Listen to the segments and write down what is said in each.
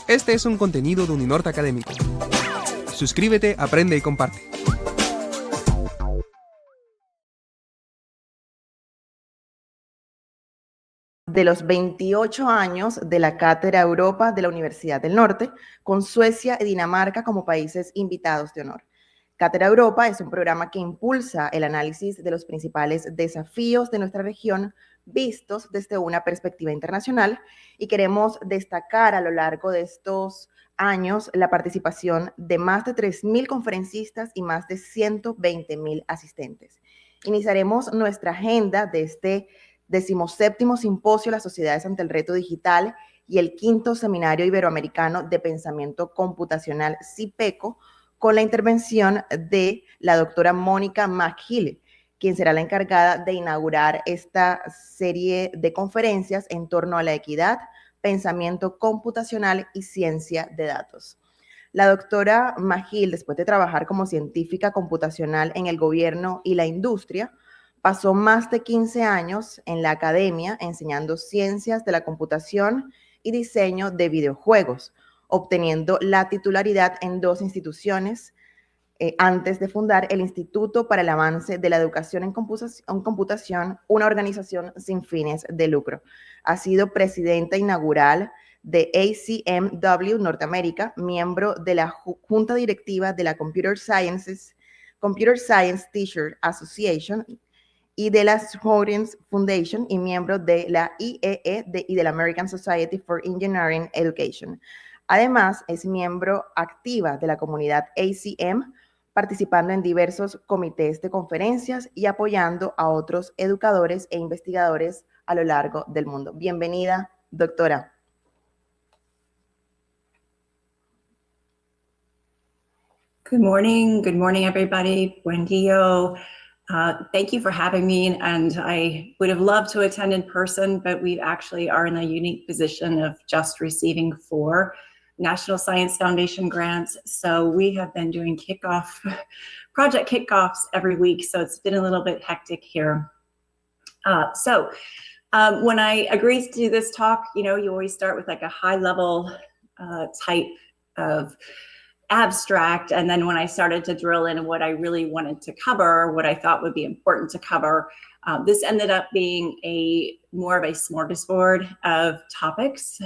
Este es un contenido de Uninorte Académico. Suscríbete, aprende y comparte. De los 28 años de la Cátedra Europa de la Universidad del Norte, con Suecia y Dinamarca como países invitados de honor. Cátedra Europa es un programa que impulsa el análisis de los principales desafíos de nuestra región vistos desde una perspectiva internacional, y queremos destacar a lo largo de estos años la participación de más de 3.000 conferencistas y más de 120.000 asistentes. Iniciaremos nuestra agenda de este 17º Simposio Las Sociedades ante el Reto Digital y el 5º Seminario Iberoamericano de Pensamiento Computacional CIPECO, con la intervención de la doctora Mónica McGill, quien será la encargada de inaugurar esta serie de conferencias en torno a la equidad, pensamiento computacional y ciencia de datos. La doctora McGill, después de trabajar como científica computacional en el gobierno y la industria, pasó más de 15 años en la academia enseñando ciencias de la computación y diseño de videojuegos, obteniendo la titularidad en 2 instituciones antes de fundar el Instituto para el Avance de la Educación en Computación, una organización sin fines de lucro. Ha sido presidenta inaugural de ACMW Norteamérica, miembro de la Junta Directiva de la Computer Science Teacher Association y de la Scourings Foundation, y miembro de la IEE y de la American Society for Engineering Education. Además, es miembro activa de la comunidad ACM, participando en diversos comités de conferencias y apoyando a otros educadores e investigadores a lo largo del mundo. Bienvenida, doctora. Good morning, everybody. Buen día. Thank you for having me, and I would have loved to attend in person, but we actually are in a unique position of just receiving 4 National Science Foundation grants. So we have been doing project kickoffs every week, so it's been a little bit hectic here. When I agreed to do this talk, you always start with like a high level type of abstract, and then when I started to drill in what I really wanted to cover, what I thought would be important to cover, this ended up being more of a smorgasbord of topics.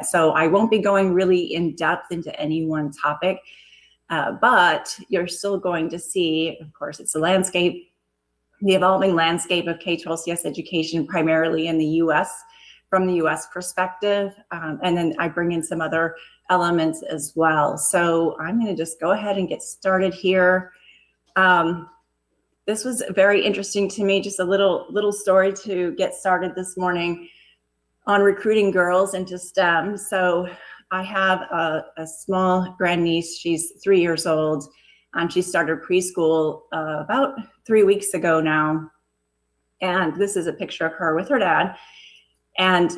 So I won't be going really in depth into any one topic, but you're still going to see, of course, it's the evolving landscape of K-12 CS education, primarily in the U.S., from the U.S. perspective, and then I bring in some other elements as well. So I'm going to just go ahead and get started here. This was very interesting to me, just a little story to get started this morning on recruiting girls into STEM. So I have a small grandniece. She's 3 years old. She started preschool about 3 weeks ago now. And this is a picture of her with her dad. And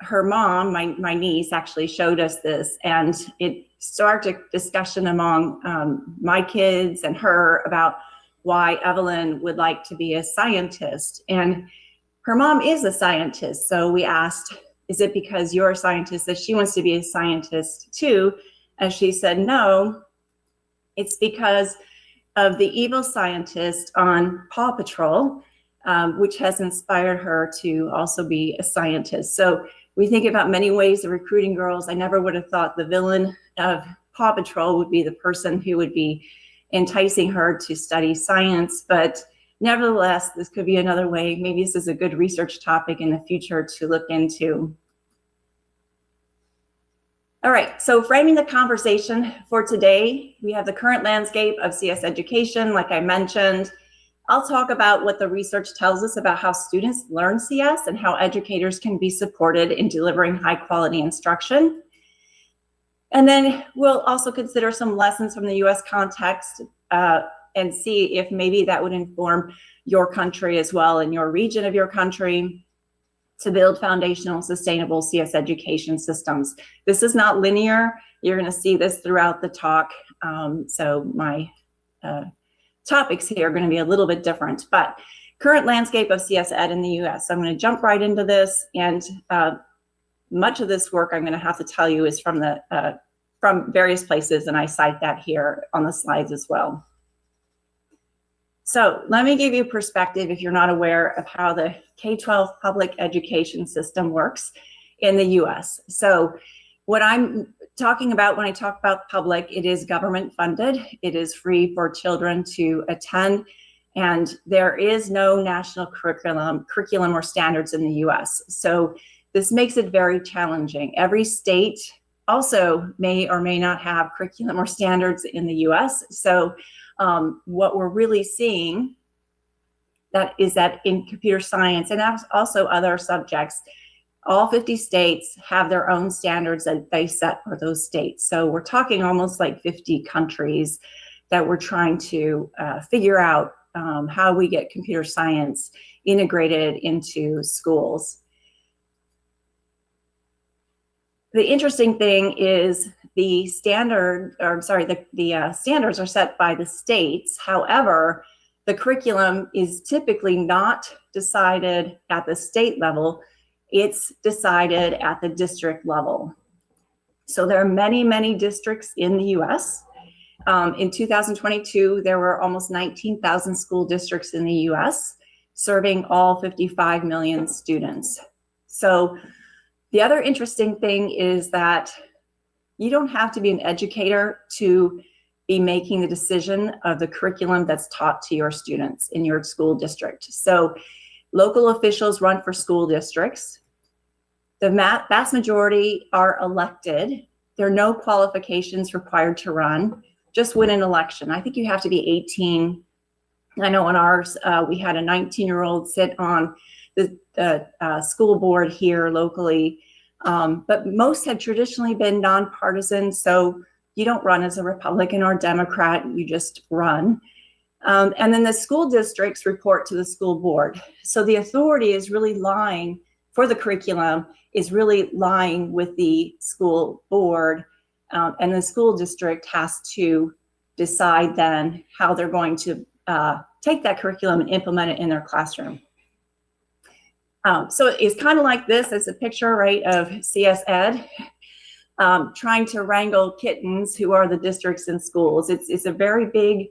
her mom, my niece, actually showed us this, and it started a discussion among my kids and her about why Evelyn would like to be a scientist. And her mom is a scientist, so we asked, is it because you're a scientist that she wants to be a scientist too? And she said, no, it's because of the evil scientist on Paw Patrol, which has inspired her to also be a scientist. So we think about many ways of recruiting girls. I never would have thought the villain of Paw Patrol would be the person who would be enticing her to study science. But nevertheless, this could be another way. Maybe this is a good research topic in the future to look into. All right, so framing the conversation for today, we have the current landscape of CS education, like I mentioned. I'll talk about what the research tells us about how students learn CS and how educators can be supported in delivering high quality instruction. And then we'll also consider some lessons from the US context and see if maybe that would inform your country as well, in your region of your country, to build foundational, sustainable CS education systems. This is not linear. You're gonna see this throughout the talk. So my topics here are going to be a little bit different, but current landscape of CS Ed in the US. So I'm going to jump right into this, and much of this work I'm going to have to tell you is from various places, and I cite that here on the slides as well. So let me give you perspective if you're not aware of how the K-12 public education system works in the US. So what I'm talking about when I talk about public, it is government funded, it is free for children to attend, and there is no national curriculum or standards in the US. So this makes it very challenging. Every state also may or may not have curriculum or standards in the US. So what we're really seeing is that in computer science and also other subjects, all 50 states have their own standards that they set for those states. So we're talking almost like 50 countries that we're trying to figure out how we get computer science integrated into schools. The interesting thing is the standards are set by the states. However, the curriculum is typically not decided at the state level. It's decided at the district level. So there are many, many districts in the US. In 2022, there were almost 19,000 school districts in the US, serving all 55 million students. So the other interesting thing is that you don't have to be an educator to be making the decision of the curriculum that's taught to your students in your school district. So local officials run for school districts. The vast majority are elected. There are no qualifications required to run, just win an election. I think you have to be 18. I know on ours, we had a 19-year-old sit on the school board here locally, but most had traditionally been nonpartisan, so you don't run as a Republican or Democrat, you just run. And then the school districts report to the school board. So the authority is really lying for the curriculum, is really lying with the school board, and the school district has to decide then how they're going to take that curriculum and implement it in their classroom. So it's kind of like this. It's a picture, right, of CS Ed trying to wrangle kittens who are the districts and schools. It's a very big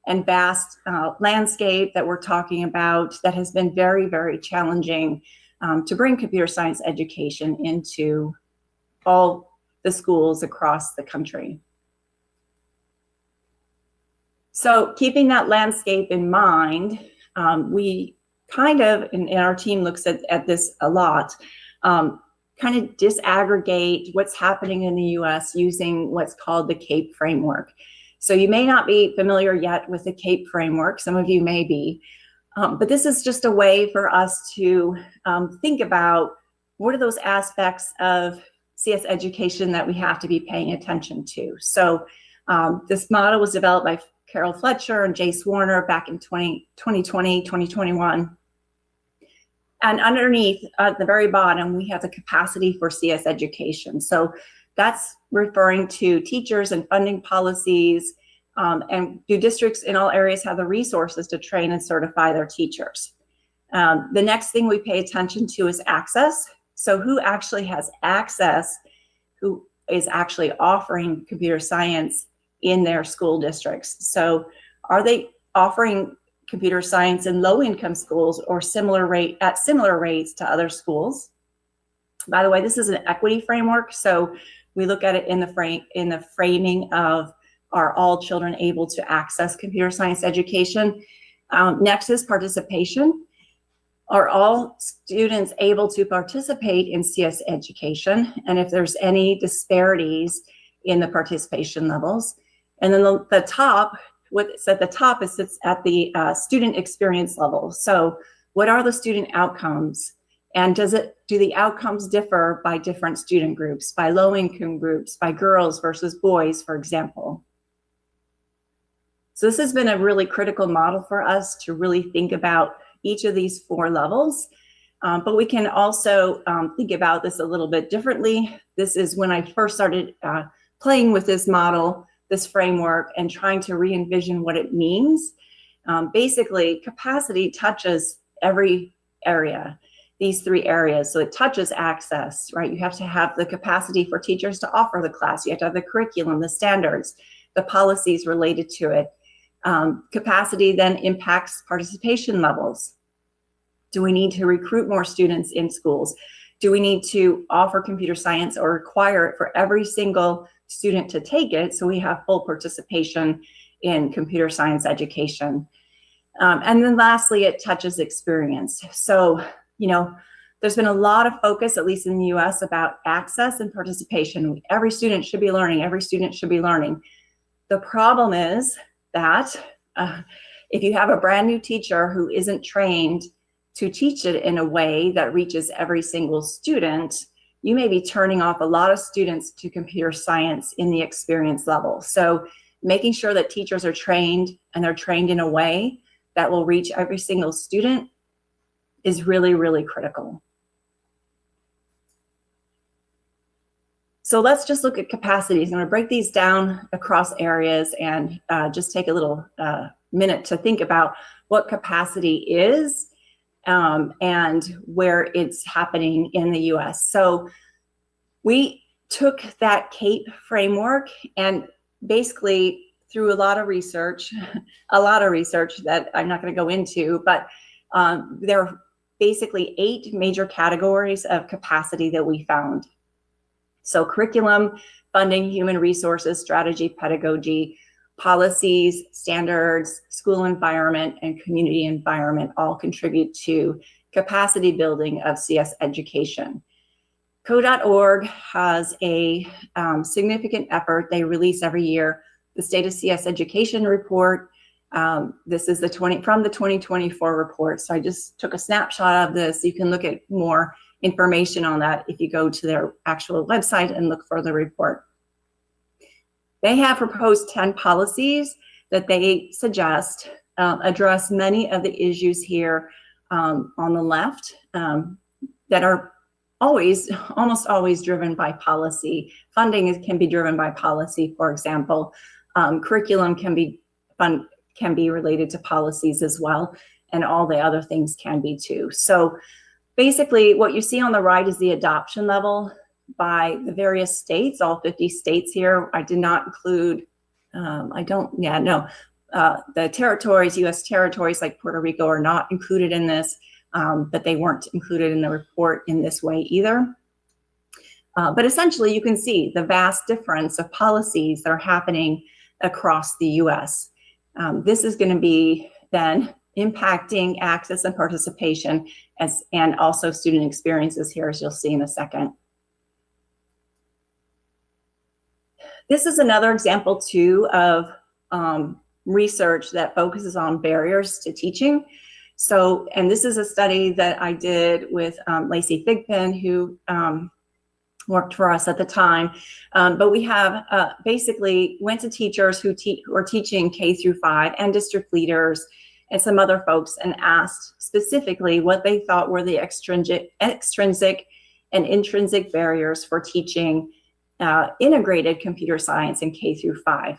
and vast landscape that we're talking about that has been very, very challenging to bring computer science education into all the schools across the country. So keeping that landscape in mind, we kind of, and our team looks at this a lot, kind of disaggregate what's happening in the US using what's called the CAPE framework. So you may not be familiar yet with the CAPE framework, some of you may be, but this is just a way for us to think about what are those aspects of CS education that we have to be paying attention to. So this model was developed by Carol Fletcher and Jace Warner back in 2020, 2021. And underneath, at the very bottom, we have the capacity for CS education. So that's referring to teachers and funding policies, and do districts in all areas have the resources to train and certify their teachers? The next thing we pay attention to is access. So who actually has access, who is actually offering computer science in their school districts? So are they offering computer science in low-income schools or at similar rates to other schools? By the way, this is an equity framework, so we look at it in the framing of, are all children able to access computer science education? Next is participation. Are all students able to participate in CS education? And if there's any disparities in the participation levels. And then the top, what's at the top is sits at the student experience level. So what are the student outcomes? And do the outcomes differ by different student groups, by low-income groups, by girls versus boys, for example? So this has been a really critical model for us to really think about each of these 4 levels. But we can also think about this a little bit differently. This is when I first started playing with this model, this framework, and trying to re-envision what it means. Basically, capacity touches every area. these three areas. So it touches access, right? You have to have the capacity for teachers to offer the class. You have to have the curriculum, the standards, the policies related to it. Capacity then impacts participation levels. Do we need to recruit more students in schools? Do we need to offer computer science or require it for every single student to take it so we have full participation in computer science education? And then lastly, it touches experience. So, you know, there's been a lot of focus, at least in the US, about access and participation. Every student should be learning. Every student should be learning. The problem is that if you have a brand new teacher who isn't trained to teach it in a way that reaches every single student, you may be turning off a lot of students to computer science in the experience level. So making sure that teachers are trained and they're trained in a way that will reach every single student is really, really critical. So let's just look at capacities. I'm going to break these down across areas and just take a little minute to think about what capacity is and where it's happening in the US. So we took that CAPE framework and basically through a lot of research that I'm not going to go into, but there are basically 8 major categories of capacity that we found. So curriculum, funding, human resources, strategy, pedagogy, policies, standards, school environment, and community environment all contribute to capacity building of CS education. Co.org has a significant effort. They release every year the State of CS Education report. This is from the 2024 report. So I just took a snapshot of this. You can look at more information on that if you go to their actual website and look for the report. They have proposed 10 policies that they suggest address many of the issues here on the left that are almost always driven by policy. Funding can be driven by policy, for example. Curriculum can be related to policies as well, and all the other things can be too. So basically what you see on the right is the adoption level by the various states, all 50 states here. I did not include, the territories, US territories like Puerto Rico are not included in this, but they weren't included in the report in this way either. But essentially you can see the vast difference of policies that are happening across the US. This is going to be then impacting access and participation and also student experiences here, as you'll see in a second. This is another example too of research that focuses on barriers to teaching. So, and this is a study that I did with Lacey Thigpen, who worked for us at the time. But we have basically went to teachers who are teaching K-5 and district leaders and some other folks and asked specifically what they thought were the extrinsic and intrinsic barriers for teaching integrated computer science in K-5.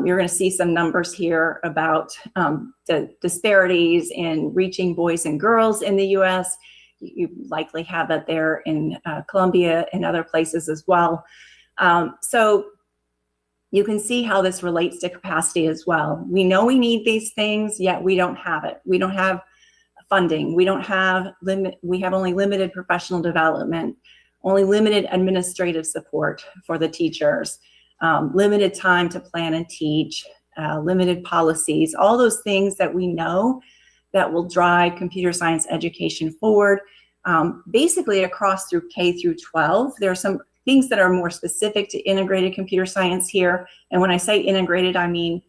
You're going to see some numbers here about the disparities in reaching boys and girls in the US. You likely have that there in Colombia and other places as well. So you can see how this relates to capacity as well. We know we need these things, yet we don't have it. We don't have funding. We have only limited professional development, only limited administrative support for the teachers, limited time to plan and teach, limited policies, all those things that we know that will drive computer science education forward. Basically across through K-12, there are some things that are more specific to integrated computer science here. And when I say integrated, I mean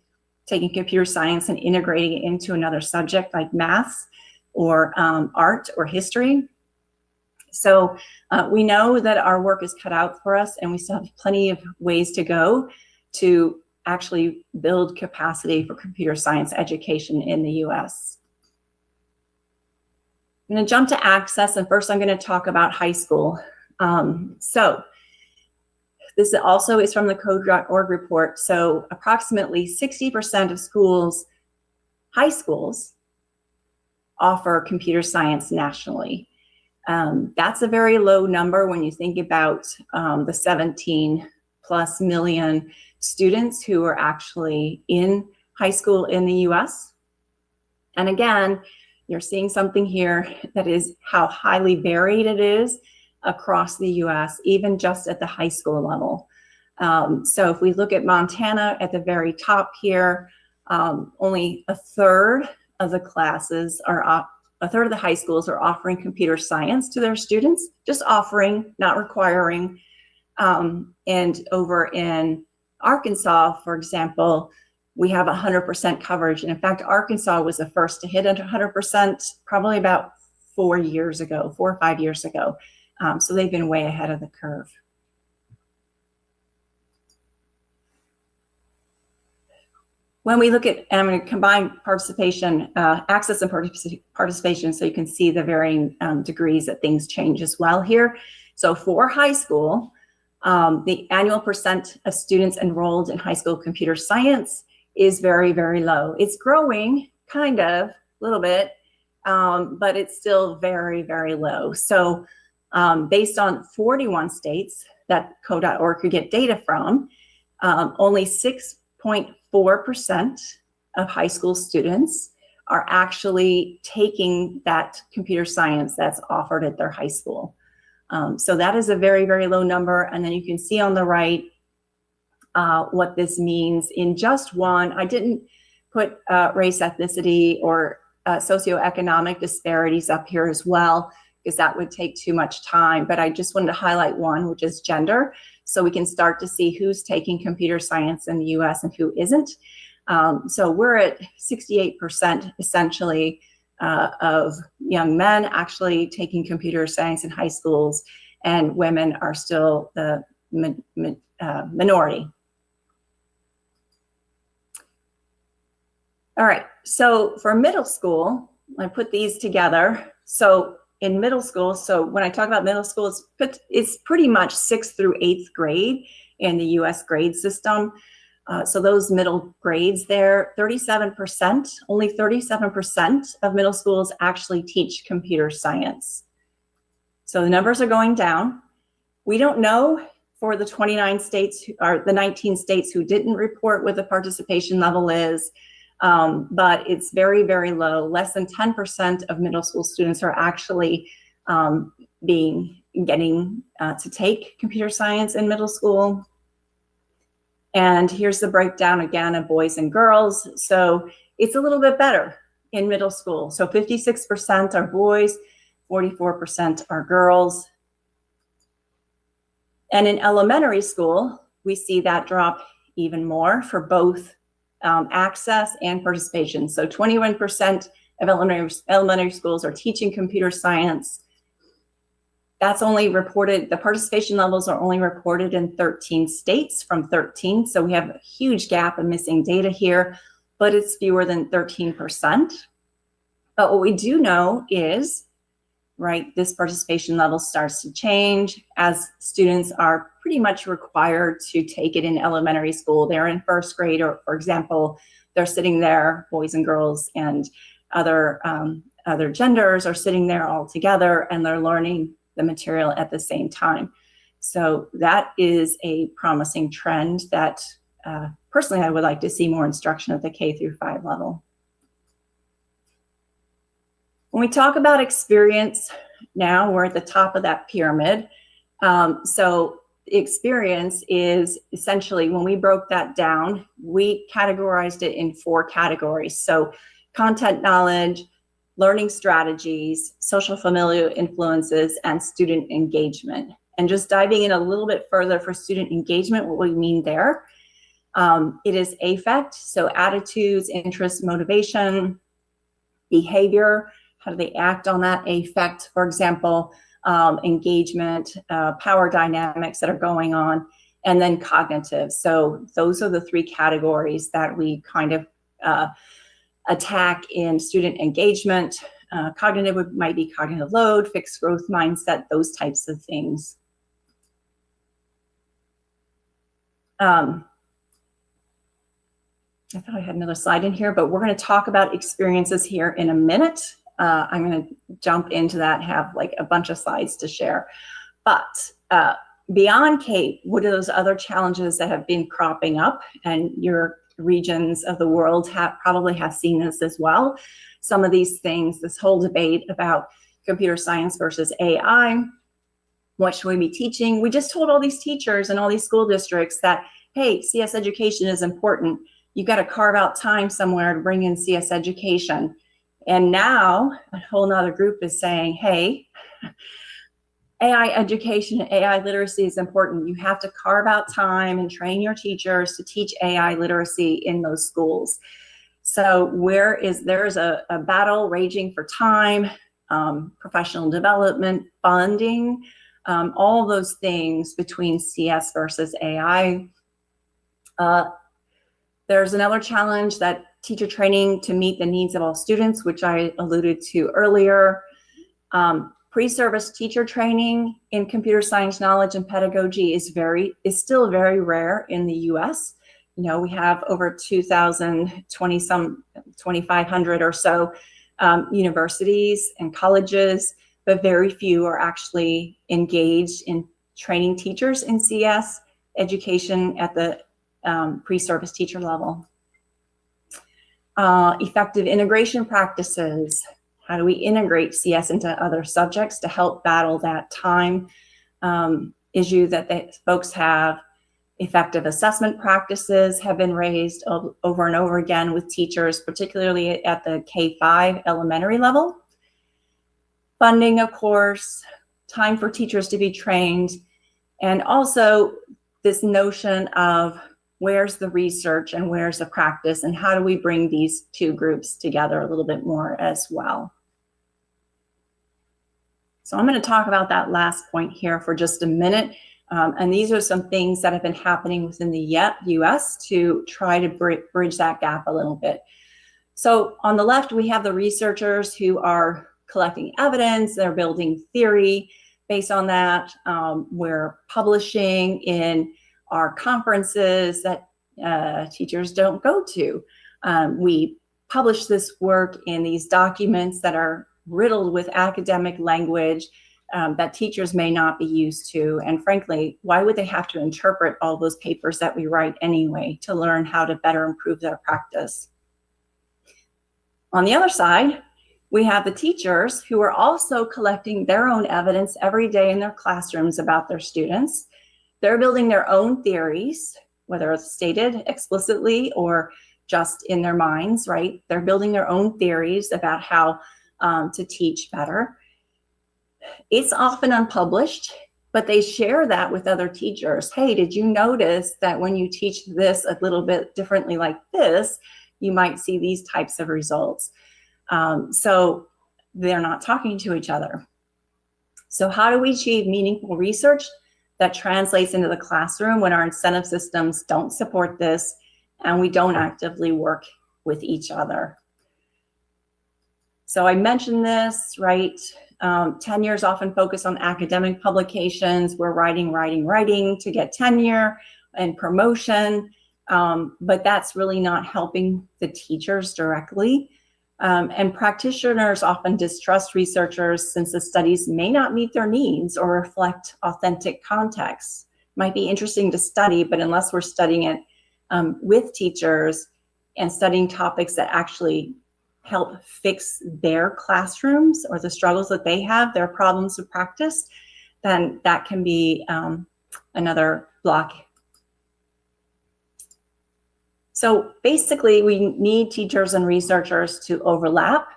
taking computer science and integrating it into another subject like math or art or history. So we know that our work is cut out for us, and we still have plenty of ways to go to actually build capacity for computer science education in the US. I'm going to jump to access, and first I'm going to talk about high school. So this also is from the Code.org report. So approximately 60% of schools, high schools, offer computer science nationally. That's a very low number when you think about the 17+ million students who are actually in high school in the US. And again, you're seeing something here that is how highly varied it is across the US, even just at the high school level. So if we look at Montana at the very top here, only a third of the classes are a third of the high schools are offering computer science to their students, just offering, not requiring. And over in Arkansas, for example, we have 100% coverage. And in fact, Arkansas was the first to hit 100% probably about 4 or 5 years ago. So they've been way ahead of the curve. When we look at, I'm going to combine participation, access and participation, so you can see the varying degrees that things change as well here. So for high school, the annual percent of students enrolled in high school computer science is very, very low. It's growing, kind of, a little bit, but it's still very, very low. So based on 41 states that code.org could get data from, only 6.4% of high school students are actually taking that computer science that's offered at their high school. So that is a very, very low number. And then you can see on the right what this means in just one. I didn't put race, ethnicity, or socioeconomic disparities up here as well, because that would take too much time. But I just wanted to highlight one, which is gender. So we can start to see who's taking computer science in the US and who isn't. So we're at 68% essentially of young men actually taking computer science in high schools, and women are still the minority. All right, so for middle school, I put these together. So in middle school, so when I talk about middle school, it's pretty much 6th through 8th grade in the US grade system. So those middle grades there, 37%, only 37% of middle schools actually teach computer science. So the numbers are going down. We don't know for the 29 states, or the 19 states who didn't report what the participation level is, but it's very, very low. Less than 10% of middle school students are actually getting to take computer science in middle school. And here's the breakdown again of boys and girls. So it's a little bit better in middle school. So 56% are boys, 44% are girls. And in elementary school, we see that drop even more for both access and participation. So 21% of elementary schools are teaching computer science. That's only reported, the participation levels are only reported in 13 states from 13. So we have a huge gap of missing data here, but it's fewer than 13%. But what we do know is, right, this participation level starts to change as students are pretty much required to take it in elementary school. They're in 1st grade, or for example, they're sitting there, boys and girls and other genders are sitting there all together, and they're learning the material at the same time. So that is a promising trend that personally I would like to see more instruction at the K-5 level. When we talk about experience, now we're at the top of that pyramid. So experience is essentially, when we broke that down, we categorized it in 4 categories. So content knowledge, learning strategies, social familiar influences, and student engagement. And just diving in a little bit further for student engagement, what we mean there, it is affect, so attitudes, interests, motivation, behavior, how do they act on that affect, for example, engagement, power dynamics that are going on, and then cognitive. So those are the 3 categories that we kind of attack in student engagement. Cognitive might be cognitive load, fixed growth mindset, those types of things. I thought I had another slide in here, but we're going to talk about experiences here in a minute. I'm going to jump into that, have like a bunch of slides to share. But beyond CAPE, what are those other challenges that have been cropping up? And your regions of the world probably have seen this as well. Some of these things, this whole debate about computer science versus AI, what should we be teaching? We just told all these teachers and all these school districts that, hey, CS education is important. You got to carve out time somewhere to bring in CS education. And now a whole nother group is saying, hey, AI education and AI literacy is important. You have to carve out time and train your teachers to teach AI literacy in those schools. So there's a battle raging for time, professional development, funding, all those things between CS versus AI. There's another challenge, that teacher training to meet the needs of all students, which I alluded to earlier. Pre-service teacher training in computer science knowledge and pedagogy is still very rare in the US. You know, we have over 2,500 or so universities and colleges, but very few are actually engaged in training teachers in CS education at the pre-service teacher level. Effective integration practices. How do we integrate CS into other subjects to help battle that time issue that folks have? Effective assessment practices have been raised over and over again with teachers, particularly at the K-5 elementary level. Funding, of course, time for teachers to be trained, and also this notion of where's the research and where's the practice, and how do we bring these two groups together a little bit more as well. So I'm going to talk about that last point here for just a minute. And these are some things that have been happening within the US to try to bridge that gap a little bit. So on the left, we have the researchers who are collecting evidence, they're building theory based on that. We're publishing in our conferences that teachers don't go to. We publish this work in these documents that are riddled with academic language that teachers may not be used to. And frankly, why would they have to interpret all those papers that we write anyway to learn how to better improve their practice? On the other side, we have the teachers who are also collecting their own evidence every day in their classrooms about their students. They're building their own theories, whether it's stated explicitly or just in their minds, right? They're building their own theories about how to teach better. It's often unpublished, but they share that with other teachers. Hey, did you notice that when you teach this a little bit differently like this, you might see these types of results? So they're not talking to each other. So how do we achieve meaningful research that translates into the classroom when our incentive systems don't support this and we don't actively work with each other? So I mentioned this, right? Tenures often focus on academic publications. We're writing to get tenure and promotion, but that's really not helping the teachers directly. And practitioners often distrust researchers since the studies may not meet their needs or reflect authentic contexts. Might be interesting to study, but unless we're studying it with teachers and studying topics that actually help fix their classrooms or the struggles that they have, their problems with practice, then that can be another block. So basically, we need teachers and researchers to overlap.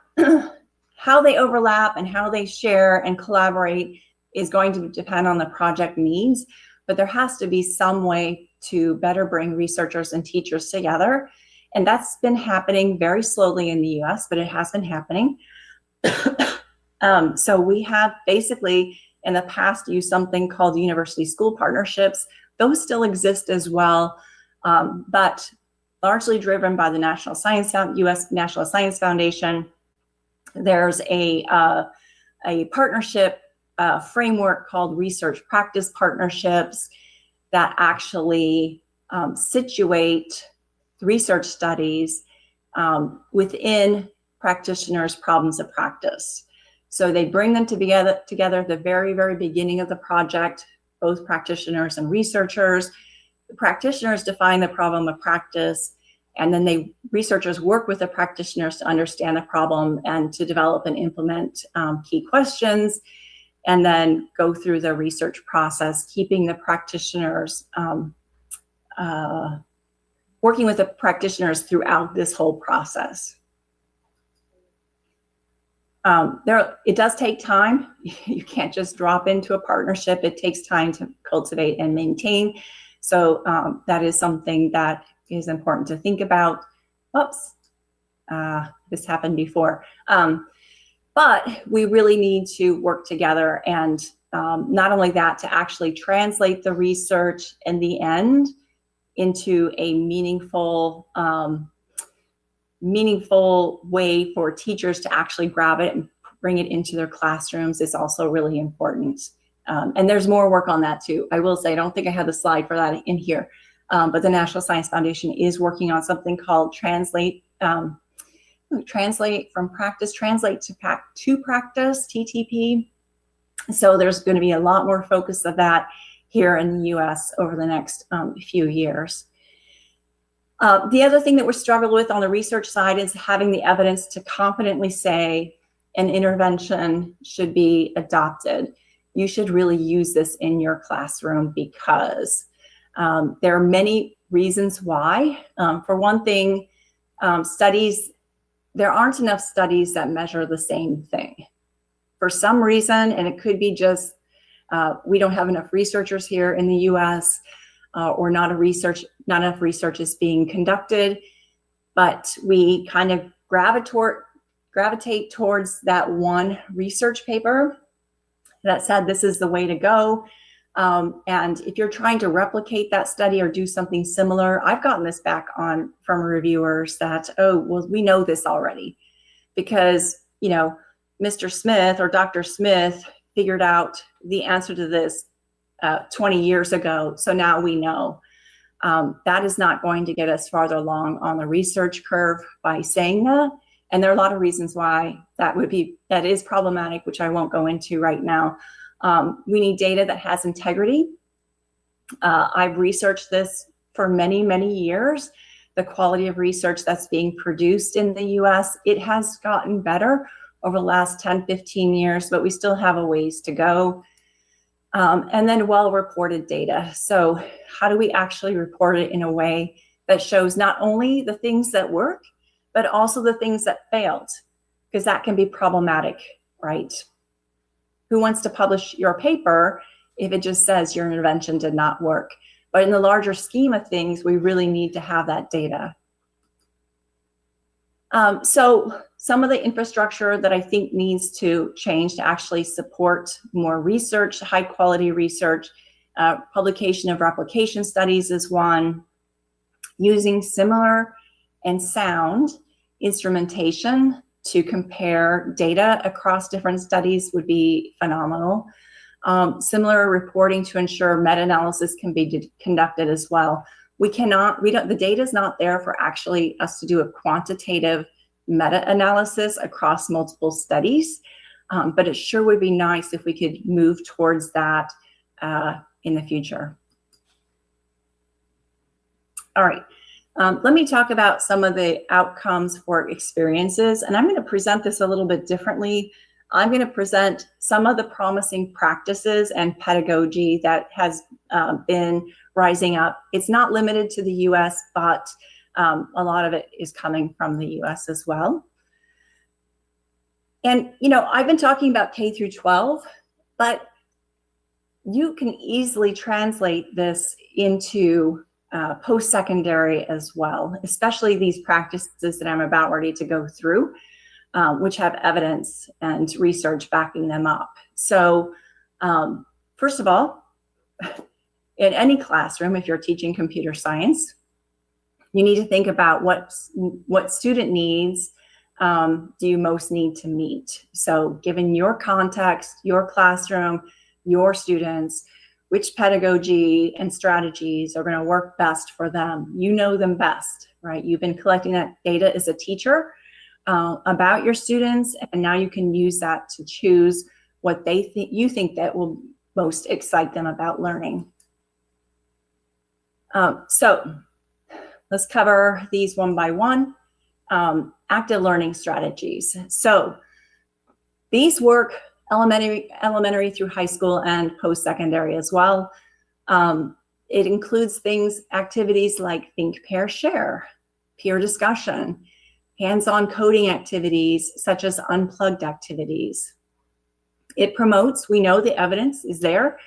How they overlap and how they share and collaborate is going to depend on the project needs, but there has to be some way to better bring researchers and teachers together. And that's been happening very slowly in the US, but it has been happening. So we have basically in the past used something called university school partnerships. Those still exist as well, but largely driven by the US National Science Foundation. There's a partnership framework called research practice partnerships that actually situate research studies within practitioners' problems of practice. So they bring them together at the very, very beginning of the project, both practitioners and researchers. The practitioners define the problem of practice, and then researchers work with the practitioners to understand the problem and to develop and implement key questions, and then go through the research process, keeping the practitioners, working with the practitioners throughout this whole process. It does take time. You can't just drop into a partnership. It takes time to cultivate and maintain. So that is something that is important to think about. Oops, this happened before. But we really need to work together, and not only that, to actually translate the research in the end into a meaningful way for teachers to actually grab it and bring it into their classrooms is also really important. And there's more work on that too. I will say, I don't think I have the slide for that in here, but the National Science Foundation is working on something called translate from practice, translate to practice, TTP. So there's going to be a lot more focus of that here in the US over the next few years. The other thing that we're struggling with on the research side is having the evidence to confidently say an intervention should be adopted. You should really use this in your classroom because there are many reasons why. For one thing, there aren't enough studies that measure the same thing. For some reason, and it could be just we don't have enough researchers here in the US, or not enough research is being conducted, but we kind of gravitate towards that one research paper that said this is the way to go. And if you're trying to replicate that study or do something similar, I've gotten this back from reviewers that, oh, well, we know this already because, you know, Mr. Smith or Dr. Smith figured out the answer to this 20 years ago, so now we know. That is not going to get us farther along on the research curve by saying that. And there are a lot of reasons why that is problematic, which I won't go into right now. We need data that has integrity. I've researched this for many, many years. The quality of research that's being produced in the US, it has gotten better over the last 10, 15 years, but we still have a ways to go. And then well-reported data. So how do we actually report it in a way that shows not only the things that work, but also the things that failed? Because that can be problematic, right? Who wants to publish your paper if it just says your intervention did not work? But in the larger scheme of things, we really need to have that data. So some of the infrastructure that I think needs to change to actually support more research, high quality research, publication of replication studies is one. Using similar and sound instrumentation to compare data across different studies would be phenomenal. Similar reporting to ensure meta-analysis can be conducted as well. The data is not there for actually us to do a quantitative meta-analysis across multiple studies, but it sure would be nice if we could move towards that in the future. All right, let me talk about some of the outcomes for experiences, and I'm going to present this a little bit differently. I'm going to present some of the promising practices and pedagogy that has been rising up. It's not limited to the US, but a lot of it is coming from the US as well. And, you know, I've been talking about K through 12, but you can easily translate this into post-secondary as well, especially these practices that I'm about ready to go through, which have evidence and research backing them up. So first of all, in any classroom, if you're teaching computer science, you need to think about what student needs do you most need to meet. So given your context, your classroom, your students, which pedagogy and strategies are going to work best for them. You know them best, right? You've been collecting that data as a teacher about your students, and now you can use that to choose what you think that will most excite them about learning. So let's cover these one by one. Active learning strategies. So these work elementary through high school and post-secondary as well. It includes activities like think, pair, share, peer discussion, hands-on coding activities such as unplugged activities. It promotes, we know the evidence is there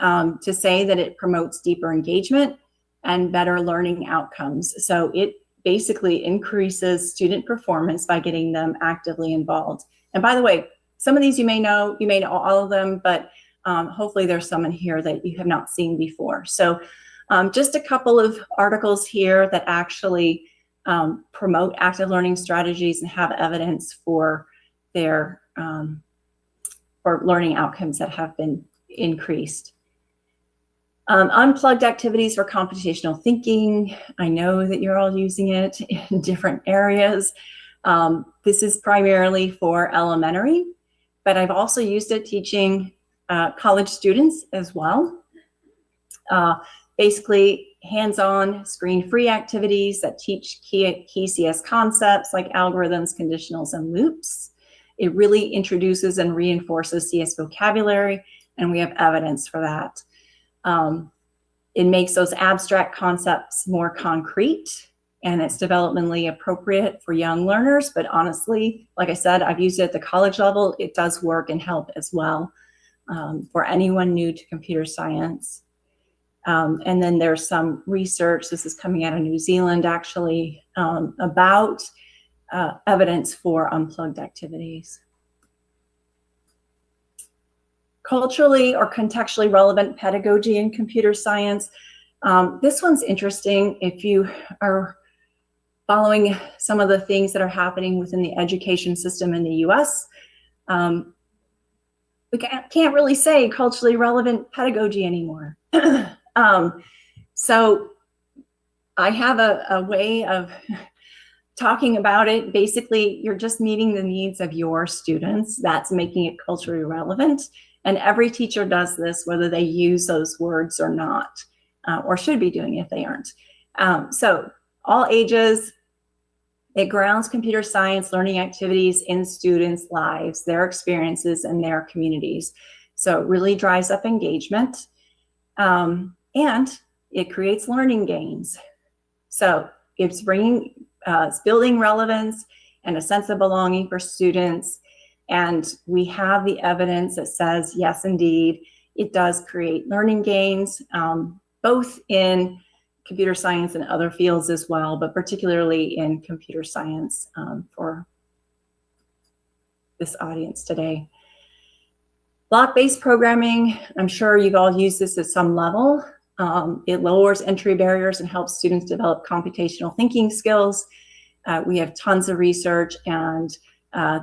to say that it promotes deeper engagement and better learning outcomes. So it basically increases student performance by getting them actively involved. And by the way, some of these you may know all of them, but hopefully there's some in here that you have not seen before. So just a couple of articles here that actually promote active learning strategies and have evidence for their for learning outcomes that have been increased. Unplugged activities for computational thinking. I know that you're all using it in different areas. This is primarily for elementary, but I've also used it teaching college students as well. Basically, hands-on, screen-free activities that teach key CS concepts like algorithms, conditionals, and loops. It really introduces and reinforces CS vocabulary, and we have evidence for that. It makes those abstract concepts more concrete, and it's developmentally appropriate for young learners. But honestly, like I said, I've used it at the college level. It does work and help as well for anyone new to computer science. And then there's some research, this is coming out of New Zealand actually, about evidence for unplugged activities. Culturally or contextually relevant pedagogy in computer science. This one's interesting if you are following some of the things that are happening within the education system in the US. We can't really say culturally relevant pedagogy anymore. So I have a way of talking about it. Basically, you're just meeting the needs of your students. That's making it culturally relevant. And every teacher does this, whether they use those words or not, or should be doing if they aren't. So all ages, it grounds computer science learning activities in students' lives, their experiences, and their communities. So it really drives up engagement, and it creates learning gains. So it's building relevance and a sense of belonging for students. And we have the evidence that says, yes, indeed, it does create learning gains, both in computer science and other fields as well, but particularly in computer science for this audience today. Block-based programming, I'm sure you've all used this at some level. It lowers entry barriers and helps students develop computational thinking skills. We have tons of research, and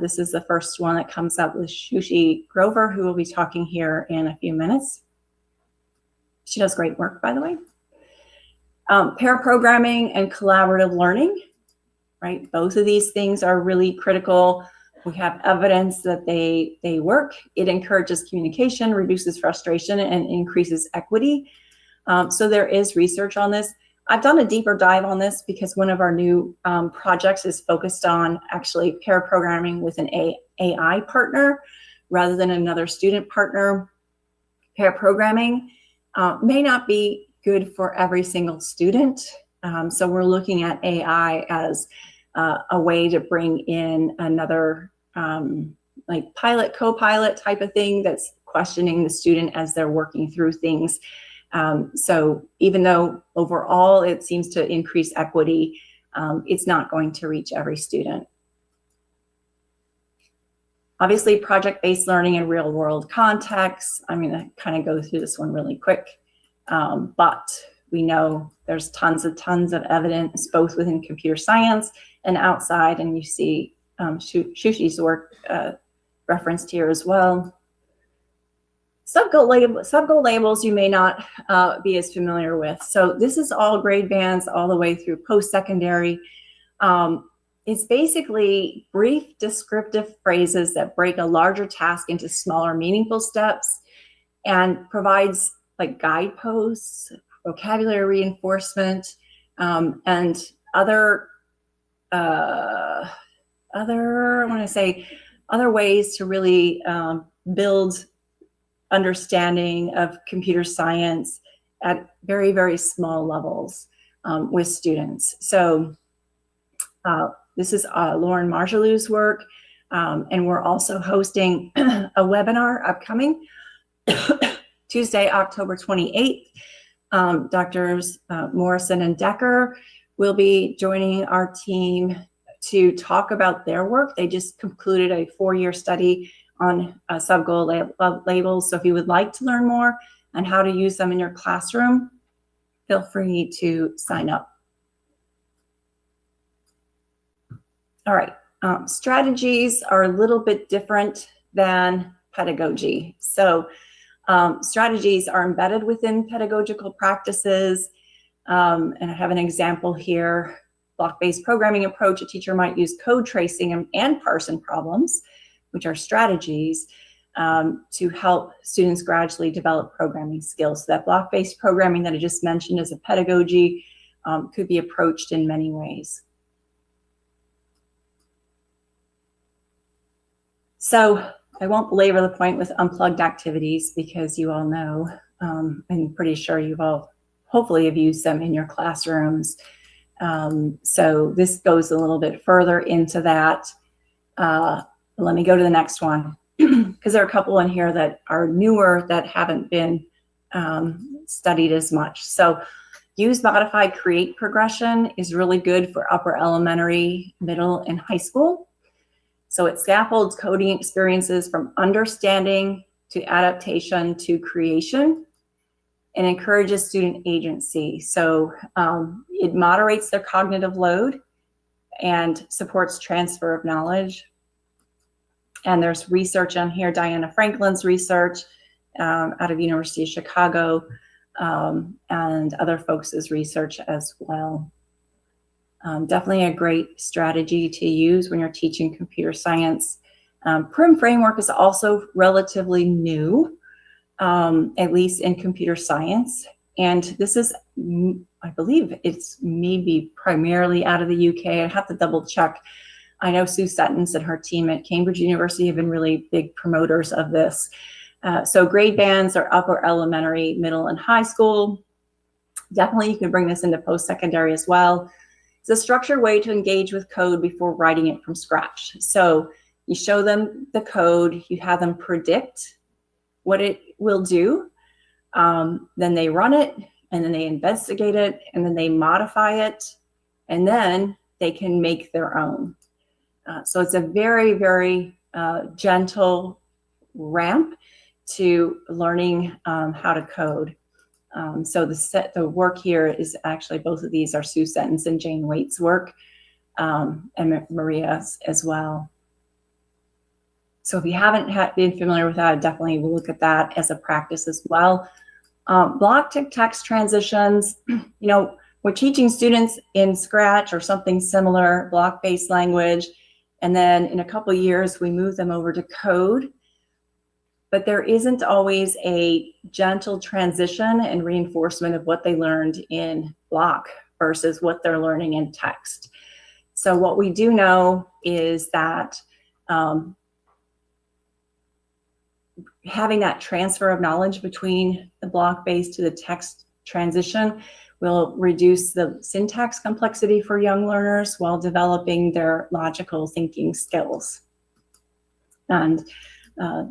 this is the first one that comes up with Shushi Grover, who will be talking here in a few minutes. She does great work, by the way. Pair programming and collaborative learning, right? Both of these things are really critical. We have evidence that they work. It encourages communication, reduces frustration, and increases equity. So there is research on this. I've done a deeper dive on this because one of our new projects is focused on actually pair programming with an AI partner rather than another student partner. Pair programming may not be good for every single student. So we're looking at AI as a way to bring in another like pilot, co-pilot type of thing that's questioning the student as they're working through things. So even though overall it seems to increase equity, it's not going to reach every student. Obviously, project-based learning in real-world contexts. I'm going to kind of go through this one really quick, but we know there's tons of evidence, both within computer science and outside, and you see Shushi's work referenced here as well. Sub-goal labels you may not be as familiar with. So this is all grade bands all the way through post-secondary. It's basically brief descriptive phrases that break a larger task into smaller meaningful steps and provides like guideposts, vocabulary reinforcement, and other ways to really build understanding of computer science at very, very small levels with students. So this is Lauren Marjalou's work, and we're also hosting a webinar upcoming Tuesday, October 28th. Doctors Morrison and Decker will be joining our team to talk about their work. They just concluded a 4-year study on sub-goal labels. So if you would like to learn more on how to use them in your classroom, feel free to sign up. All right, strategies are a little bit different than pedagogy. So strategies are embedded within pedagogical practices. And I have an example here. Block-based programming approach, a teacher might use code tracing and parsing problems, which are strategies, to help students gradually develop programming skills. So that block-based programming that I just mentioned as a pedagogy could be approached in many ways. So I won't belabor the point with unplugged activities because you all know, I'm pretty sure you've all hopefully have used them in your classrooms. So this goes a little bit further into that. Let me go to the next one because there are a couple in here that are newer that haven't been studied as much. So use, modify, create progression is really good for upper elementary, middle, and high school. So it scaffolds coding experiences from understanding to adaptation to creation and encourages student agency. So it moderates their cognitive load and supports transfer of knowledge. And there's research on here, Diana Franklin's research out of University of Chicago, and other folks' research as well. Definitely a great strategy to use when you're teaching computer science. PRIM framework is also relatively new, at least in computer science. And this is, I believe it's maybe primarily out of the UK. I have to double check. I know Sue Settons and her team at Cambridge University have been really big promoters of this. So grade bands are upper elementary, middle, and high school. Definitely you can bring this into post-secondary as well. It's a structured way to engage with code before writing it from scratch. So you show them the code, you have them predict what it will do, then they run it, and then they investigate it, and then they modify it, and then they can make their own. So it's a very, very gentle ramp to learning how to code. So the work here is actually, both of these are Sue Settons and Jane Waite's work, and Maria's as well. So if you haven't been familiar with that, definitely we'll look at that as a practice as well. Block to text transitions, we're teaching students in Scratch or something similar, block-based language, and then in a couple of years we move them over to code. But there isn't always a gentle transition and reinforcement of what they learned in block versus what they're learning in text. So what we do know is that having that transfer of knowledge between the block-based to the text transition will reduce the syntax complexity for young learners while developing their logical thinking skills. And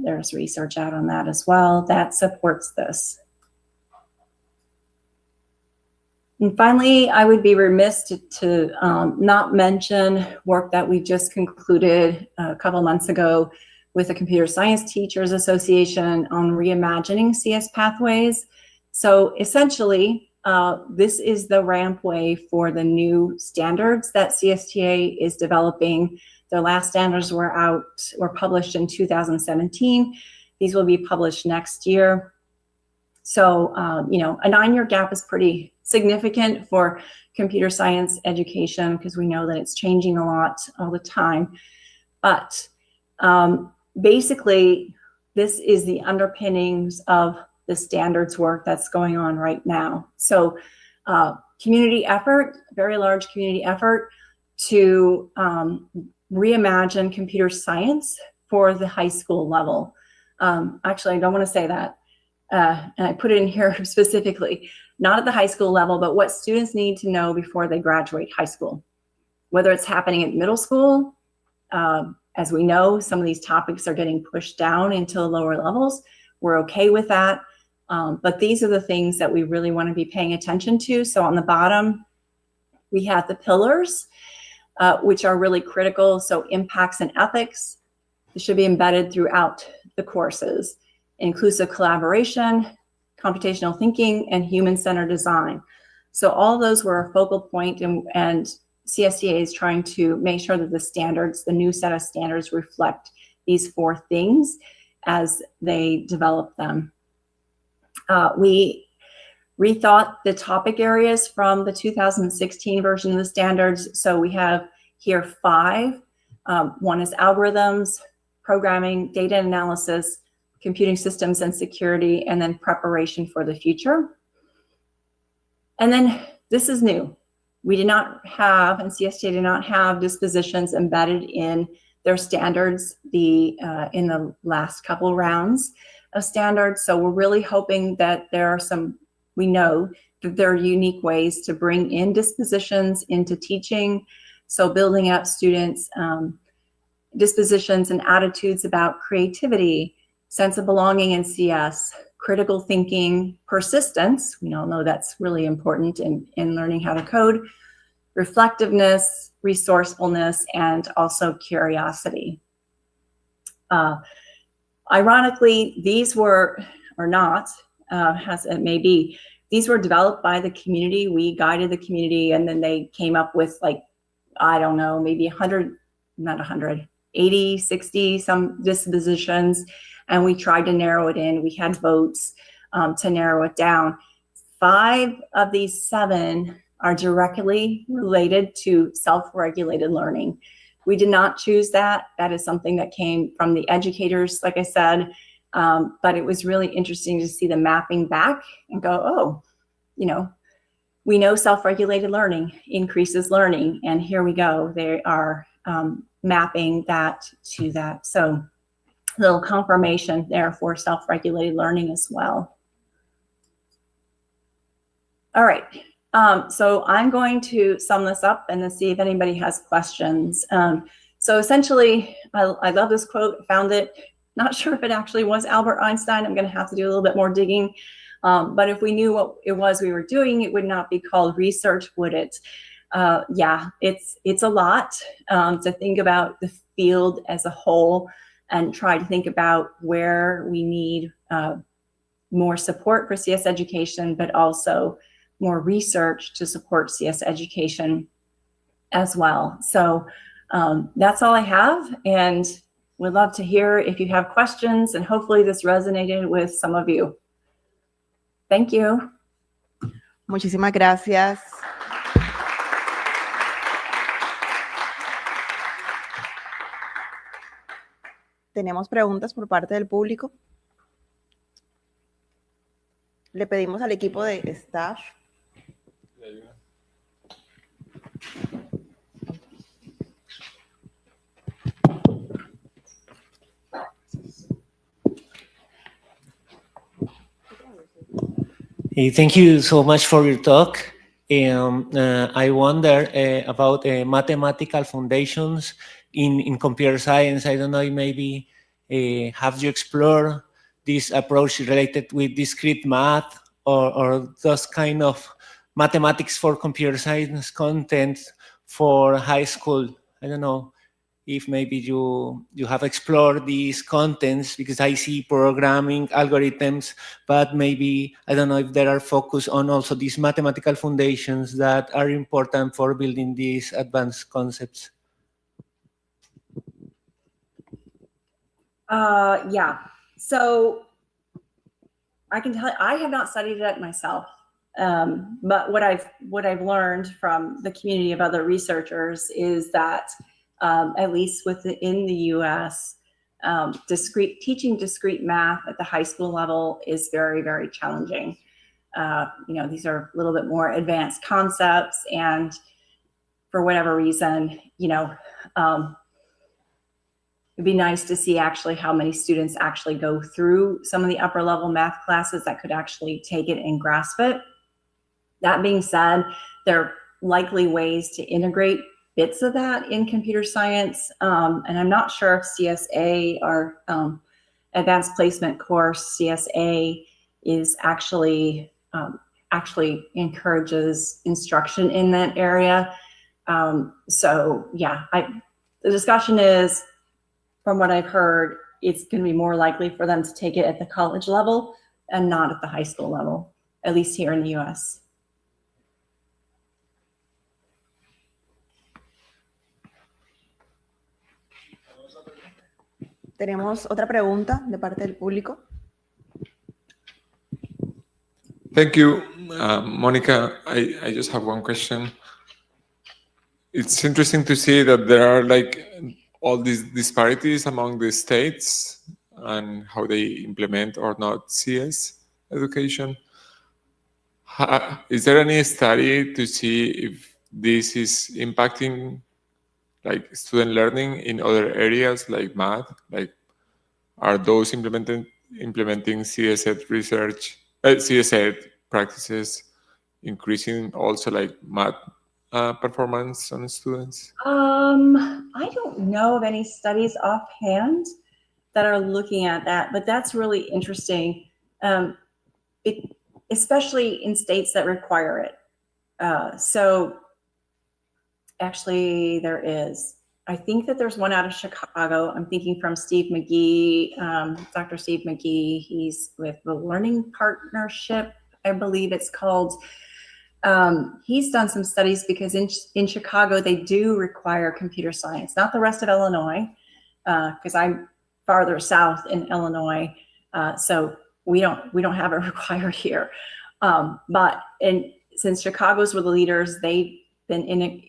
there's research out on that as well that supports this. And finally, I would be remiss to not mention work that we just concluded a couple months ago with the Computer Science Teachers Association on reimagining CS pathways. So essentially, this is the rampway for the new standards that CSTA is developing. Their last standards were published in 2017. These will be published next year. So, you know, a 9-year gap is pretty significant for computer science education because we know that it's changing a lot all the time. But basically, this is the underpinnings of the standards work that's going on right now. So community effort, very large community effort to reimagine computer science for the high school level. Actually, I don't want to say that. And I put it in here specifically, not at the high school level, but what students need to know before they graduate high school. Whether it's happening at middle school, as we know, some of these topics are getting pushed down into the lower levels. We're okay with that. But these are the things that we really want to be paying attention to. So on the bottom, we have the pillars, which are really critical. So impacts and ethics, it should be embedded throughout the courses. Inclusive collaboration, computational thinking, and human-centered design. So all those were a focal point, and CSDA is trying to make sure that the standards, the new set of standards, reflect these 4 things as they develop them. We rethought the topic areas from the 2016 version of the standards. So we have here 5. One is algorithms, programming, data analysis, computing systems and security, and then preparation for the future. And then this is new. We did not have, and CSTA did not have, dispositions embedded in their standards in the last couple rounds of standards. So we're really hoping that there are some, we know that there are unique ways to bring in dispositions into teaching. So building up students' dispositions and attitudes about creativity, sense of belonging in CS, critical thinking, persistence, we all know that's really important in learning how to code, reflectiveness, resourcefulness, and also curiosity. Ironically, these were, or not, as it may be, these were developed by the community. We guided the community, and then they came up with, like, I don't know, maybe 100, not 100, 80, 60, some dispositions, and we tried to narrow it in. We had votes to narrow it down. 5 of these 7 are directly related to self-regulated learning. We did not choose that. That is something that came from the educators, like I said, but it was really interesting to see the mapping back and go, oh, you know, we know self-regulated learning increases learning, and here we go. They are mapping that to that. So little confirmation there for self-regulated learning as well. All right, so I'm going to sum this up and then see if anybody has questions. So essentially, I love this quote, found it. Not sure if it actually was Albert Einstein. I'm gonna have to do a little bit more digging. But if we knew what it was we were doing, it would not be called research, would it? Yeah, it's a lot to think about the field as a whole and try to think about where we need more support for CS education, but also more research to support CS education as well. So that's all I have, and would love to hear if you have questions, and hopefully this resonated with some of you. Thank you. Muchísimas gracias. ¿Tenemos preguntas por parte del público? Le pedimos al equipo de staff. Thank you so much for your talk. I wonder about mathematical foundations in computer science. I don't know if maybe have you explored this approach related with discrete math or those kind of mathematics for computer science content for high school? I don't know if maybe you have explored these contents, because I see programming algorithms, but maybe, I don't know if there are focus on also these mathematical foundations that are important for building these advanced concepts. Yeah, so I can tell you, I have not studied it myself. But what I've learned from the community of other researchers is that at least within the U.S., teaching discrete math at the high school level is very, very challenging. These are a little bit more advanced concepts, and for whatever reason, it'd be nice to see actually how many students actually go through some of the upper level math classes that could actually take it and grasp it. That being said, there are likely ways to integrate bits of that in computer science. And I'm not sure if CSA, our advanced placement course, CSA, is actually encourages instruction in that area. So yeah, the discussion is, from what I've heard, it's going to be more likely for them to take it at the college level and not at the high school level, at least here in the US. Tenemos otra pregunta de parte del público. Thank you, Monica. I just have one question. It's interesting to see that there are like all these disparities among the states and how they implement or not CS education. Is there any study to see if this is impacting like student learning in other areas like math? Like, are those implementing CS research, CS practices increasing also like math performance on students? I don't know of any studies offhand that are looking at that, but that's really interesting, especially in states that require it. So actually there is. I think that there's one out of Chicago. I'm thinking from Steve McGee, Dr. Steve McGee. He's with the Learning Partnership, I believe it's called. He's done some studies because in Chicago, they do require computer science, not the rest of Illinois, because I'm farther south in Illinois. So we don't have it required here. But since Chicago's were the leaders, they've been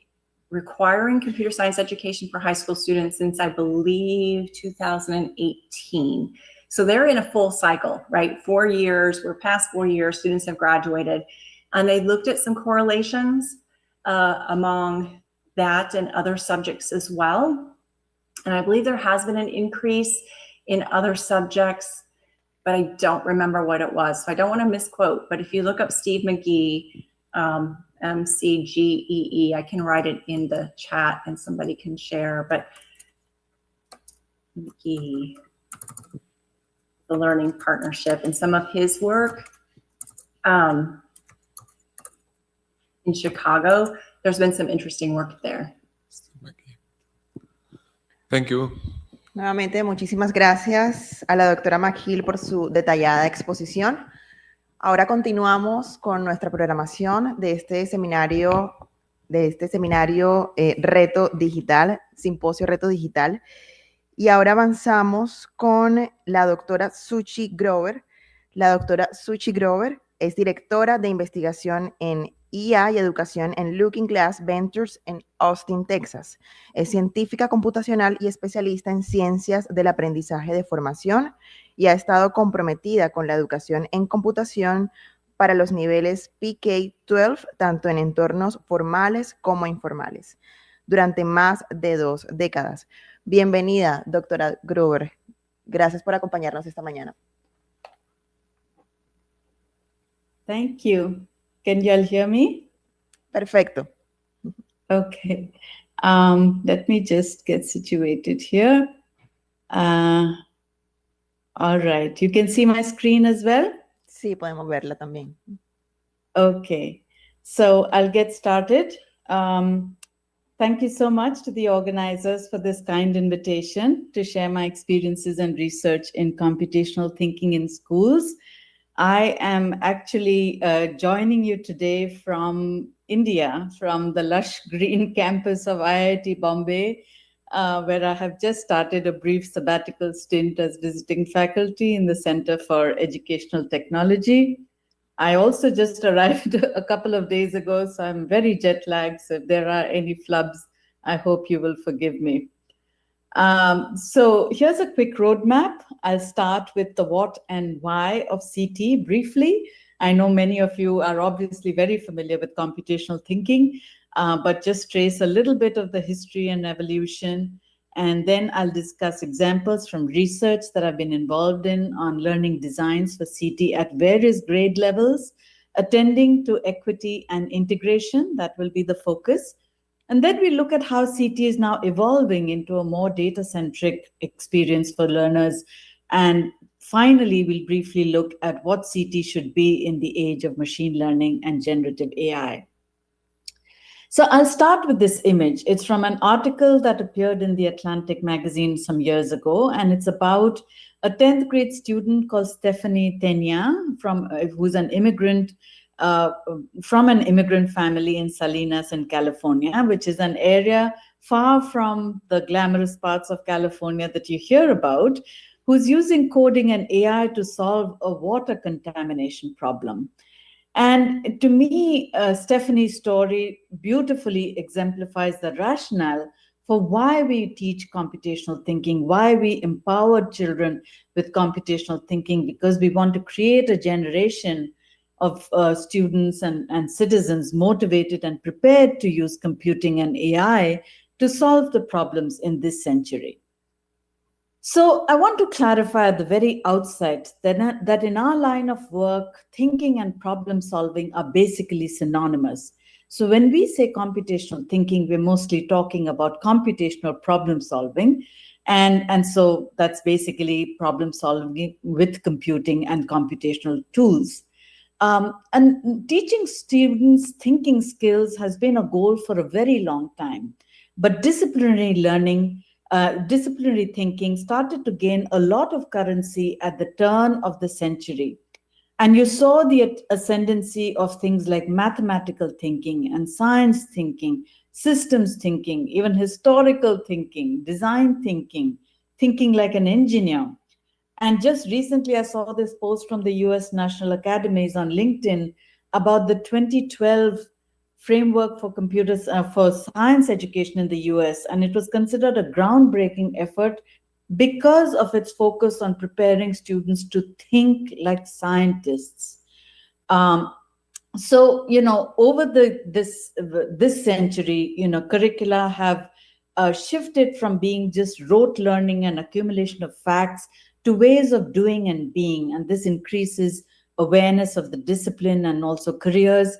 requiring computer science education for high school students since, I believe, 2018. So they're in a full cycle, right? 4 years, we're past 4 years, students have graduated. And they looked at some correlations among that and other subjects as well. And I believe there has been an increase in other subjects, but I don't remember what it was. So I don't want to misquote, but if you look up Steve McGee, MCGEE, I can write it in the chat and somebody can share, but McGee, the Learning Partnership, and some of his work in Chicago, there's been some interesting work there. Thank you. Nuevamente, muchísimas gracias a la doctora McGill por su detallada exposición. Ahora continuamos con nuestra programación de este seminario Reto Digital, Simposio Reto Digital. Y ahora avanzamos con la doctora Suchi Grover. La doctora Suchi Grover es directora de investigación en IA y educación en Looking Glass Ventures en Austin, Texas. Es científica computacional y especialista en ciencias del aprendizaje de formación y ha estado comprometida con la educación en computación para los niveles PK-12, tanto en entornos formales como informales, durante más de 2 décadas. Bienvenida, doctora Grover. Gracias por acompañarnos esta mañana. Thank you. Can you all hear me? Perfecto. Okay. Let me just get situated here. All right. You can see my screen as well? Sí, podemos verla también. Okay. So I'll get started. Thank you so much to the organizers for this kind invitation to share my experiences and research in computational thinking in schools. I am actually joining you today from India, from the lush green campus of IIT Bombay, where I have just started a brief sabbatical stint as visiting faculty in the Center for Educational Technology. I also just arrived a couple of days ago, so I'm very jet lagged. So if there are any flubs, I hope you will forgive me. So here's a quick roadmap. I'll start with the what and why of CT briefly. I know many of you are obviously very familiar with computational thinking, but just trace a little bit of the history and evolution. And then I'll discuss examples from research that I've been involved in on learning designs for CT at various grade levels, attending to equity and integration. That will be the focus. And then we look at how CT is now evolving into a more data-centric experience for learners. And finally, we'll briefly look at what CT should be in the age of machine learning and generative AI. So I'll start with this image. It's from an article that appeared in the Atlantic magazine some years ago, and it's about a 10th grade student called Stephanie Tenya, who's an immigrant from an immigrant family in Salinas in California, which is an area far from the glamorous parts of California that you hear about, who's using coding and AI to solve a water contamination problem. And to me, Stephanie's story beautifully exemplifies the rationale for why we teach computational thinking, why we empower children with computational thinking, because we want to create a generation of students and citizens motivated and prepared to use computing and AI to solve the problems in this century. So I want to clarify at the very outset that in our line of work, thinking and problem solving are basically synonymous. So when we say computational thinking, we're mostly talking about computational problem solving. And so that's basically problem solving with computing and computational tools. And teaching students thinking skills has been a goal for a very long time. But disciplinary learning, disciplinary thinking started to gain a lot of currency at the turn of the century. And you saw the ascendancy of things like mathematical thinking and science thinking, systems thinking, even historical thinking, design thinking, thinking like an engineer. And just recently, I saw this post from the US National Academies on LinkedIn about the 2012 framework for computers for science education in the US. And it was considered a groundbreaking effort because of its focus on preparing students to think like scientists. So, over this century, curricula have shifted from being just rote learning and accumulation of facts to ways of doing and being. And this increases awareness of the discipline and also careers.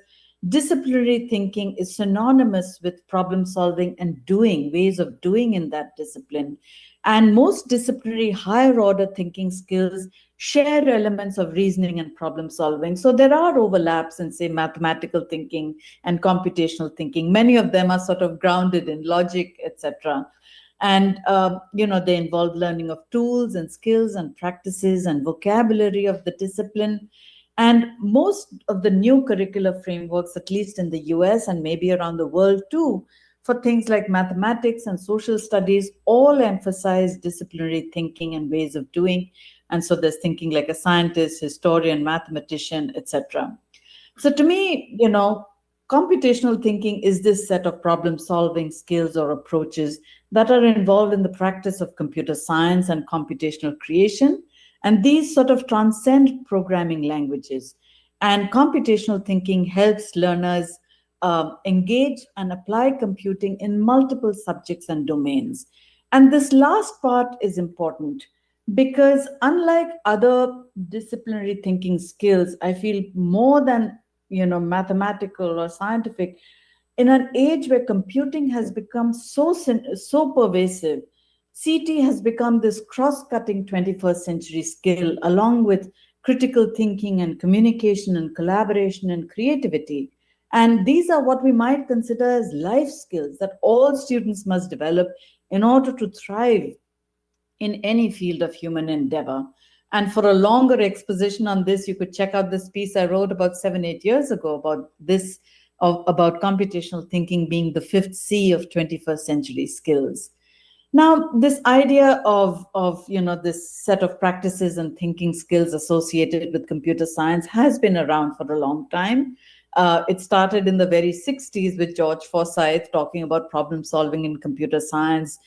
Disciplinary thinking is synonymous with problem solving and doing, ways of doing in that discipline. And most disciplinary higher order thinking skills share elements of reasoning and problem solving. So there are overlaps in, say, mathematical thinking and computational thinking. Many of them are sort of grounded in logic, etc. And, they involve learning of tools and skills and practices and vocabulary of the discipline. And most of the new curricular frameworks, at least in the US and maybe around the world too, for things like mathematics and social studies, all emphasize disciplinary thinking and ways of doing. And so there's thinking like a scientist, historian, mathematician, etc. So to me, computational thinking is this set of problem-solving skills or approaches that are involved in the practice of computer science and computational creation. And these sort of transcend programming languages. And computational thinking helps learners engage and apply computing in multiple subjects and domains. And this last part is important because unlike other disciplinary thinking skills, I feel more than mathematical or scientific, in an age where computing has become so pervasive, CT has become this cross-cutting 21st century skill, along with critical thinking and communication and collaboration and creativity. And these are what we might consider as life skills that all students must develop in order to thrive in any field of human endeavor. And for a longer exposition on this, you could check out this piece I wrote about 7-8 years ago about this, about computational thinking being the 5th C of 21st century skills. Now, this idea of this set of practices and thinking skills associated with computer science has been around for a long time. It started in the very 60s with George Forsyth talking about problem solving in computer science,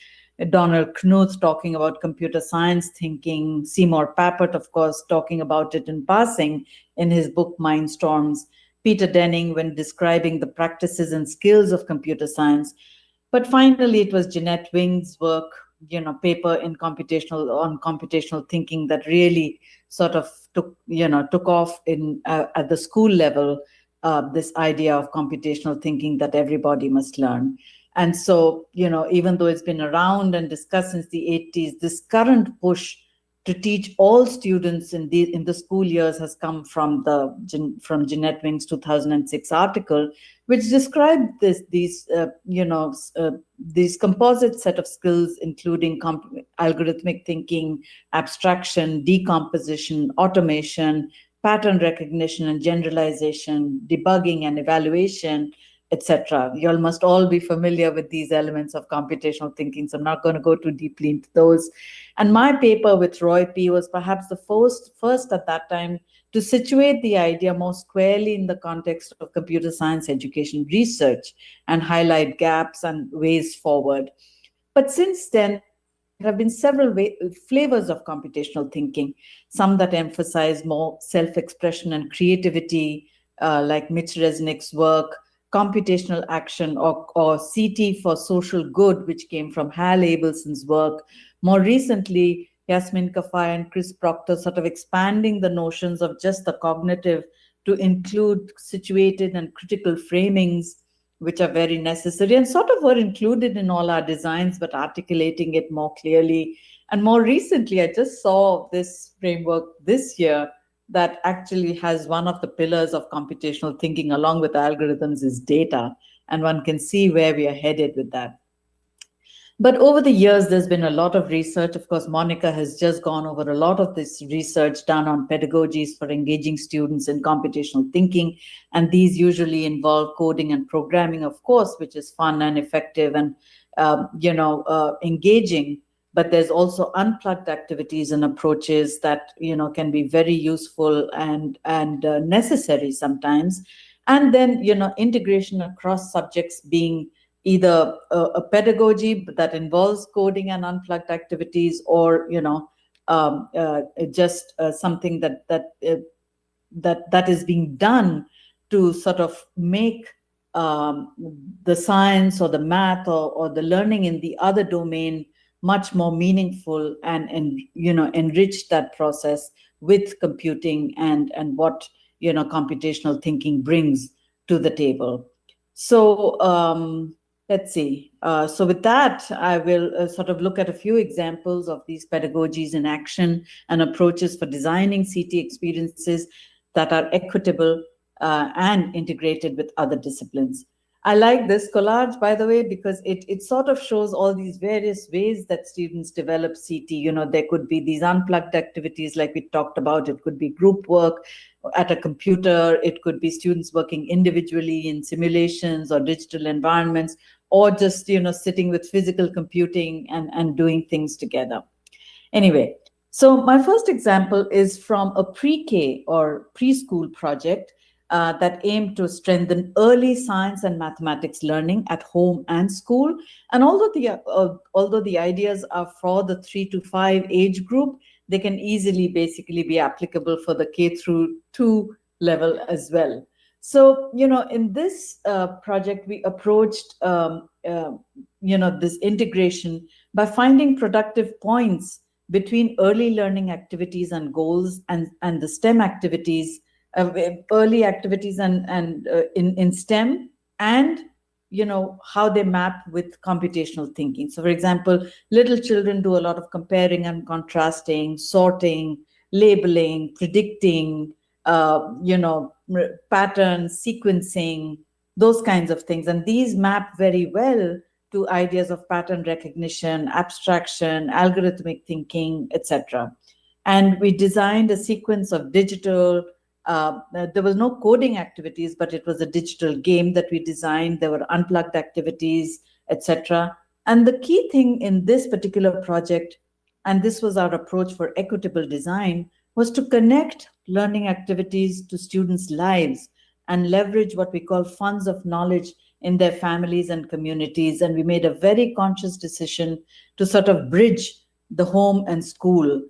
Donald Knuth talking about computer science thinking, Seymour Papert, of course, talking about it in passing in his book Mindstorms, Peter Denning when describing the practices and skills of computer science. But finally, it was Jeanette Wing's work, paper on computational thinking that really sort of took off at the school level, this idea of computational thinking that everybody must learn. And so, even though it's been around and discussed since the 80s, this current push to teach all students in the school years has come from Jeanette Wing's 2006 article, which described these composite set of skills, including algorithmic thinking, abstraction, decomposition, automation, pattern recognition and generalization, debugging and evaluation, etc. You all must all be familiar with these elements of computational thinking, so I'm not going to go too deeply into those. And my paper with Roy P. was perhaps the first at that time to situate the idea more squarely in the context of computer science education research and highlight gaps and ways forward. But since then, there have been several flavors of computational thinking, some that emphasize more self-expression and creativity, like Mitch Resnick's work, computational action, or CT for social good, which came from Hal Abelson's work. More recently, Yasmin Kafai and Chris Proctor sort of expanding the notions of just the cognitive to include situated and critical framings, which are very necessary and sort of were included in all our designs, but articulating it more clearly. And more recently, I just saw this framework this year that actually has one of the pillars of computational thinking along with algorithms is data. And one can see where we are headed with that. But over the years, there's been a lot of research. Of course, Monica has just gone over a lot of this research done on pedagogies for engaging students in computational thinking. And these usually involve coding and programming, of course, which is fun and effective and, engaging. But there's also unplugged activities and approaches that, can be very useful and necessary sometimes. And then, integration across subjects being either a pedagogy that involves coding and unplugged activities, or just something that is being done to sort of make the science or the math or the learning in the other domain much more meaningful and enrich that process with computing and what computational thinking brings to the table. So let's see. So with that, I will sort of look at a few examples of these pedagogies in action and approaches for designing CT experiences that are equitable and integrated with other disciplines. I like this collage, by the way, because it sort of shows all these various ways that students develop CT. There could be these unplugged activities like we talked about. It could be group work at a computer. It could be students working individually in simulations or digital environments, or just, sitting with physical computing and doing things together. Anyway, so my first example is from a pre-K or preschool project that aimed to strengthen early science and mathematics learning at home and school. And although the ideas are for the 3 to 5 age group, they can easily basically be applicable for the K through 2 level as well. So, in this project, we approached, this integration by finding productive points between early learning activities and goals and the STEM activities, early activities and in STEM, and how they map with computational thinking. So for example, little children do a lot of comparing and contrasting, sorting, labeling, predicting, patterns, sequencing, those kinds of things. And these map very well to ideas of pattern recognition, abstraction, algorithmic thinking, etc. And we designed a sequence of digital, there was no coding activities, but it was a digital game that we designed. There were unplugged activities, etc. And the key thing in this particular project, and this was our approach for equitable design, was to connect learning activities to students' lives and leverage what we call funds of knowledge in their families and communities. And we made a very conscious decision to sort of bridge the home and school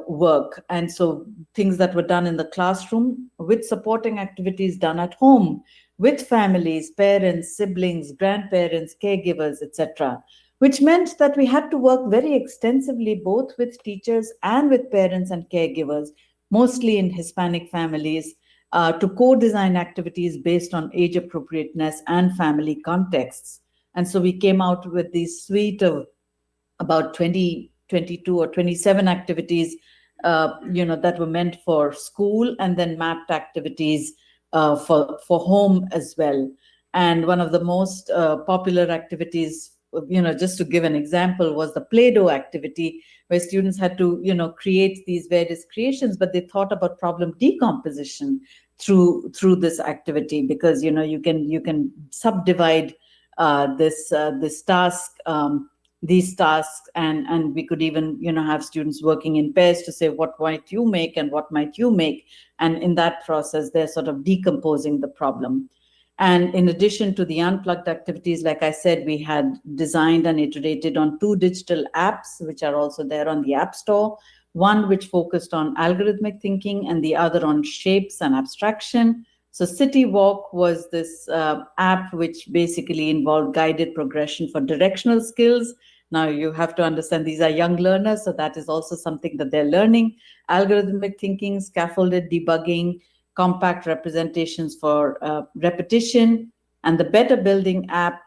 work. And so things that were done in the classroom with supporting activities done at home with families, parents, siblings, grandparents, caregivers, etc., which meant that we had to work very extensively both with teachers and with parents and caregivers, mostly in Hispanic families, to co-design activities based on age appropriateness and family contexts. And so we came out with this suite of about 20, 22 or 27 activities, that were meant for school, and then mapped activities for home as well. And one of the most popular activities, just to give an example, was the Play-Doh activity, where students had to, create these various creations, but they thought about problem decomposition through this activity, because you can subdivide this task. These tasks, and we could even have students working in pairs to say, what might you make and what might you make, and in that process they're sort of decomposing the problem. And in addition to the unplugged activities, like I said, we had designed and iterated on 2 digital apps, which are also there on the App Store, one which focused on algorithmic thinking and the other on shapes and abstraction. So City Walk was this app which basically involved guided progression for directional skills. Now you have to understand these are young learners, so that is also something that they're learning. Algorithmic thinking, scaffolded debugging, compact representations for repetition, and the Better Building app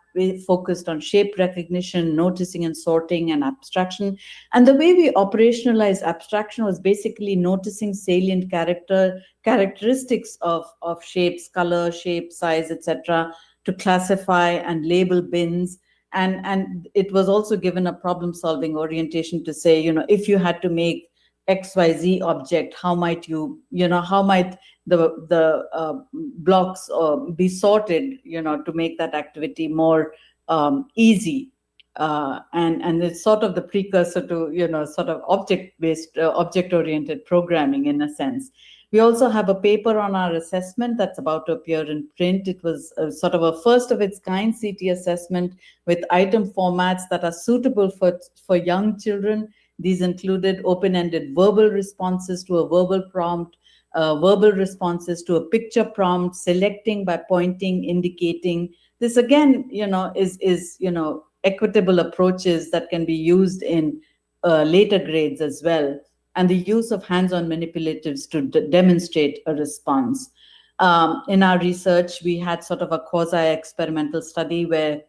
focused on shape recognition, noticing and sorting, and abstraction. And the way we operationalized abstraction was basically noticing salient characteristics of shapes, color, shape, size, etc., to classify and label bins. And it was also given a problem-solving orientation to say, if you had to make XYZ object, how might the blocks be sorted, to make that activity more easy. And it's sort of the precursor to, sort of object-based, object-oriented programming in a sense. We also have a paper on our assessment that's about to appear in print. It was sort of a first of its kind CT assessment with item formats that are suitable for young children. These included open-ended verbal responses to a verbal prompt, verbal responses to a picture prompt, selecting by pointing, indicating. This again, is equitable approaches that can be used in later grades as well, and the use of hands-on manipulatives to demonstrate a response. In our research, we had sort of a quasi-experimental study where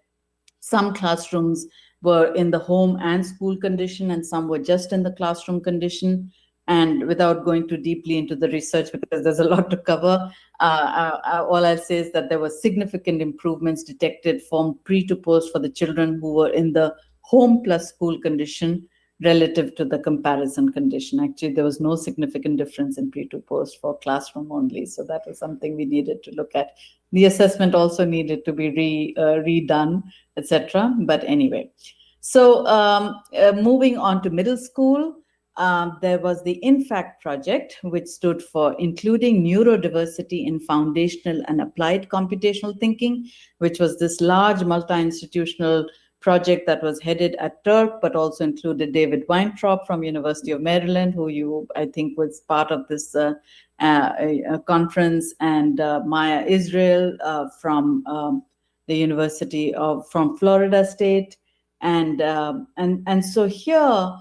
some classrooms were in the home and school condition, and some were just in the classroom condition. And without going too deeply into the research, because there's a lot to cover, all I'll say is that there were significant improvements detected from pre to post for the children who were in the home plus school condition relative to the comparison condition. Actually, there was no significant difference in pre to post for classroom only. So that was something we needed to look at. The assessment also needed to be redone, etc. But anyway, so moving on to middle school, there was the INFACT project, which stood for Including Neurodiversity in Foundational and Applied Computational Thinking, which was this large multi-institutional project that was headed at Turk, but also included David Weintraub from University of Maryland, who I think was part of this conference, and Maya Israel from the University from Florida State. And so here,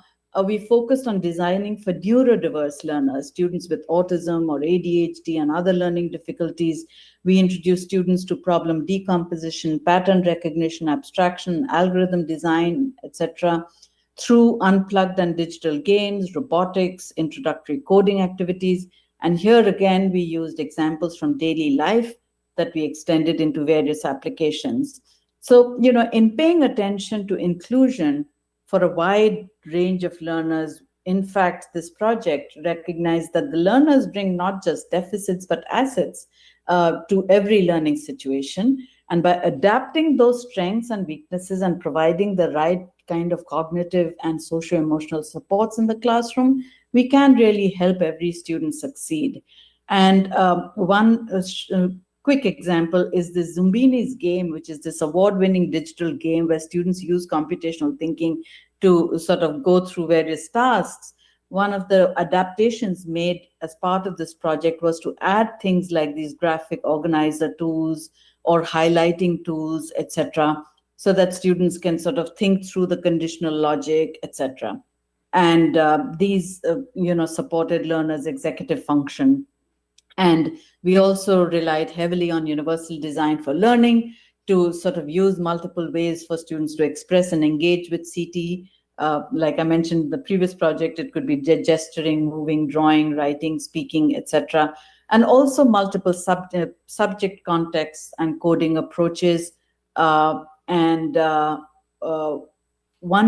we focused on designing for neurodiverse learners, students with autism or ADHD and other learning difficulties. We introduced students to problem decomposition, pattern recognition, abstraction, algorithm design, etc., through unplugged and digital games, robotics, introductory coding activities. And here again, we used examples from daily life that we extended into various applications. So, in paying attention to inclusion for a wide range of learners, in fact, this project recognized that the learners bring not just deficits, but assets to every learning situation. And by adapting those strengths and weaknesses and providing the right kind of cognitive and socio-emotional supports in the classroom, we can really help every student succeed. And one quick example is the Zumbini's game, which is this award-winning digital game where students use computational thinking to sort of go through various tasks. One of the adaptations made as part of this project was to add things like these graphic organizer tools or highlighting tools, etc., so that students can sort of think through the conditional logic, etc. And these, supported learners' executive function. And we also relied heavily on universal design for learning to sort of use multiple ways for students to express and engage with CT. Like I mentioned in the previous project, it could be gesturing, moving, drawing, writing, speaking, etc. And also multiple subject contexts and coding approaches. One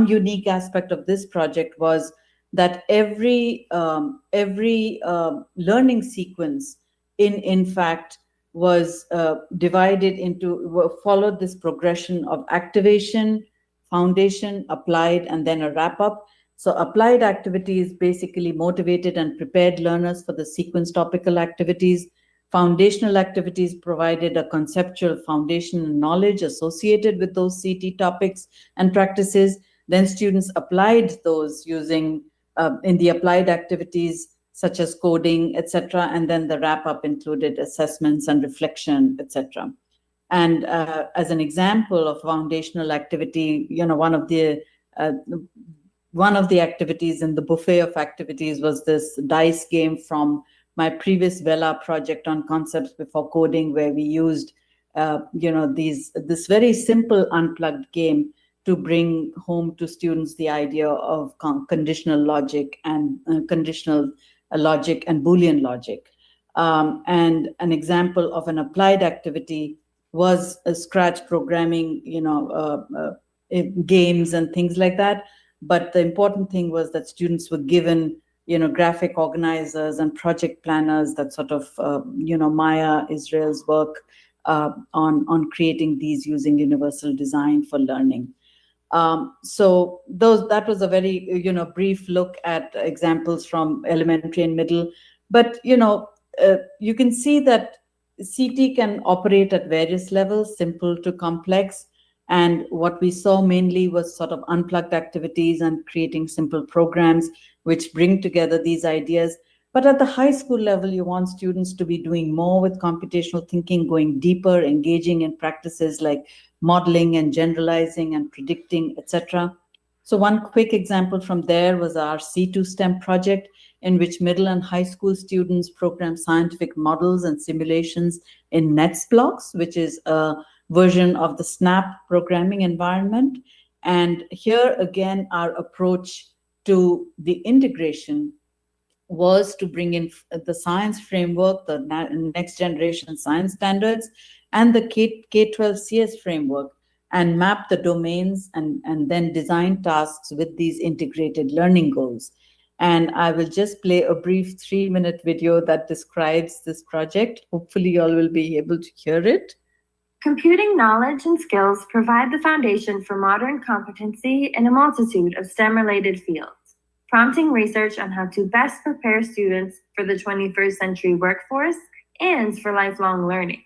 unique aspect of this project was that every learning sequence in fact was divided into, followed this progression of activation, foundation, applied, and then a wrap-up. So applied activities basically motivated and prepared learners for the sequence topical activities. Foundational activities provided a conceptual foundation and knowledge associated with those CT topics and practices. Then students applied those using in the applied activities such as coding, etc. And then the wrap-up included assessments and reflection, etc. And as an example of foundational activity, one of the activities in the buffet of activities was this dice game from my previous Vela project on concepts before coding, where we used, this very simple unplugged game to bring home to students the idea of conditional logic and conditional logic and Boolean logic. And an example of an applied activity was a Scratch programming, games and things like that. But the important thing was that students were given, graphic organizers and project planners that sort of, Maya Israel's work on creating these using universal design for learning. So that was a very, brief look at examples from elementary and middle. But, you can see that CT can operate at various levels, simple to complex. And what we saw mainly was sort of unplugged activities and creating simple programs which bring together these ideas. But at the high school level, you want students to be doing more with computational thinking, going deeper, engaging in practices like modeling and generalizing and predicting, etc. So one quick example from there was our C2 STEM project, in which middle and high school students program scientific models and simulations in NetsBlocks, which is a version of the SNAP programming environment. And here again, our approach to the integration was to bring in the science framework, the next generation science standards, and the K-12 CS framework, and map the domains and then design tasks with these integrated learning goals. And I will just play a brief 3-minute video that describes this project. Hopefully you all will be able to hear it. Computing knowledge and skills provide the foundation for modern competency in a multitude of STEM-related fields, prompting research on how to best prepare students for the 21st century workforce and for lifelong learning.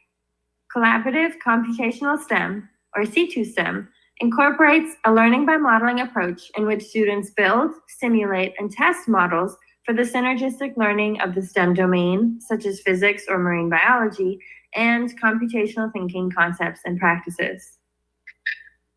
Collaborative Computational STEM, or C2 STEM, incorporates a learning by modeling approach in which students build, simulate, and test models for the synergistic learning of the STEM domain, such as physics or marine biology, and computational thinking concepts and practices.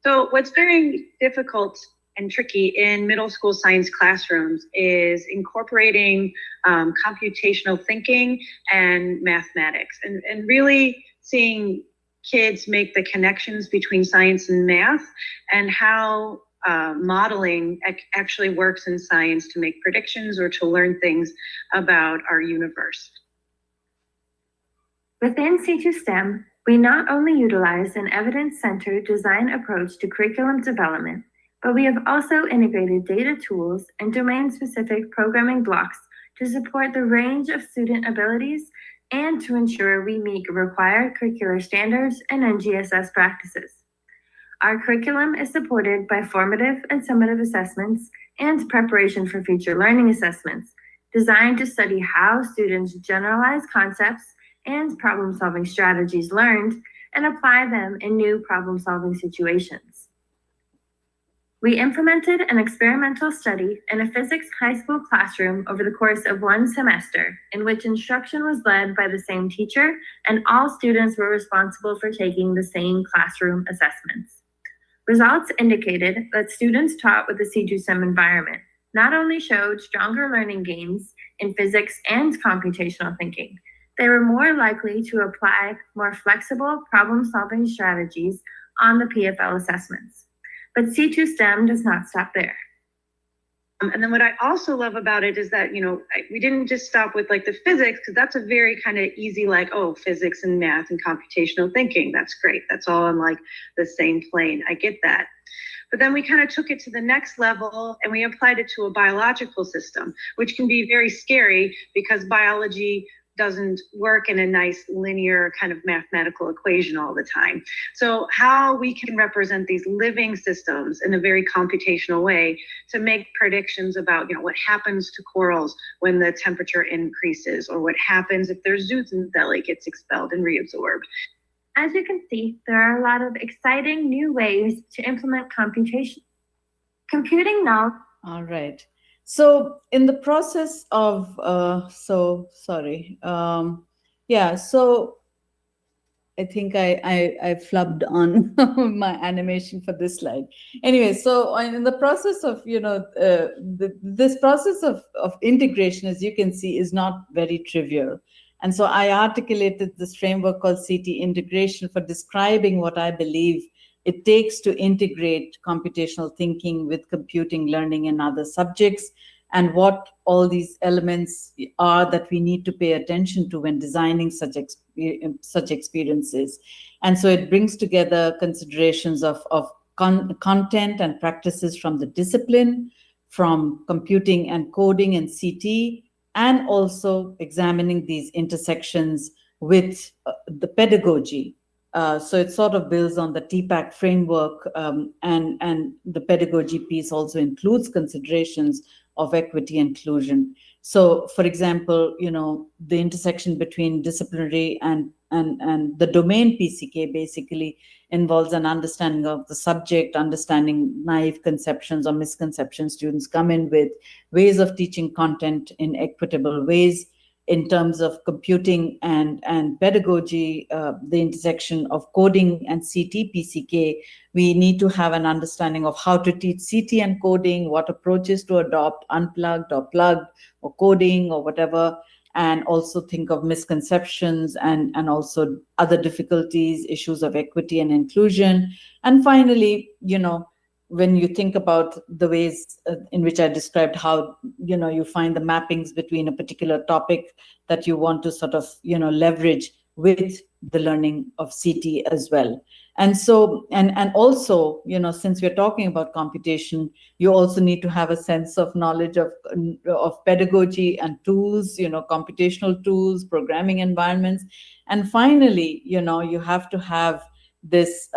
So what's very difficult and tricky in middle school science classrooms is incorporating computational thinking and mathematics, and really seeing kids make the connections between science and math, and how modeling actually works in science to make predictions or to learn things about our universe. Within C2 STEM, we not only utilize an evidence-centered design approach to curriculum development, but we have also integrated data tools and domain-specific programming blocks to support the range of student abilities and to ensure we meet required curricular standards and NGSS practices. Our curriculum is supported by formative and summative assessments and preparation for future learning assessments, designed to study how students generalize concepts and problem-solving strategies learned and apply them in new problem-solving situations. We implemented an experimental study in a physics high school classroom over the course of one semester, in which instruction was led by the same teacher and all students were responsible for taking the same classroom assessments. Results indicated that students taught with the C2 STEM environment not only showed stronger learning gains in physics and computational thinking, they were more likely to apply more flexible problem-solving strategies on the PFL assessments. But C2 STEM does not stop there. And then what I also love about it is that, you know, we didn't just stop with like the physics, because that's a very kind of easy, like, oh, physics and math and computational thinking. That's great. That's all on like the same plane. I get that. But then we kind of took it to the next level and we applied it to a biological system, which can be very scary because biology doesn't work in a nice linear kind of mathematical equation all the time. So how we can represent these living systems in a very computational way to make predictions about, you know, what happens to corals when the temperature increases, or what happens if their zooxanthellae gets expelled and reabsorbed. As you can see, there are a lot of exciting new ways to implement computation. Computing knowledge. All right. So in the process of, so I think I flubbed on my animation for this slide. Anyway, so in the process of, you know, this process of integration, as you can see, is not very trivial. And so I articulated this framework called CT integration for describing what I believe it takes to integrate computational thinking with computing, learning, and other subjects, and what all these elements are that we need to pay attention to when designing such experiences. And so it brings together considerations of content and practices from the discipline, from computing and coding and CT, and also examining these intersections with the pedagogy. So it sort of builds on the TPAC framework, and the pedagogy piece also includes considerations of equity and inclusion. So, for example, you know, the intersection between disciplinary and the domain PCK basically involves an understanding of the subject, understanding naive conceptions or misconceptions students come in with, ways of teaching content in equitable ways. In terms of computing and pedagogy, the intersection of coding and CT PCK, we need to have an understanding of how to teach CT and coding, what approaches to adopt, unplugged or plugged, or coding or whatever, and also think of misconceptions and also other difficulties, issues of equity and inclusion. And finally, you know, when you think about the ways in which I described how, you know, you find the mappings between a particular topic that you want to sort of, you know, leverage with the learning of CT as well. And so, and also, you know, since we're talking about computation, you also need to have a sense of knowledge of pedagogy and tools, you know, computational tools, programming environments. And finally, you know, you have to have this,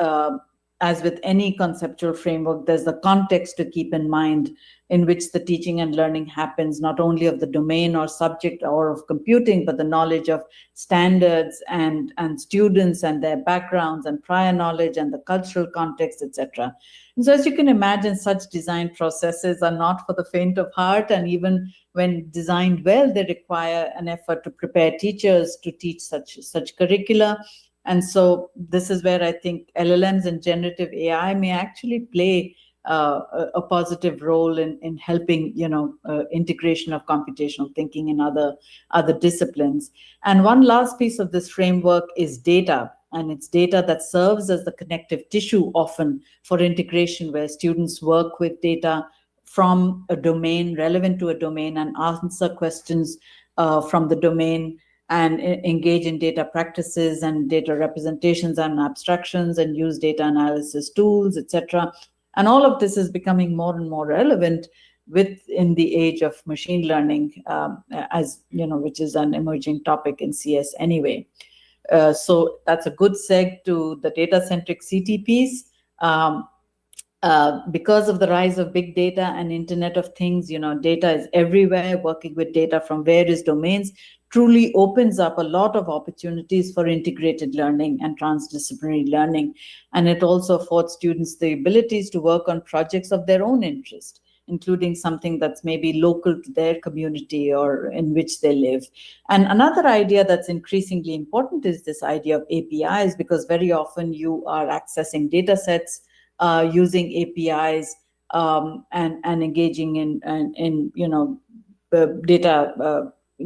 as with any conceptual framework, there's the context to keep in mind in which the teaching and learning happens, not only of the domain or subject or of computing, but the knowledge of standards and students and their backgrounds and prior knowledge and the cultural context, etc. And so as you can imagine, such design processes are not for the faint of heart, and even when designed well, they require an effort to prepare teachers to teach such curricula. And so this is where I think LLMs and generative AI may actually play a positive role in helping, you know, integration of computational thinking in other disciplines. And one last piece of this framework is data. And it's data that serves as the connective tissue often for integration, where students work with data from a domain, relevant to a domain, and answer questions from the domain, and engage in data practices and data representations and abstractions, and use data analysis tools, etc. And all of this is becoming more and more relevant within the age of machine learning, as you know, which is an emerging topic in CS anyway. So that's a good seg to the data-centric CTPs. Because of the rise of big data and Internet of Things, you know, data is everywhere. Working with data from various domains truly opens up a lot of opportunities for integrated learning and transdisciplinary learning. And it also affords students the abilities to work on projects of their own interest, including something that's maybe local to their community or in which they live. And another idea that's increasingly important is this idea of APIs, because very often you are accessing data sets using APIs and engaging in you know,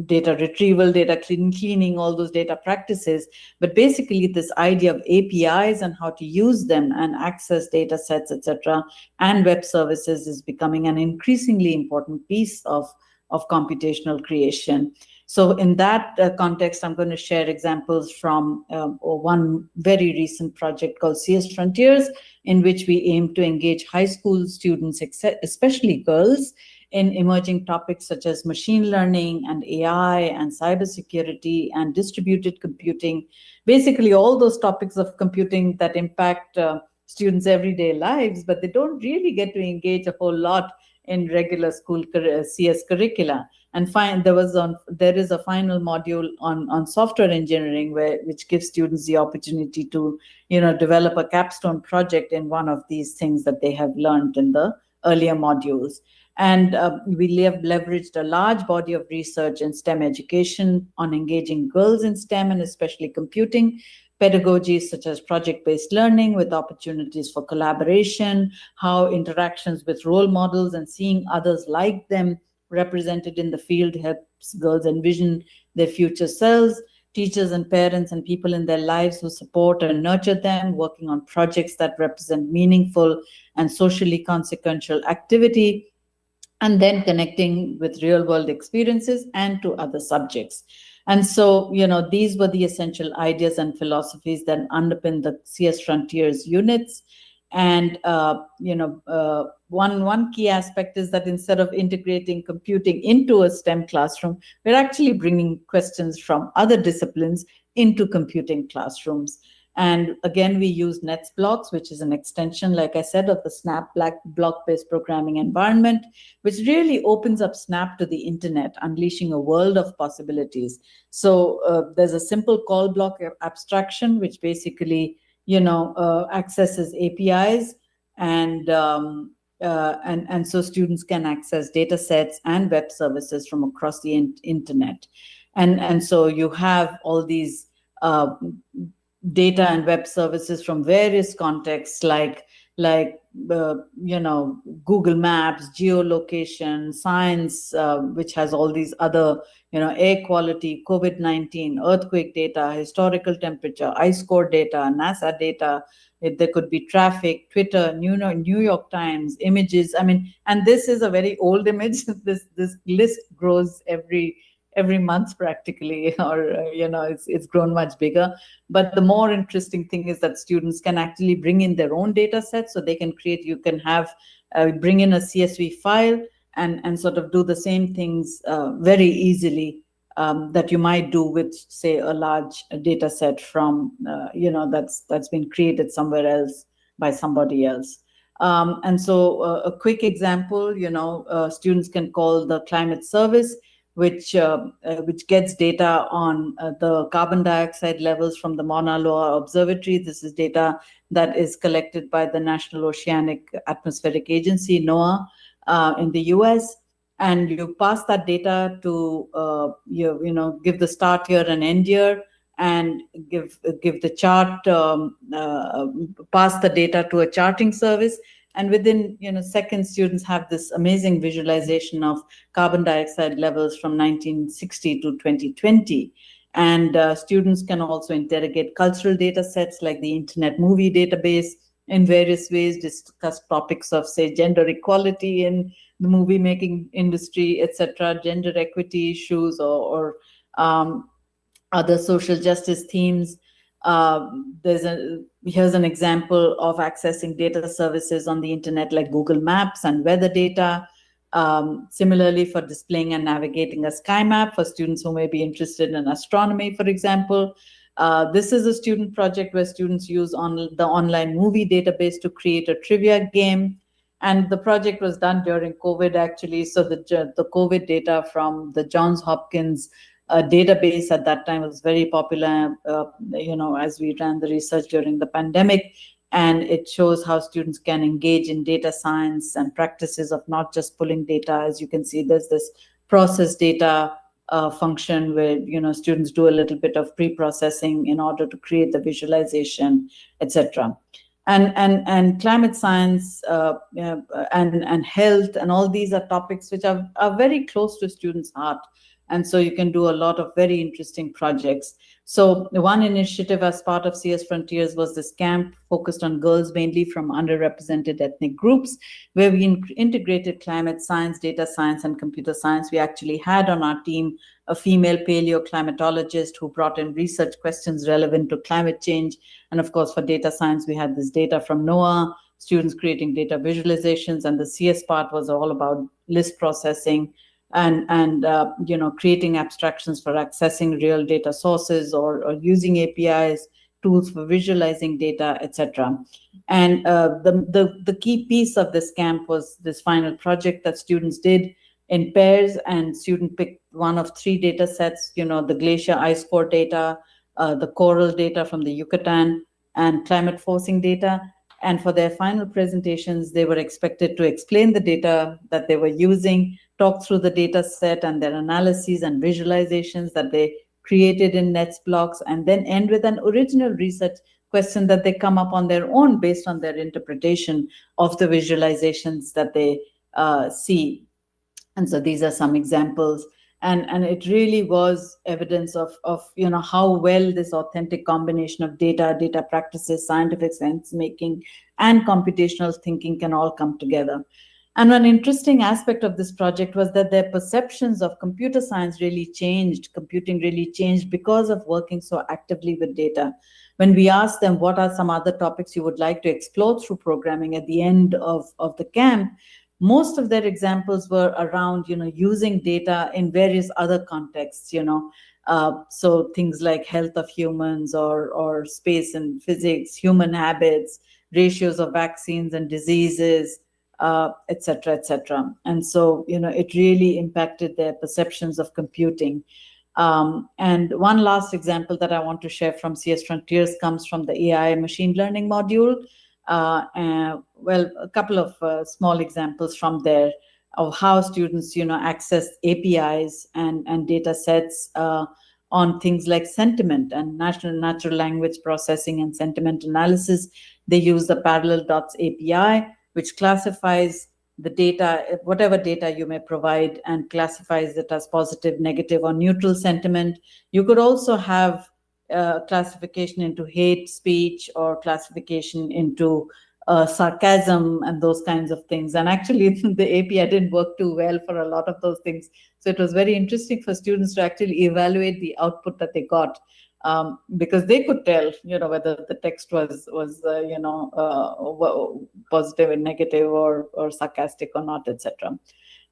data retrieval, data cleaning, all those data practices. But basically this idea of APIs and how to use them and access data sets, etc., and web services is becoming an increasingly important piece of computational creation. So in that context, I'm going to share examples from one very recent project called CS Frontiers, in which we aim to engage high school students, especially girls, in emerging topics such as machine learning and AI and cybersecurity and distributed computing, basically all those topics of computing that impact students' everyday lives, but they don't really get to engage a whole lot in regular school CS curricula. And there is a final module on software engineering which gives students the opportunity to, you know, develop a capstone project in one of these things that they have learned in the earlier modules. And we have leveraged a large body of research in STEM education on engaging girls in STEM and especially computing, pedagogies such as project-based learning with opportunities for collaboration, how interactions with role models and seeing others like them represented in the field helps girls envision their future selves, teachers and parents and people in their lives who support and nurture them, working on projects that represent meaningful and socially consequential activity, and then connecting with real-world experiences and to other subjects. And so, you know, these were the essential ideas and philosophies that underpin the CS Frontiers units. And, you know, one key aspect is that instead of integrating computing into a STEM classroom, we're actually bringing questions from other disciplines into computing classrooms. And again, we use NetsBlocks, which is an extension, like I said, of the Snap block-based programming environment, which really opens up Snap to the internet, unleashing a world of possibilities. So there's a simple call block abstraction, which basically, you know, accesses APIs, and so students can access data sets and web services from across the internet. And so you have all these data and web services from various contexts, like you know, Google Maps, geolocation, science, which has all these other, you know, air quality, COVID-19, earthquake data, historical temperature, ice core data, NASA data. There could be traffic, Twitter, New York Times, images. I mean, and this is a very old image. This list grows every month practically, or you know, it's grown much bigger. But the more interesting thing is that students can actually bring in their own data sets, so they can create, you can have bring in a CSV file and sort of do the same things very easily that you might do with, say, a large data set from you know, that's been created somewhere else by somebody else. And so a quick example, you know, students can call the climate service, which gets data on the carbon dioxide levels from the Mauna Loa Observatory. This is data that is collected by the National Oceanic Atmospheric Agency, NOAA, in the US. And you pass that data to, you know, give the start year and end year, and give the chart, pass the data to a charting service. And within, you know, seconds, students have this amazing visualization of carbon dioxide levels from 1960 to 2020. And students can also interrogate cultural data sets like the Internet Movie Database in various ways, discuss topics of, say, gender equality in the movie making industry, etc., gender equity issues, or other social justice themes. Here's an example of accessing data services on the internet like Google Maps and weather data. Similarly, for displaying and navigating a sky map for students who may be interested in astronomy, for example. This is a student project where students use the online movie database to create a trivia game. And the project was done during COVID, actually. So the COVID data from the Johns Hopkins database at that time was very popular, as we ran the research during the pandemic. And it shows how students can engage in data science and practices of not just pulling data. As you can see, there's this process data function where students do a little bit of pre-processing in order to create the visualization, etc. And climate science and health, and all these are topics which are very close to students' heart. And so you can do a lot of very interesting projects. So one initiative as part of CS Frontiers was this camp focused on girls mainly from underrepresented ethnic groups, where we integrated climate science, data science, and computer science. We actually had on our team a female paleoclimatologist who brought in research questions relevant to climate change. And of course, for data science, we had this data from NOAA, students creating data visualizations, and the CS part was all about list processing and creating abstractions for accessing real data sources or using APIs, tools for visualizing data, etc. And the key piece of this camp was this final project that students did in pairs, and student picked one of 3 data sets, the glacier ice core data, the coral data from the Yucatan, and climate forcing data. And for their final presentations, they were expected to explain the data that they were using, talk through the data set and their analyses and visualizations that they created in Nets blocks, and then end with an original research question that they come up on their own based on their interpretation of the visualizations that they see. And so these are some examples. And it really was evidence of how well this authentic combination of data practices, scientific sense making, and computational thinking can all come together. And one interesting aspect of this project was that their perceptions of computer science really changed, computing really changed because of working so actively with data. When we asked them what are some other topics you would like to explore through programming at the end of the camp, most of their examples were around, using data in various other contexts, so things like health of humans or space and physics, human habits, ratios of vaccines and diseases, et cetera, et cetera. And so, it really impacted their perceptions of computing. And one last example that I want to share from CS Frontiers comes from the AI machine learning module. A couple of small examples from there of how students, access APIs and data sets on things like sentiment and natural language processing and sentiment analysis. They use the Parallel Dots API, which classifies the data, whatever data you may provide, and classifies it as positive, negative, or neutral sentiment. You could also have classification into hate speech or classification into sarcasm and those kinds of things. And actually, the API didn't work too well for a lot of those things. So it was very interesting for students to actually evaluate the output that they got, because they could tell, whether the text was positive and negative or sarcastic or not, etc.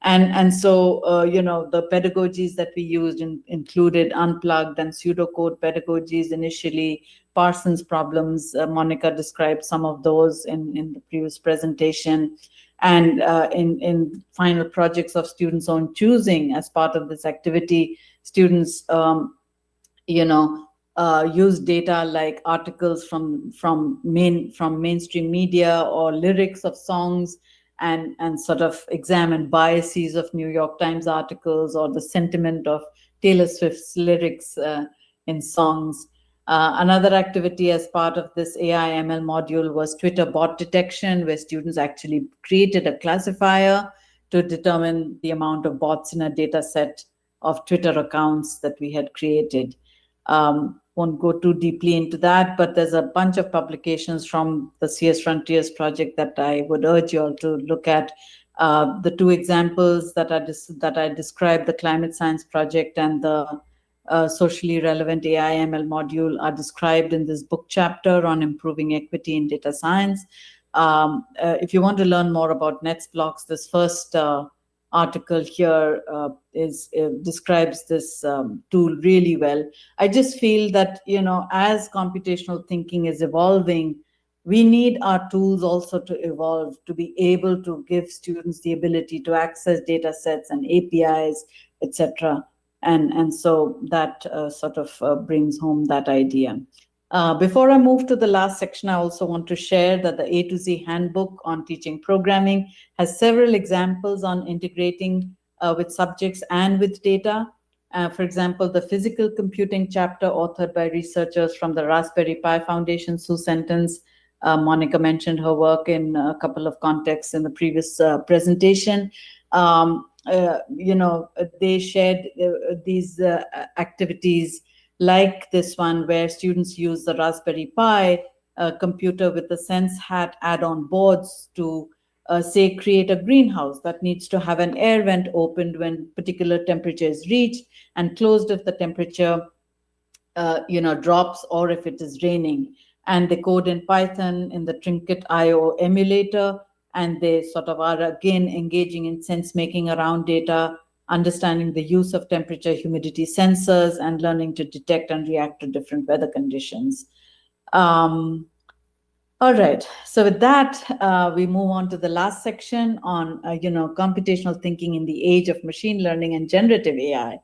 And so, the pedagogies that we used included unplugged and pseudocode pedagogies initially, Parsons problems. Monica described some of those in the previous presentation. And in final projects of students' own choosing, as part of this activity, students, use data like articles from mainstream media or lyrics of songs, and sort of examine biases of New York Times articles or the sentiment of Taylor Swift's lyrics in songs. Another activity as part of this AI ML module was Twitter bot detection, where students actually created a classifier to determine the amount of bots in a data set of Twitter accounts that we had created. Won't go too deeply into that, but there's a bunch of publications from the CS Frontiers project that I would urge you all to look at. The 2 examples that I described, the climate science project and the socially relevant AI ML module, are described in this book chapter on improving equity in data science. If you want to learn more about Nets blocks, this first article here describes this tool really well. I just feel that, as computational thinking is evolving, we need our tools also to evolve, to be able to give students the ability to access data sets and APIs, etc. And so that sort of brings home that idea. Before I move to the last section, I also want to share that the A to Z handbook on teaching programming has several examples on integrating with subjects and with data. For example, the physical computing chapter authored by researchers from the Raspberry Pi Foundation, Sue Sentence. Monica mentioned her work in a couple of contexts in the previous presentation. They shared these activities like this one, where students use the Raspberry Pi computer with the Sense Hat add-on boards to, say, create a greenhouse that needs to have an air vent opened when particular temperature is reached and closed if the temperature, drops or if it is raining. And they code in Python in the Trinket.io emulator, and they sort of are again engaging in sense making around data, understanding the use of temperature, humidity sensors, and learning to detect and react to different weather conditions. All right, so with that, we move on to the last section on, computational thinking in the age of machine learning and generative AI.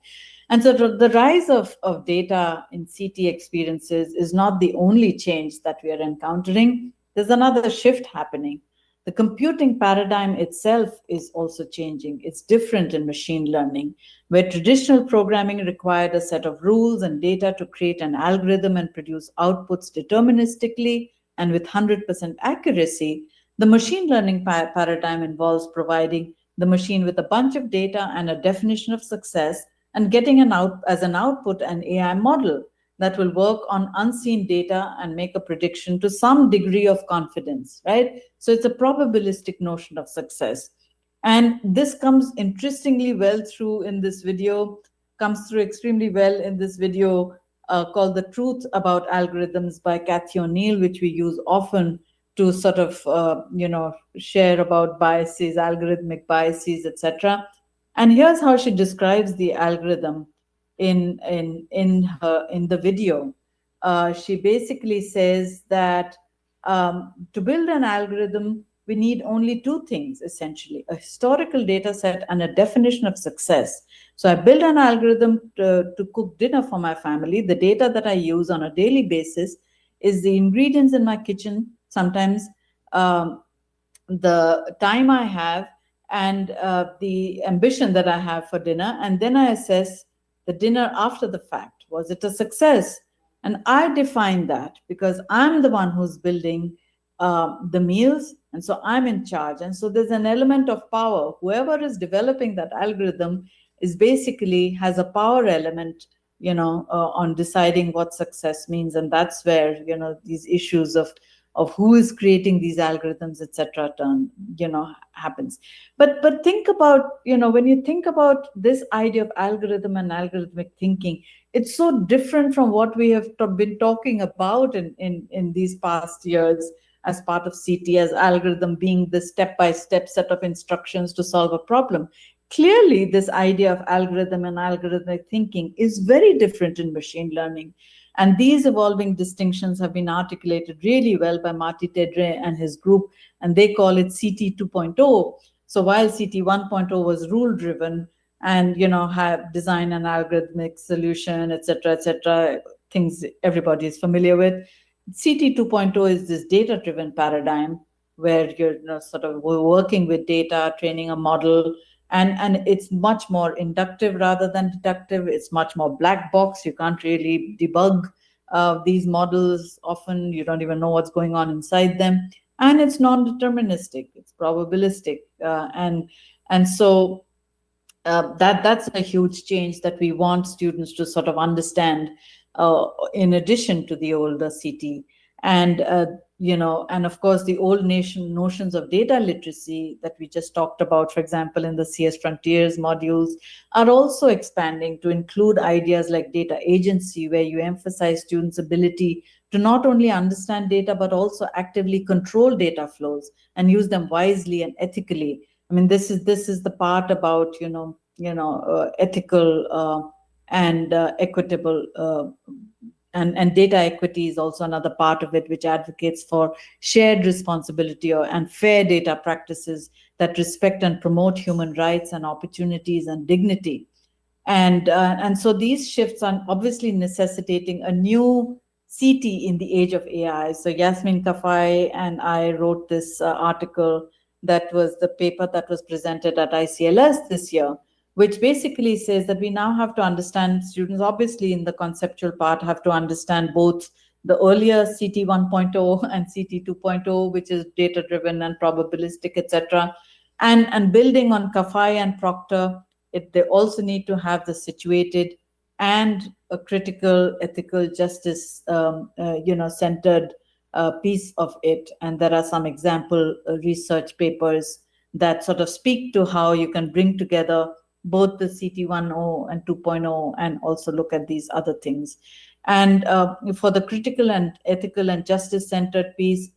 And so the rise of data in CT experiences is not the only change that we are encountering. There's another shift happening. The computing paradigm itself is also changing. It's different in machine learning, where traditional programming required a set of rules and data to create an algorithm and produce outputs deterministically and with 100% accuracy. The machine learning paradigm involves providing the machine with a bunch of data and a definition of success, and getting as an output an AI model that will work on unseen data and make a prediction to some degree of confidence, right? So it's a probabilistic notion of success. And this comes interestingly well through in this video, extremely well in this video called The Truth About Algorithms by Cathy O'Neill, which we use often to sort of, share about biases, algorithmic biases, etc. And here's how she describes the algorithm in the video. She basically says that to build an algorithm, we need only two things, essentially: a historical data set and a definition of success. So I build an algorithm to cook dinner for my family. The data that I use on a daily basis is the ingredients in my kitchen, sometimes the time I have, and the ambition that I have for dinner. And then I assess the dinner after the fact. Was it a success? And I define that because I'm the one who's building the meals, and so I'm in charge. And so there's an element of power. Whoever is developing that algorithm is basically has a power element, on deciding what success means. And that's where, these issues of who is creating these algorithms, etc., happens. But think about, when you think about this idea of algorithm and algorithmic thinking, it's so different from what we have been talking about in these past years as part of CT, as algorithm being the step-by-step set of instructions to solve a problem. Clearly, this idea of algorithm and algorithmic thinking is very different in machine learning. And these evolving distinctions have been articulated really well by Marty Tedre and his group, and they call it CT 2.0. So while CT 1.0 was rule-driven and, have design an algorithmic solution, etc., things everybody is familiar with, CT 2.0 is this data-driven paradigm where you're sort of working with data, training a model, and it's much more inductive rather than deductive. It's much more black box. You can't really debug these models. Often you don't even know what's going on inside them. And it's non-deterministic. It's probabilistic. And so that's a huge change that we want students to sort of understand in addition to the older CT. And and of course, the old notions of data literacy that we just talked about, for example, in the CS Frontiers modules, are also expanding to include ideas like data agency, where you emphasize students' ability to not only understand data, but also actively control data flows and use them wisely and ethically I mean, this is the part about, ethical and equitable, and data equity is also another part of it, which advocates for shared responsibility and fair data practices that respect and promote human rights and opportunities and dignity. And so these shifts are obviously necessitating a new CT in the age of AI. So Yasmin Kafai and I wrote this article that was the paper that was presented at ICLS this year, which basically says that we now have to understand, students obviously in the conceptual part have to understand both the earlier CT 1.0 and CT 2.0, which is data-driven and probabilistic, etc. And building on Kafai and Proctor, they also need to have the situated and a critical, ethical, justice, centered piece of it. And there are some example research papers that sort of speak to how you can bring together both the CT 1.0 and 2.0 and also look at these other things. And for the critical and ethical and justice centered piece,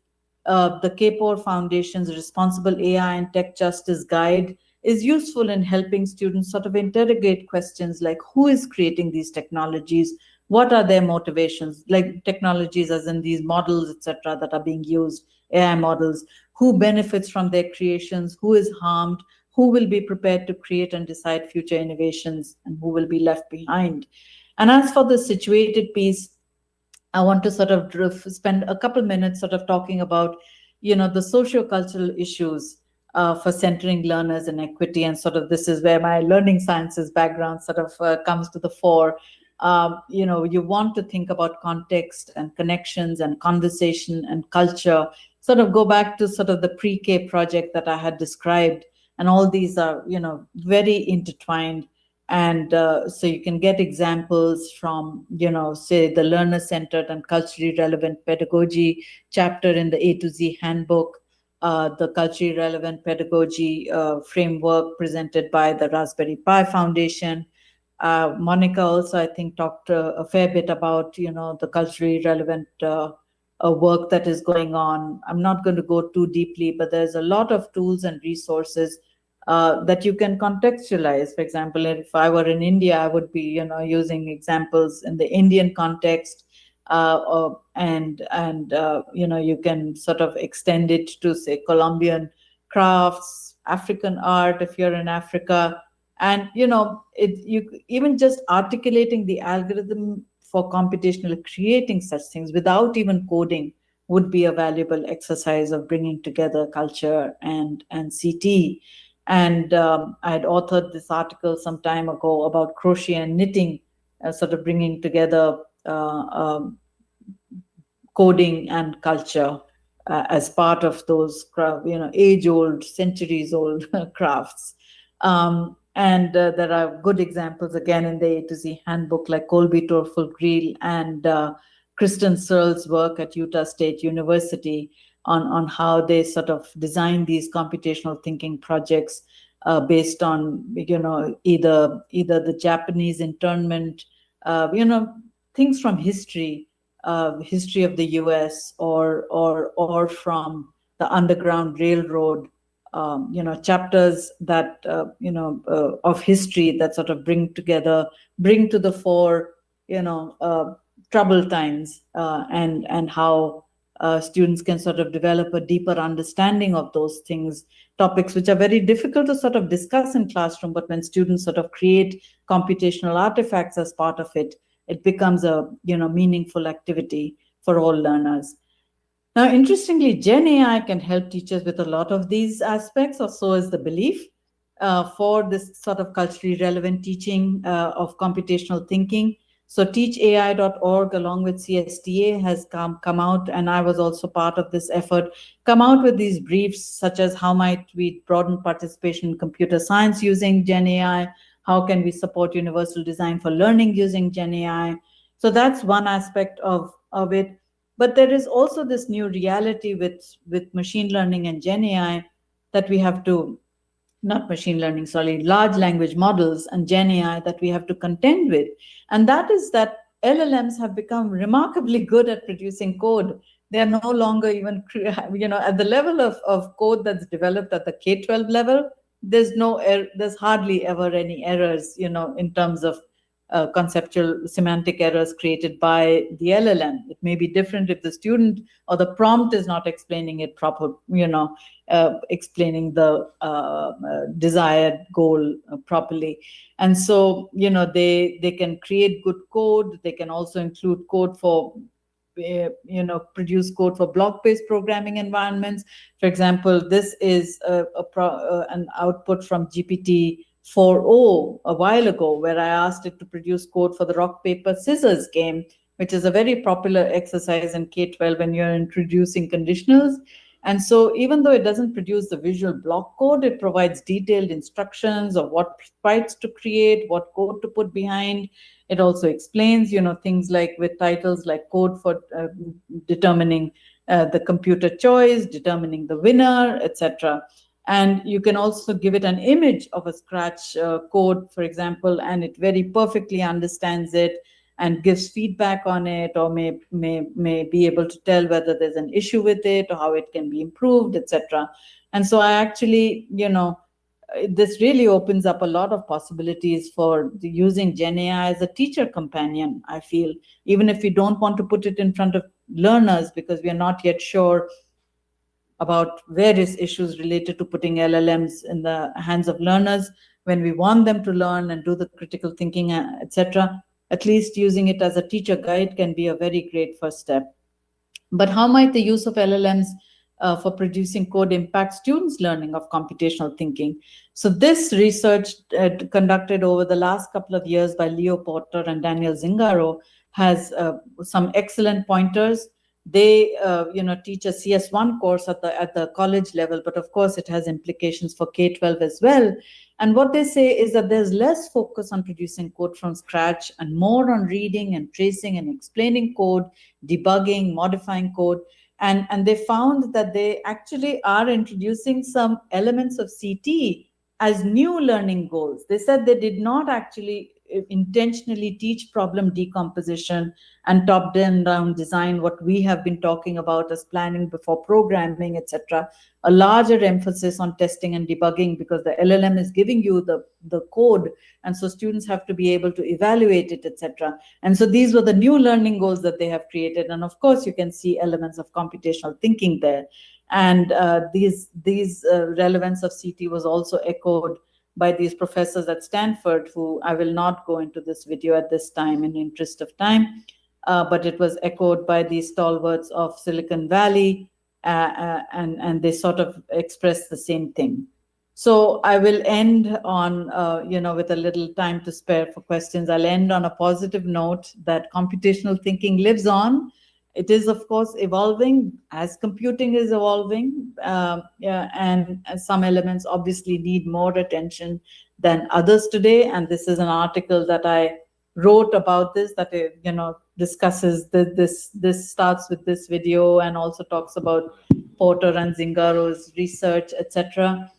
the Kapor Foundation's Responsible AI and Tech Justice Guide is useful in helping students sort of interrogate questions like who is creating these technologies, what are their motivations, like technologies as in these models, etc., that are being used, AI models, who benefits from their creations, who is harmed, who will be prepared to create and decide future innovations, and who will be left behind. And as for the situated piece, I want to sort of spend a couple minutes sort of talking about, the socio-cultural issues for centering learners and equity. And sort of this is where my learning sciences background sort of comes to the fore. You want to think about context and connections and conversation and culture, sort of go back to sort of the pre-K project that I had described. And all these are, very intertwined. And so you can get examples from, say, the learner-centered and culturally relevant pedagogy chapter in the A to Z handbook, the culturally relevant pedagogy framework presented by the Raspberry Pi Foundation. Monica also, I think, talked a fair bit about, the culturally relevant work that is going on. I'm not going to go too deeply, but there's a lot of tools and resources that you can contextualize. For example, if I were in India, I would be, using examples in the Indian context, and you can sort of extend it to, say, Colombian crafts, African art if you're in Africa, and you even just articulating the algorithm for computational creating such things without even coding would be a valuable exercise of bringing together culture and CT. And I had authored this article some time ago about crochet and knitting, sort of bringing together coding and culture as part of those, age-old, centuries-old crafts. And there are good examples, again, in the A to Z handbook, like Colby Torfel-Greel and Kristen Searle's work at Utah State University on how they sort of design these computational thinking projects based on, either the Japanese internment, things from history of the US or from the Underground Railroad, chapters that, of history that sort of bring to the fore, troubled times and how students can sort of develop a deeper understanding of those things, topics which are very difficult to sort of discuss in classroom, but when students sort of create computational artifacts as part of it, it becomes a meaningful activity for all learners. Now, interestingly, Gen AI can help teachers with a lot of these aspects, or so is the belief, for this sort of culturally relevant teaching of computational thinking. So teachai.org, along with CSTA, has come out, and I was also part of this effort, come out with these briefs, such as how might we broaden participation in computer science using Gen AI? How can we support universal design for learning using Gen AI? So that's one aspect of it. But there is also this new reality with machine learning and Gen AI that we have to, not machine learning, sorry, large language models and Gen AI that we have to contend with. And that is that LLMs have become remarkably good at producing code. They are no longer even, at the level of code that's developed at the K-12 level, there's hardly ever any errors, in terms of conceptual semantic errors created by the LLM. It may be different if the student or the prompt is not explaining it proper, explaining the desired goal properly. And so, they can create good code. They can also include code for, produce code for block-based programming environments. For example, this is an output from GPT-4o a while ago, where I asked it to produce code for the rock, paper, scissors game, which is a very popular exercise in K-12 when you're introducing conditionals. And so even though it doesn't produce the visual block code, it provides detailed instructions of what sprites to create, what code to put behind. It also explains, things like with titles like code for determining the computer choice, determining the winner, etc. And you can also give it an image of a Scratch code, for example, and it very perfectly understands it and gives feedback on it, or may be able to tell whether there's an issue with it or how it can be improved, etc. And so I actually, this really opens up a lot of possibilities for using GenAI as a teacher companion, I feel, even if we don't want to put it in front of learners because we are not yet sure about various issues related to putting LLMs in the hands of learners. When we want them to learn and do the critical thinking, etc., at least using it as a teacher guide can be a very great first step. But how might the use of LLMs for producing code impact students' learning of computational thinking? So this research conducted over the last couple of years by Leo Porter and Daniel Zingaro has some excellent pointers. They teach a CS1 course at the college level, but of course it has implications for K-12 as well. And what they say is that there's less focus on producing code from scratch and more on reading and tracing and explaining code, debugging, modifying code. And they found that they actually are introducing some elements of CT as new learning goals. They said they did not actually intentionally teach problem decomposition and top-down design, what we have been talking about as planning before programming, etc. A larger emphasis on testing and debugging because the LLM is giving you the code, and so students have to be able to evaluate it, etc. And so these were the new learning goals that they have created. And of course, you can see elements of computational thinking there. And these relevance of CT was also echoed by these professors at Stanford, who I will not go into this video at this time in the interest of time, but it was echoed by these stalwarts of Silicon Valley, and they sort of express the same thing. So I will end on, with a little time to spare for questions. I'll end on a positive note that computational thinking lives on. It is, of course, evolving as computing is evolving, and some elements obviously need more attention than others today. And this is an article that I wrote about this, that discusses this starts with this video and also talks about Porter and Zingaro's research, etc.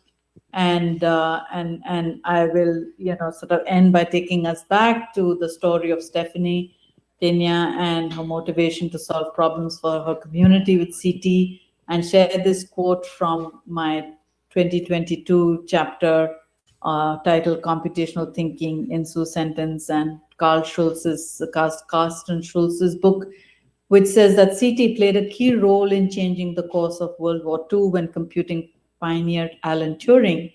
And I will sort of end by taking us back to the story of Stephanie Tenya and her motivation to solve problems for her community with CT, and share this quote from my 2022 chapter titled Computational Thinking in Sue Sentence and Carsten Schulz's book, which says that CT played a key role in changing the course of World War II when computing pioneer Alan Turing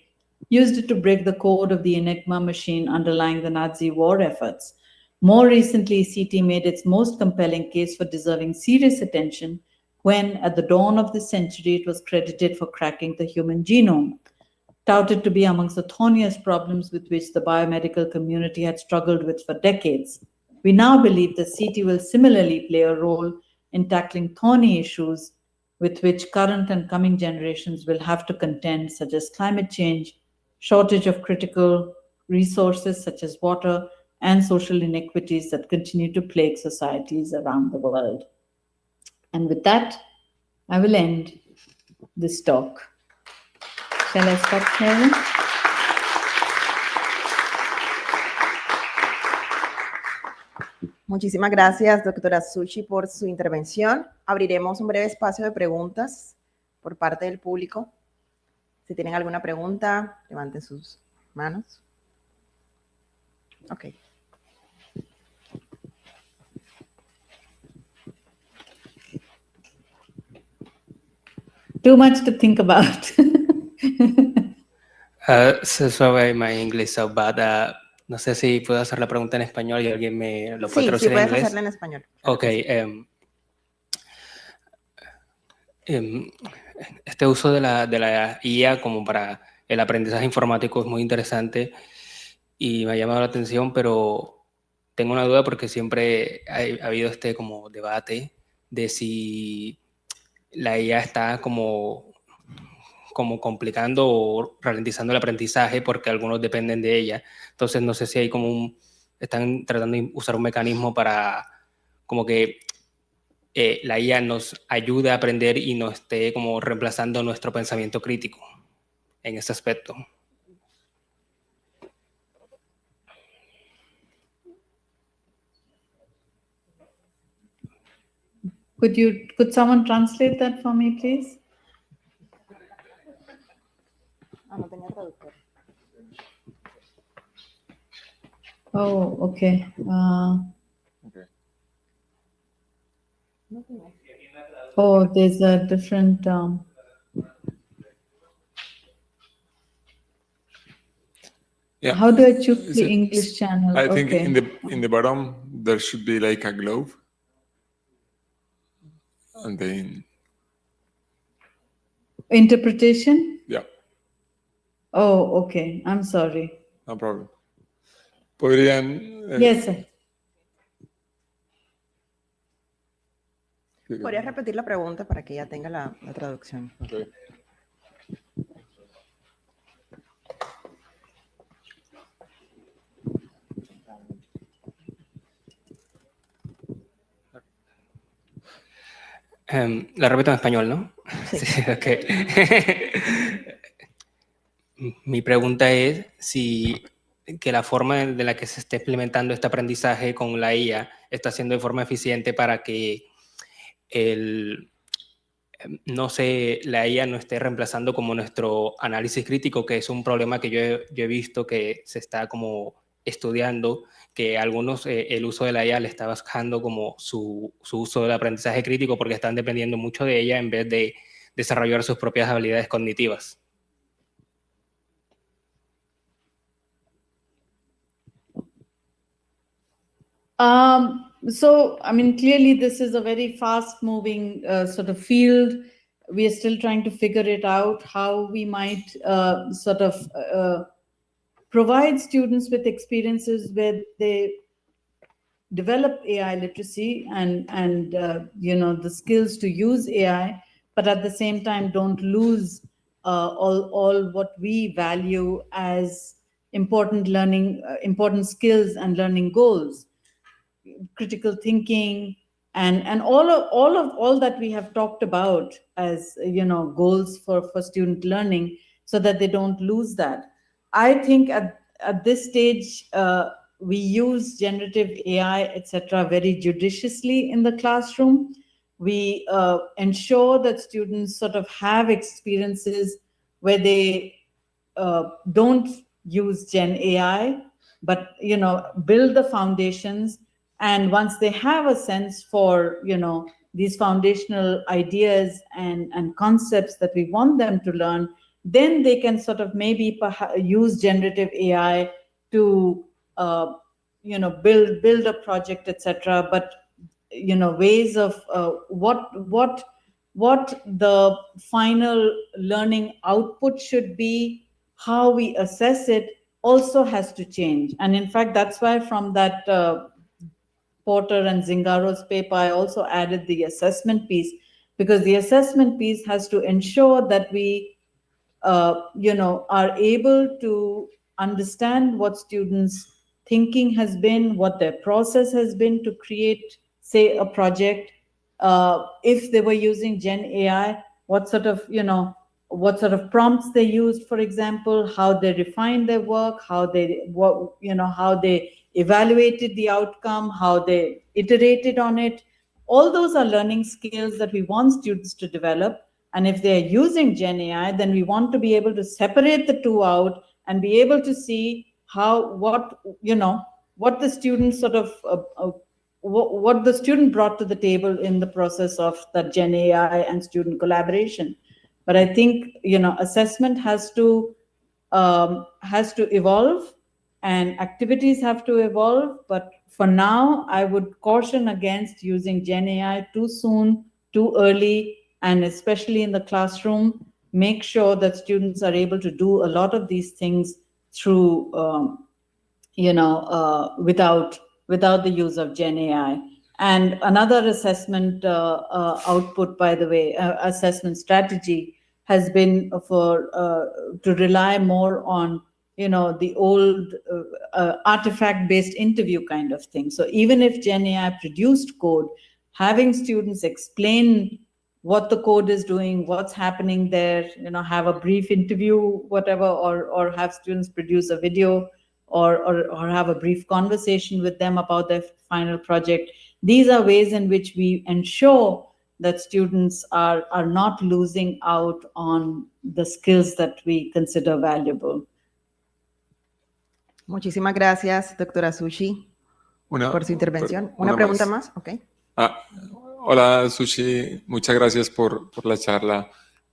used it to break the code of the Enigma machine underlying the Nazi war efforts. More recently, CT made its most compelling case for deserving serious attention when, at the dawn of this century, it was credited for cracking the human genome, touted to be amongst the thorniest problems with which the biomedical community had struggled with for decades. We now believe that CT will similarly play a role in tackling thorny issues with which current and coming generations will have to contend, such as climate change, shortage of critical resources such as water, and social inequities that continue to plague societies around the world. And with that, I will end this talk. Shall I stop sharing? Muchísimas gracias, doctora Suchi, por su intervención. Abriremos un breve espacio de preguntas por parte del público. Si tienen alguna pregunta, levanten sus manos. Ok. Too much to think about. So sorry, my English so bad. No sé si puedo hacer la pregunta en español y alguien me lo puede Sí, traducir sí, en puedes inglés. hacerla en español. Ok. Este uso de la IA como para el aprendizaje informático es muy interesante y me ha llamado la atención, pero tengo una duda porque siempre ha habido este como debate de si la IA está como complicando o ralentizando el aprendizaje porque algunos dependen de ella. Entonces no sé si hay como están tratando de usar un mecanismo para como que la IA nos ayude a aprender y no esté como reemplazando nuestro pensamiento crítico en ese aspecto. Could someone translate that for me, please? Ah, no tenía traductor. Oh, okay. Oh, there's a different. Yeah. How do I choose the English channel? I think Okay. in the bottom there should be like a globe, and then Interpretation? yeah, Oh, okay. I'm sorry. no problem. Podrían. Yes, sir. ¿Podrías repetir la pregunta para que ya tenga la traducción? Okay. La repito en español, ¿no? Sí. Sí, okay. Mi pregunta es si que la forma de la que se está implementando este aprendizaje con la IA está siendo de forma eficiente para que la IA no esté reemplazando como nuestro análisis crítico, que es un problema que yo he visto que se está como estudiando, que a algunos el uso de la IA le está bajando como su uso del aprendizaje crítico porque están dependiendo mucho de ella en vez de desarrollar sus propias habilidades cognitivas. So, I mean, clearly this is a very fast-moving sort of field. We are still trying to figure it out, how we might sort of provide students with experiences where they develop AI literacy and you know, the skills to use AI, but at the same time don't lose all what we value as important learning, important skills and learning goals. Critical thinking and all that we have talked about as, you know, goals for student learning, so that they don't lose that. I think at this stage we use generative AI, etc., very judiciously in the classroom. We ensure that students sort of have experiences where they don't use Gen AI, but, you know, build the foundations. And once they have a sense for, you know, these foundational ideas and concepts that we want them to learn, then they can sort of maybe use generative AI to, you know, build a project, etc. But, you know, ways of what the final learning output should be, how we assess it, also has to change. And in fact, that's why from that Porter and Zingaro's paper, I also added the assessment piece, because the assessment piece has to ensure that we, you know, are able to understand what students' thinking has been, what their process has been to create, say, a project. If they were using Gen AI, what sort of, you know, what sort of prompts they used, for example, how they refined their work, how they, what, you know, how they evaluated the outcome, how they iterated on it. All those are learning skills that we want students to develop. And if they're using Gen AI, then we want to be able to separate the two out and be able to see what the student sort of, what the student brought to the table in the process of the Gen AI and student collaboration. But I think, assessment has to evolve and activities have to evolve. But for now, I would caution against using Gen AI too soon, too early, and especially in the classroom. Make sure that students are able to do a lot of these things through, without the use of Gen AI. And another assessment output, by the way, assessment strategy has been to rely more on the old artifact-based interview kind of thing. So even if Gen AI produced code, having students explain what the code is doing, what's happening there, have a brief interview, whatever, or have students produce a video, or have a brief conversation with them about their final project. These are ways in which we ensure that students are not losing out on the skills that we consider valuable. Muchísimas gracias, doctora Sushi, por su intervención. ¿Una pregunta más? Okay. Hola, Sushi. Muchas gracias por la charla.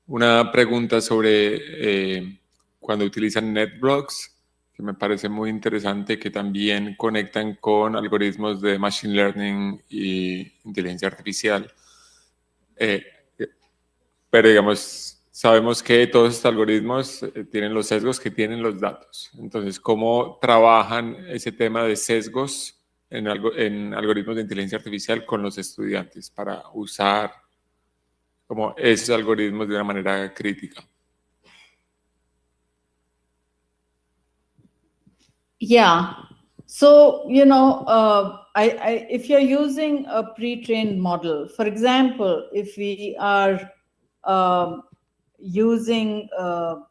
Una pregunta sobre cuando utilizan NetBlocks, que me parece muy interesante, que también conectan con algoritmos de Machine Learning y inteligencia artificial. Pero digamos, sabemos que todos estos algoritmos tienen los sesgos que tienen los datos. Entonces, ¿cómo trabajan ese tema de sesgos en algoritmos de inteligencia artificial con los estudiantes para usar como esos algoritmos de una manera crítica? Yeah. So, if you're using a pre-trained model, for example, if we are using, I'll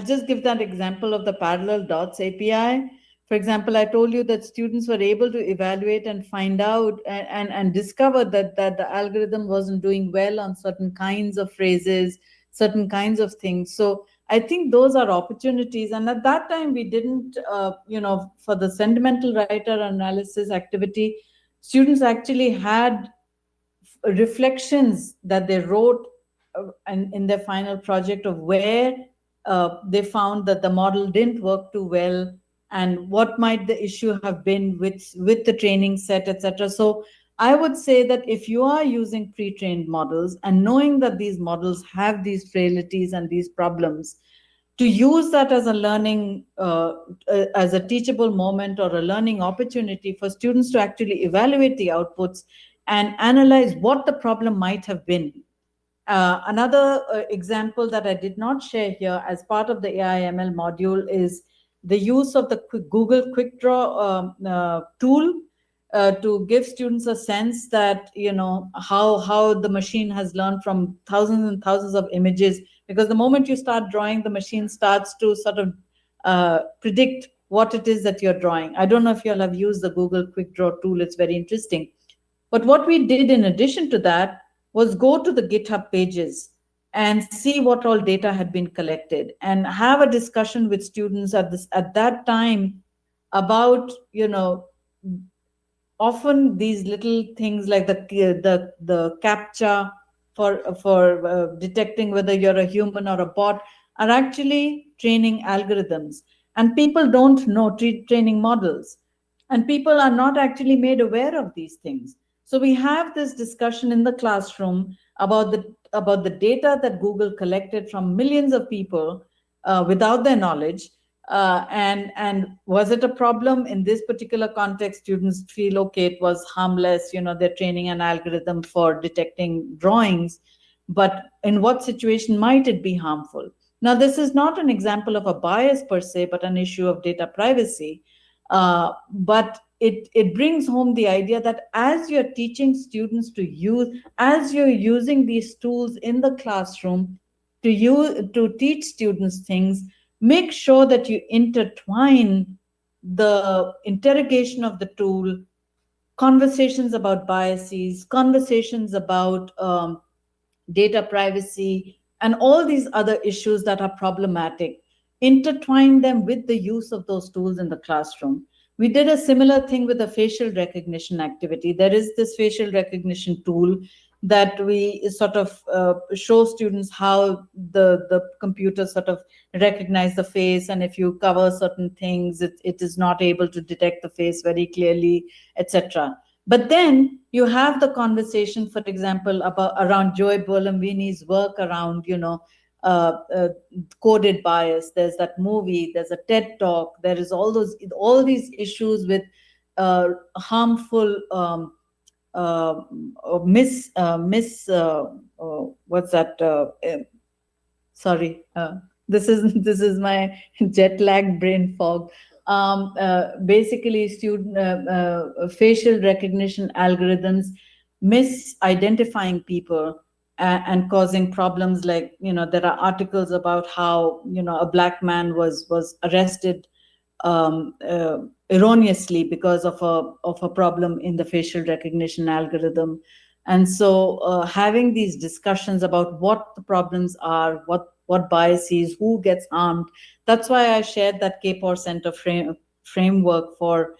just give that example of the parallel dots API. For example, I told you that students were able to evaluate and find out and discover that the algorithm wasn't doing well on certain kinds of phrases, certain kinds of things. So I think those are opportunities. And at that time, we didn't, for the sentimental writer analysis activity, students actually had reflections that they wrote in their final project of where they found that the model didn't work too well and what might the issue have been with the training set, etc. So I would say that if you are using pre-trained models and knowing that these models have these frailties and these problems, to use that as a learning, as a teachable moment or a learning opportunity for students to actually evaluate the outputs and analyze what the problem might have been. Another example that I did not share here as part of the AI/ML module is the use of the Google Quick Draw tool to give students a sense that, how the machine has learned from thousands and thousands of images. Because the moment you start drawing, the machine starts to sort of predict what it is that you're drawing. I don't know if you all have used the Google Quick Draw tool. It's very interesting. But what we did in addition to that was go to the GitHub pages and see what all data had been collected and have a discussion with students at that time about, often these little things like the CAPTCHA for detecting whether you're a human or a bot are actually training algorithms. And people don't know training models. And people are not actually made aware of these things. So we have this discussion in the classroom about the data that Google collected from millions of people without their knowledge. And was it a problem? In this particular context, students feel, okay, it was harmless, they're training an algorithm for detecting drawings, but in what situation might it be harmful? Now, this is not an example of a bias per se, but an issue of data privacy. But it brings home the idea that as you're teaching students to use, as you're using these tools in the classroom to teach students things, make sure that you intertwine the interrogation of the tool, conversations about biases, conversations about data privacy, and all these other issues that are problematic, intertwine them with the use of those tools in the classroom. We did a similar thing with the facial recognition activity. There is this facial recognition tool that we sort of show students how the computer sort of recognize the face, and if you cover certain things, it is not able to detect the face very clearly, etc. But then you have the conversation, for example, around Joy Bolamwini's work around, coded bias. There's that movie, there's a TED talk, there is all these issues with harmful this is my jet lag brain fog. Basically, facial recognition algorithms misidentifying people and causing problems. Like, there are articles about how, a black man was arrested erroneously because of a problem in the facial recognition algorithm. And so having these discussions about what the problems are, what biases, who gets harmed. That's why I shared that KPOR Center framework for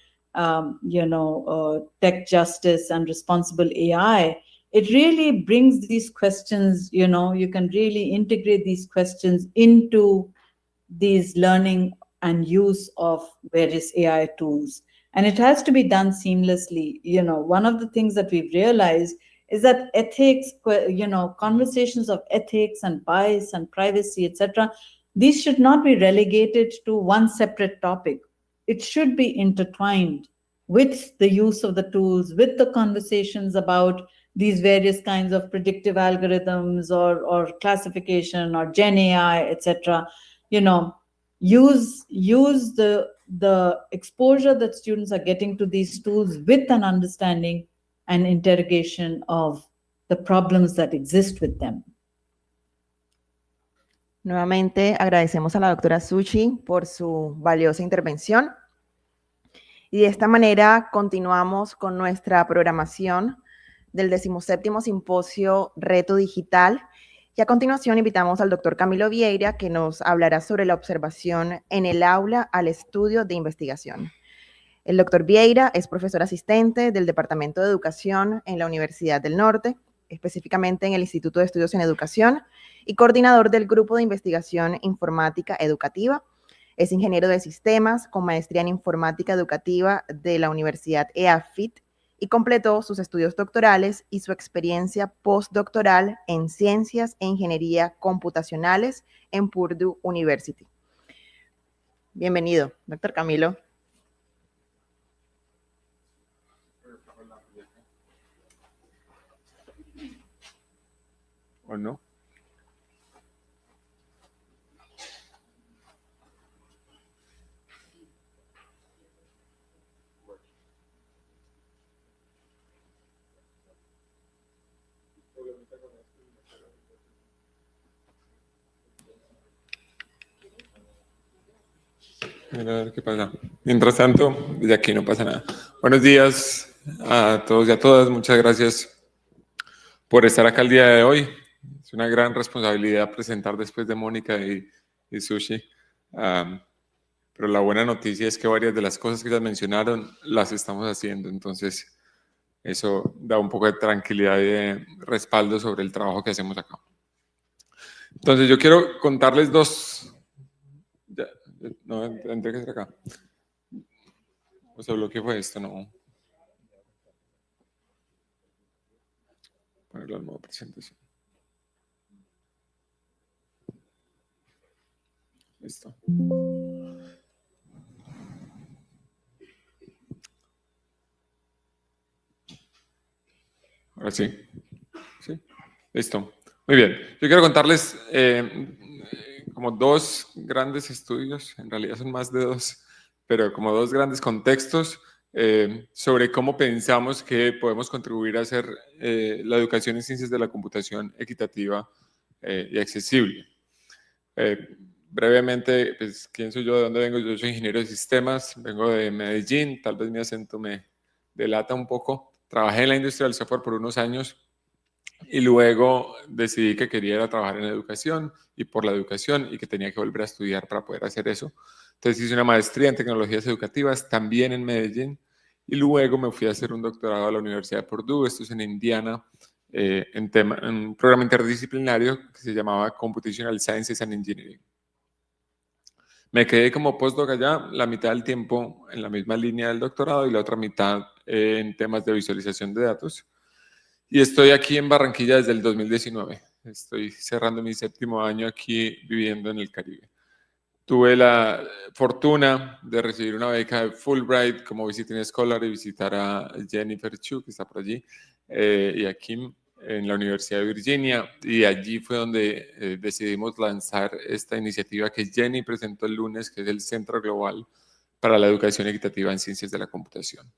tech justice and responsible AI. It really brings these questions, you can really integrate these questions into these learning and use of various AI tools. And it has to be done seamlessly. One of the things that we've realized is that ethics, conversations of ethics and bias and privacy, etc., these should not be relegated to one separate topic. It should be intertwined with the use of the tools, with the conversations about these various kinds of predictive algorithms or classification or Gen AI, etc. Use the exposure that students are getting to these tools with an understanding and interrogation of the problems that exist with them. Nuevamente agradecemos a la doctora Suchi por su valiosa intervención. Y de esta manera continuamos con nuestra programación del 17º Simposio Reto Digital. Y a continuación invitamos al doctor Camilo Vieira, que nos hablará sobre la observación en el aula al estudio de investigación. El doctor Vieira es profesor asistente del Departamento de Educación en la Universidad del Norte, específicamente en el Instituto de Estudios en Educación, y coordinador del Grupo de Investigación Informática Educativa. Es ingeniero de sistemas con maestría en informática educativa de la Universidad EAFIT y completó sus estudios doctorales y su experiencia postdoctoral en ciencias e ingeniería computacionales en Purdue University. Bienvenido, doctor Camilo. ¿O no? A ver qué pasa. Mientras tanto, desde aquí no pasa nada. Buenos días a todos y a todas. Muchas gracias por estar acá el día de hoy. Es una gran responsabilidad presentar después de Mónica y Sushi. Pero la buena noticia es que varias de las cosas que ellas mencionaron las estamos haciendo. Entonces, eso da un poco de tranquilidad y de respaldo sobre el trabajo que hacemos acá. Entonces, yo quiero contarles dos... No, tendré que estar acá. O sea, lo que fue esto, no. Ponerlo al modo presentación. Listo. Ahora sí. ¿Sí? Listo. Muy bien. Yo quiero contarles como dos grandes estudios, en realidad son más de dos, pero como dos grandes contextos sobre cómo pensamos que podemos contribuir a hacer la educación en ciencias de la computación equitativa y accesible. Brevemente, pues, ¿quién soy yo? ¿De dónde vengo? Yo soy ingeniero de sistemas, vengo de Medellín, tal vez mi acento me delata un poco. Trabajé en la industria del software por unos años Y luego decidí que quería ir a trabajar en educación y por la educación y que tenía que volver a estudiar para poder hacer eso. Entonces hice una maestría en tecnologías educativas también en Medellín y luego me fui a hacer un doctorado a la Universidad de Purdue, esto es en Indiana, en un programa interdisciplinario que se llamaba Computational Sciences and Engineering. Me quedé como postdoc allá la mitad del tiempo en la misma línea del doctorado y la otra mitad en temas de visualización de datos. Y estoy aquí en Barranquilla desde el 2019. Estoy cerrando mi 7º año aquí viviendo en el Caribe. Tuve la fortuna de recibir una beca de Fulbright como visiting scholar y visitar a Jennifer Chu, que está por allí, y a Kim en la Universidad de Virginia. Y allí fue donde decidimos lanzar esta iniciativa que Jenny presentó el lunes, que es el Centro Global para la Educación Equitativa en Ciencias de la Computación.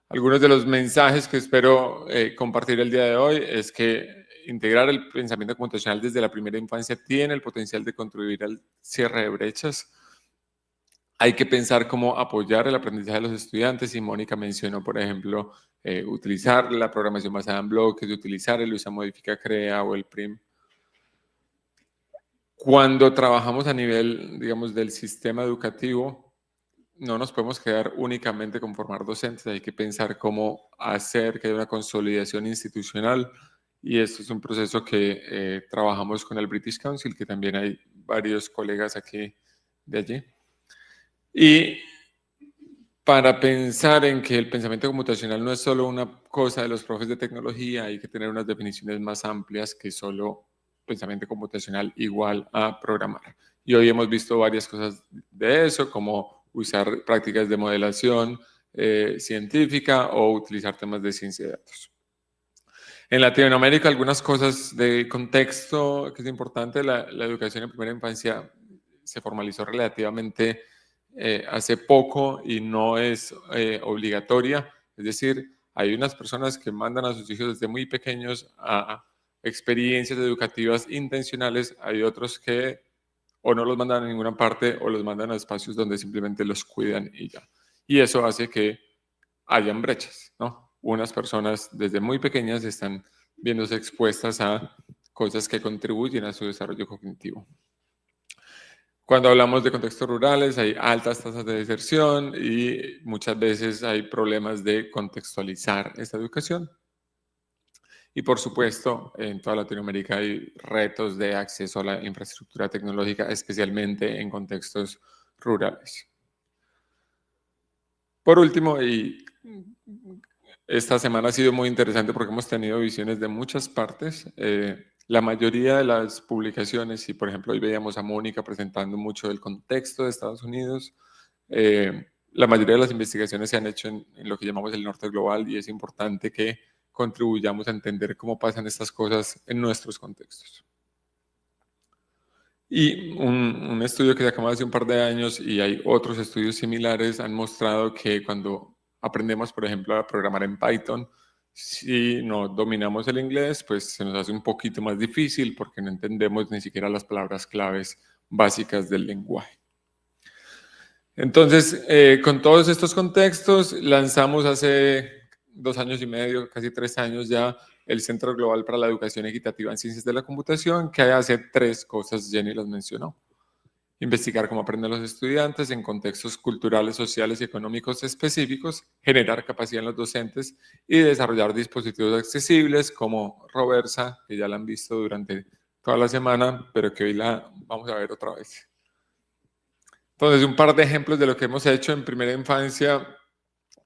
Algunos de los mensajes que espero compartir el día de hoy es que integrar el pensamiento computacional desde la primera infancia tiene el potencial de contribuir al cierre de brechas. Hay que pensar cómo apoyar el aprendizaje de los estudiantes y Mónica mencionó, por ejemplo, utilizar la programación basada en bloques, utilizar el usa, modifica, crea o el prim. Cuando trabajamos a nivel, digamos, del sistema educativo, no nos podemos quedar únicamente con formar docentes, hay que pensar cómo hacer que haya una consolidación institucional y esto es un proceso que trabajamos con el British Council, que también hay varios colegas aquí de allí. Y para pensar en que el pensamiento computacional no es solo una cosa de los profes de tecnología, hay que tener unas definiciones más amplias que solo pensamiento computacional igual a programar. Y hoy hemos visto varias cosas de eso, como usar prácticas de modelación científica o utilizar temas de ciencia de datos. En Latinoamérica, algunas cosas de contexto que es importante, la educación en primera infancia se formalizó relativamente hace poco y no es obligatoria, es decir, hay unas personas que mandan a sus hijos desde muy pequeños a experiencias educativas intencionales, hay otros que o no los mandan a ninguna parte o los mandan a espacios donde simplemente los cuidan y ya. Y eso hace que hayan brechas, ¿no? Unas personas desde muy pequeñas están viéndose expuestas a cosas que contribuyen a su desarrollo cognitivo. Cuando hablamos de contextos rurales hay altas tasas de deserción y muchas veces hay problemas de contextualizar esta educación. Y por supuesto, en toda Latinoamérica hay retos de acceso a la infraestructura tecnológica, especialmente en contextos rurales. Por último, y esta semana ha sido muy interesante porque hemos tenido visiones de muchas partes. La mayoría de las publicaciones, y por ejemplo hoy veíamos a Mónica presentando mucho del contexto de Estados Unidos, la mayoría de las investigaciones se han hecho en lo que llamamos el norte global y es importante que contribuyamos a entender cómo pasan estas cosas en nuestros contextos. Y un estudio que se acabó hace un par de años y hay otros estudios similares han mostrado que cuando aprendemos, por ejemplo, a programar en Python, si no dominamos el inglés, pues se nos hace un poquito más difícil porque no entendemos ni siquiera las palabras claves básicas del lenguaje. Entonces, con todos estos contextos, lanzamos hace 2 años y medio, casi 3 años ya, el Centro Global para la Educación Equitativa en Ciencias de la Computación, que hace 3 cosas, Jenny las mencionó. Investigar cómo aprenden los estudiantes en contextos culturales, sociales y económicos específicos, generar capacidad en los docentes y desarrollar dispositivos accesibles como Roversa, que ya la han visto durante toda la semana, pero que hoy la vamos a ver otra vez. Entonces, un par de ejemplos de lo que hemos hecho en primera infancia.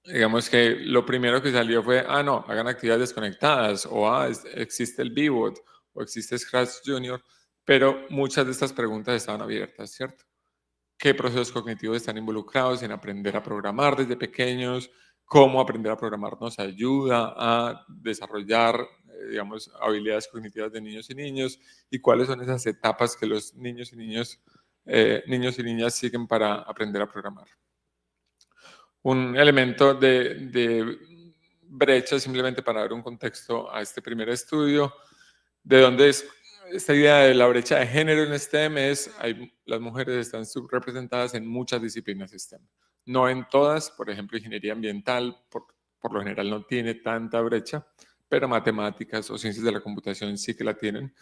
Digamos que lo primero que salió fue, no, hagan actividades desconectadas, o existe el VBOT, o existe Scratch Junior, pero muchas de estas preguntas estaban abiertas, ¿cierto? ¿Qué procesos cognitivos están involucrados en aprender a programar desde pequeños? ¿Cómo aprender a programar nos ayuda a desarrollar, digamos, habilidades cognitivas de niños y niñas? ¿Y cuáles son esas etapas que los niños y niñas siguen para aprender a programar? Un elemento de brecha, simplemente para dar un contexto a este primer estudio, de dónde es esta idea de la brecha de género en STEM las mujeres están subrepresentadas en muchas disciplinas STEM. No en todas, por ejemplo, ingeniería ambiental, por lo general no tiene tanta brecha, pero matemáticas o ciencias de la computación sí que la tienen.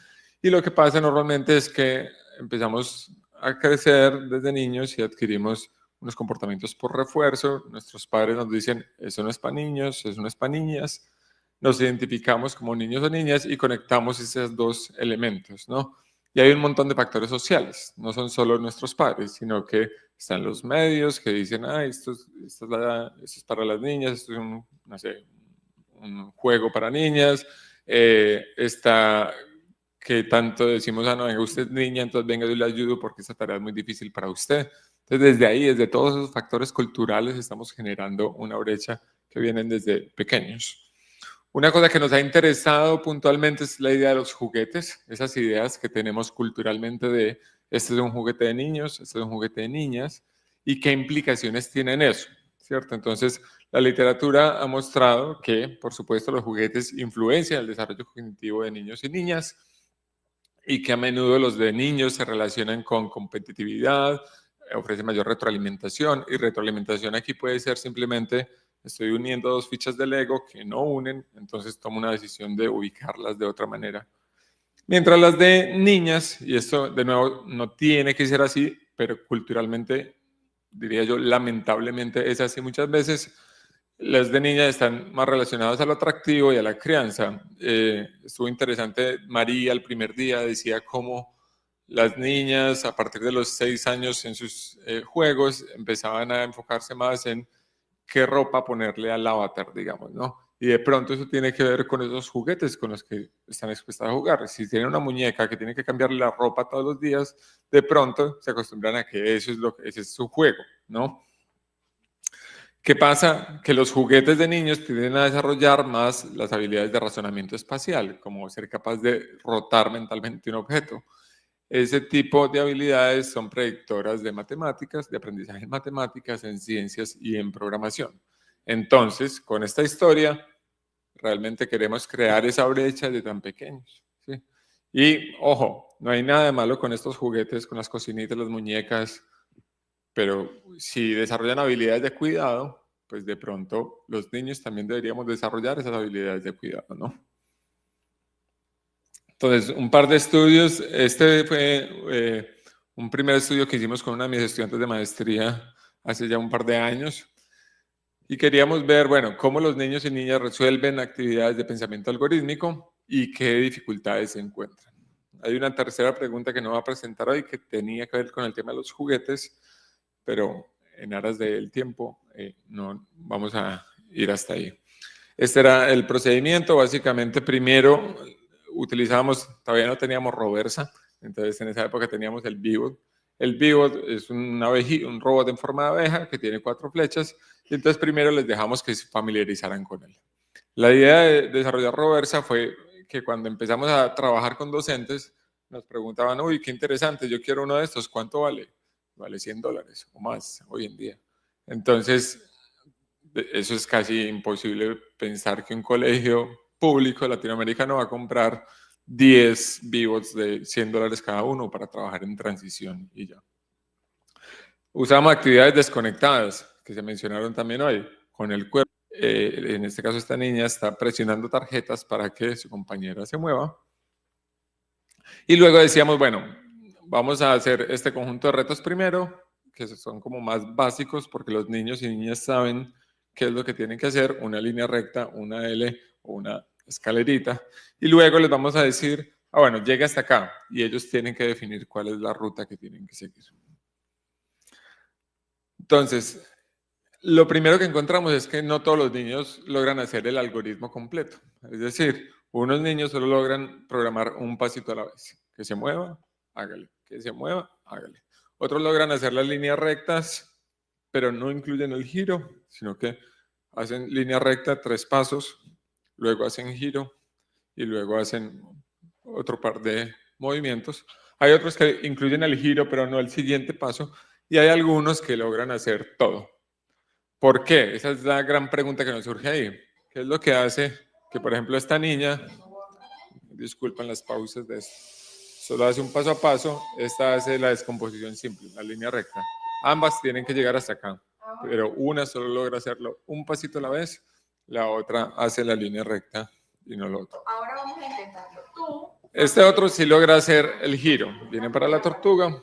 Y lo que pasa normalmente es que empezamos a crecer desde niños y adquirimos unos comportamientos por refuerzo. Nuestros padres nos dicen, eso no es para niños, eso no es para niñas. Nos identificamos como niños o niñas y conectamos esos dos elementos, ¿no? Y hay un montón de factores sociales, no son solo nuestros padres, sino que están los medios que dicen, esto es para las niñas, esto es no sé, un juego para niñas, está que tanto decimos, no, venga, usted es niña, entonces venga, yo le ayudo porque esta tarea es muy difícil para usted. Entonces, desde ahí, desde todos esos factores culturales, estamos generando una brecha que vienen desde pequeños. Una cosa que nos ha interesado puntualmente es la idea de los juguetes, esas ideas que tenemos culturalmente de este es un juguete de niños, este es un juguete de niñas, y qué implicaciones tienen eso, ¿cierto? Entonces, la literatura ha mostrado que, por supuesto, los juguetes influencian el desarrollo cognitivo de niños y niñas, y que a menudo los de niños se relacionan con competitividad, ofrecen mayor retroalimentación, y retroalimentación aquí puede ser simplemente estoy uniendo dos fichas de Lego que no unen, entonces tomo una decisión de ubicarlas de otra manera. Mientras las de niñas, y esto de nuevo no tiene que ser así, pero culturalmente, diría yo, lamentablemente es así muchas veces, las de niñas están más relacionadas a lo atractivo y a la crianza. Estuvo interesante, María el primer día decía cómo las niñas a partir de los 6 años en sus juegos empezaban a enfocarse más en qué ropa ponerle al avatar, digamos, ¿no? Y de pronto eso tiene que ver con esos juguetes con los que están expuestas a jugar. Si tienen una muñeca que tiene que cambiarle la ropa todos los días, de pronto se acostumbran a que ese es su juego, ¿no? ¿Qué pasa? Que los juguetes de niños tienden a desarrollar más las habilidades de razonamiento espacial, como ser capaz de rotar mentalmente un objeto. Ese tipo de habilidades son predictoras de matemáticas, de aprendizaje en matemáticas, en ciencias y en programación. Entonces, con esta historia, realmente queremos crear esa brecha de tan pequeños, ¿sí? Y, ojo, no hay nada de malo con estos juguetes, con las cocinitas, las muñecas, pero si desarrollan habilidades de cuidado, pues de pronto los niños también deberíamos desarrollar esas habilidades de cuidado, ¿no? Entonces, un par de estudios. Este fue un primer estudio que hicimos con una de mis estudiantes de maestría hace ya un par de años. Y queríamos ver, bueno, cómo los niños y niñas resuelven actividades de pensamiento algorítmico y qué dificultades se encuentran. Hay una tercera pregunta que no voy a presentar hoy que tenía que ver con el tema de los juguetes, pero en aras del tiempo no vamos a ir hasta ahí. Este era el procedimiento. Básicamente, primero utilizábamos, todavía no teníamos Roversa, entonces en esa época teníamos el Vivot. El Vivot es un robot en forma de abeja que tiene 4 flechas, y entonces primero les dejamos que se familiarizaran con él. La idea de desarrollar Roversa fue que cuando empezamos a trabajar con docentes, nos preguntaban, uy, qué interesante, yo quiero uno de estos, ¿cuánto vale? Vale $100 o más hoy en día. Entonces, eso es casi imposible pensar que un colegio público latinoamericano va a comprar 10 Vivots de $100 cada uno para trabajar en transición y ya. Usamos actividades desconectadas, que se mencionaron también hoy, con el cuerpo. En este caso, esta niña está presionando tarjetas para que su compañera se mueva. Y luego decíamos, bueno, vamos a hacer este conjunto de retos primero, que son como más básicos, porque los niños y niñas saben qué es lo que tienen que hacer, una línea recta, una L o una escalerita, y luego les vamos a decir, bueno, llega hasta acá, y ellos tienen que definir cuál es la ruta que tienen que seguir. Entonces, lo primero que encontramos es que no todos los niños logran hacer el algoritmo completo, es decir, unos niños solo logran programar un pasito a la vez, que se mueva, hágale, que se mueva, hágale. Otros logran hacer las líneas rectas, pero no incluyen el giro, sino que hacen línea recta 3 pasos, luego hacen giro y luego hacen otro par de movimientos. Hay otros que incluyen el giro, pero no el siguiente paso, y hay algunos que logran hacer todo. ¿Por qué? Esa es la gran pregunta que nos surge ahí. ¿Qué es lo que hace que, por ejemplo, esta niña, disculpen las pausas de esto, solo hace un paso a paso, esta hace la descomposición simple, la línea recta. Ambas tienen que llegar hasta acá, pero una solo logra hacerlo un pasito a la vez, la otra hace la línea recta y no lo otro. Ahora vamos a intentarlo. Tú. Este otro sí logra hacer el giro. Viene para la tortuga.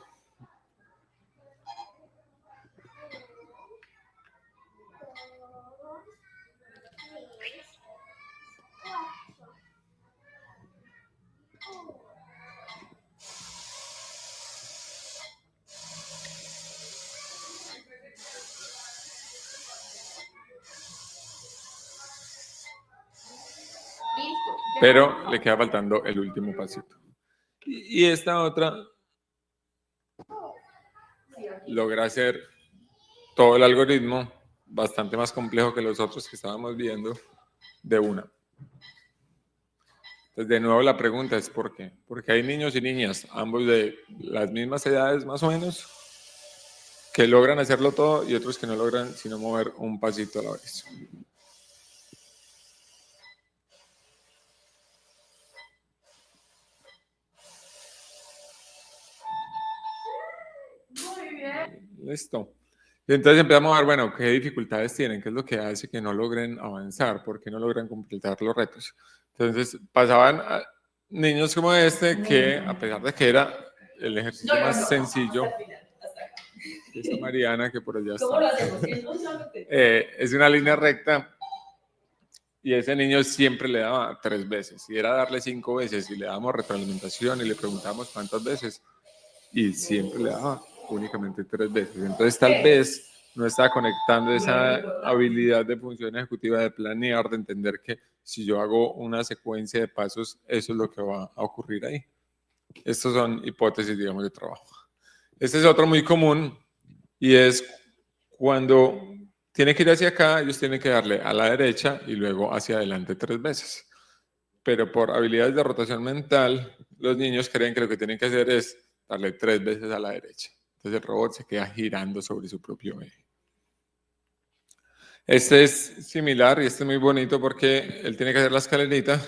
Pero le queda faltando el último pasito. Y esta otra logra hacer todo el algoritmo bastante más complejo que los otros que estábamos viendo de una. Entonces, de nuevo la pregunta es ¿por qué? Porque hay niños y niñas, ambos de las mismas edades más o menos, que logran hacerlo todo y otros que no logran sino mover un pasito a la vez. Listo. Y entonces empezamos a ver, bueno, qué dificultades tienen, qué es lo que hace que no logren avanzar, por qué no logran completar los retos. Entonces pasaban a niños como este que, a pesar de que era el ejercicio más sencillo, esa Mariana que por allá está, es una línea recta y ese niño siempre le daba 3 veces, y era darle 5 veces y le dábamos retroalimentación y le preguntábamos cuántas veces y siempre le daba únicamente 3 veces. Entonces tal vez no está conectando esa habilidad de función ejecutiva de planear, de entender que si yo hago una secuencia de pasos, eso es lo que va a ocurrir ahí. Estas son hipótesis, digamos, de trabajo. Este es otro muy común y es cuando tiene que ir hacia acá, ellos tienen que darle a la derecha y luego hacia adelante 3 veces. Pero por habilidades de rotación mental, los niños creen que lo que tienen que hacer es darle 3 veces a la derecha. Entonces el robot se queda girando sobre su propio eje. Este es similar y este es muy bonito porque él tiene que hacer la escalerita.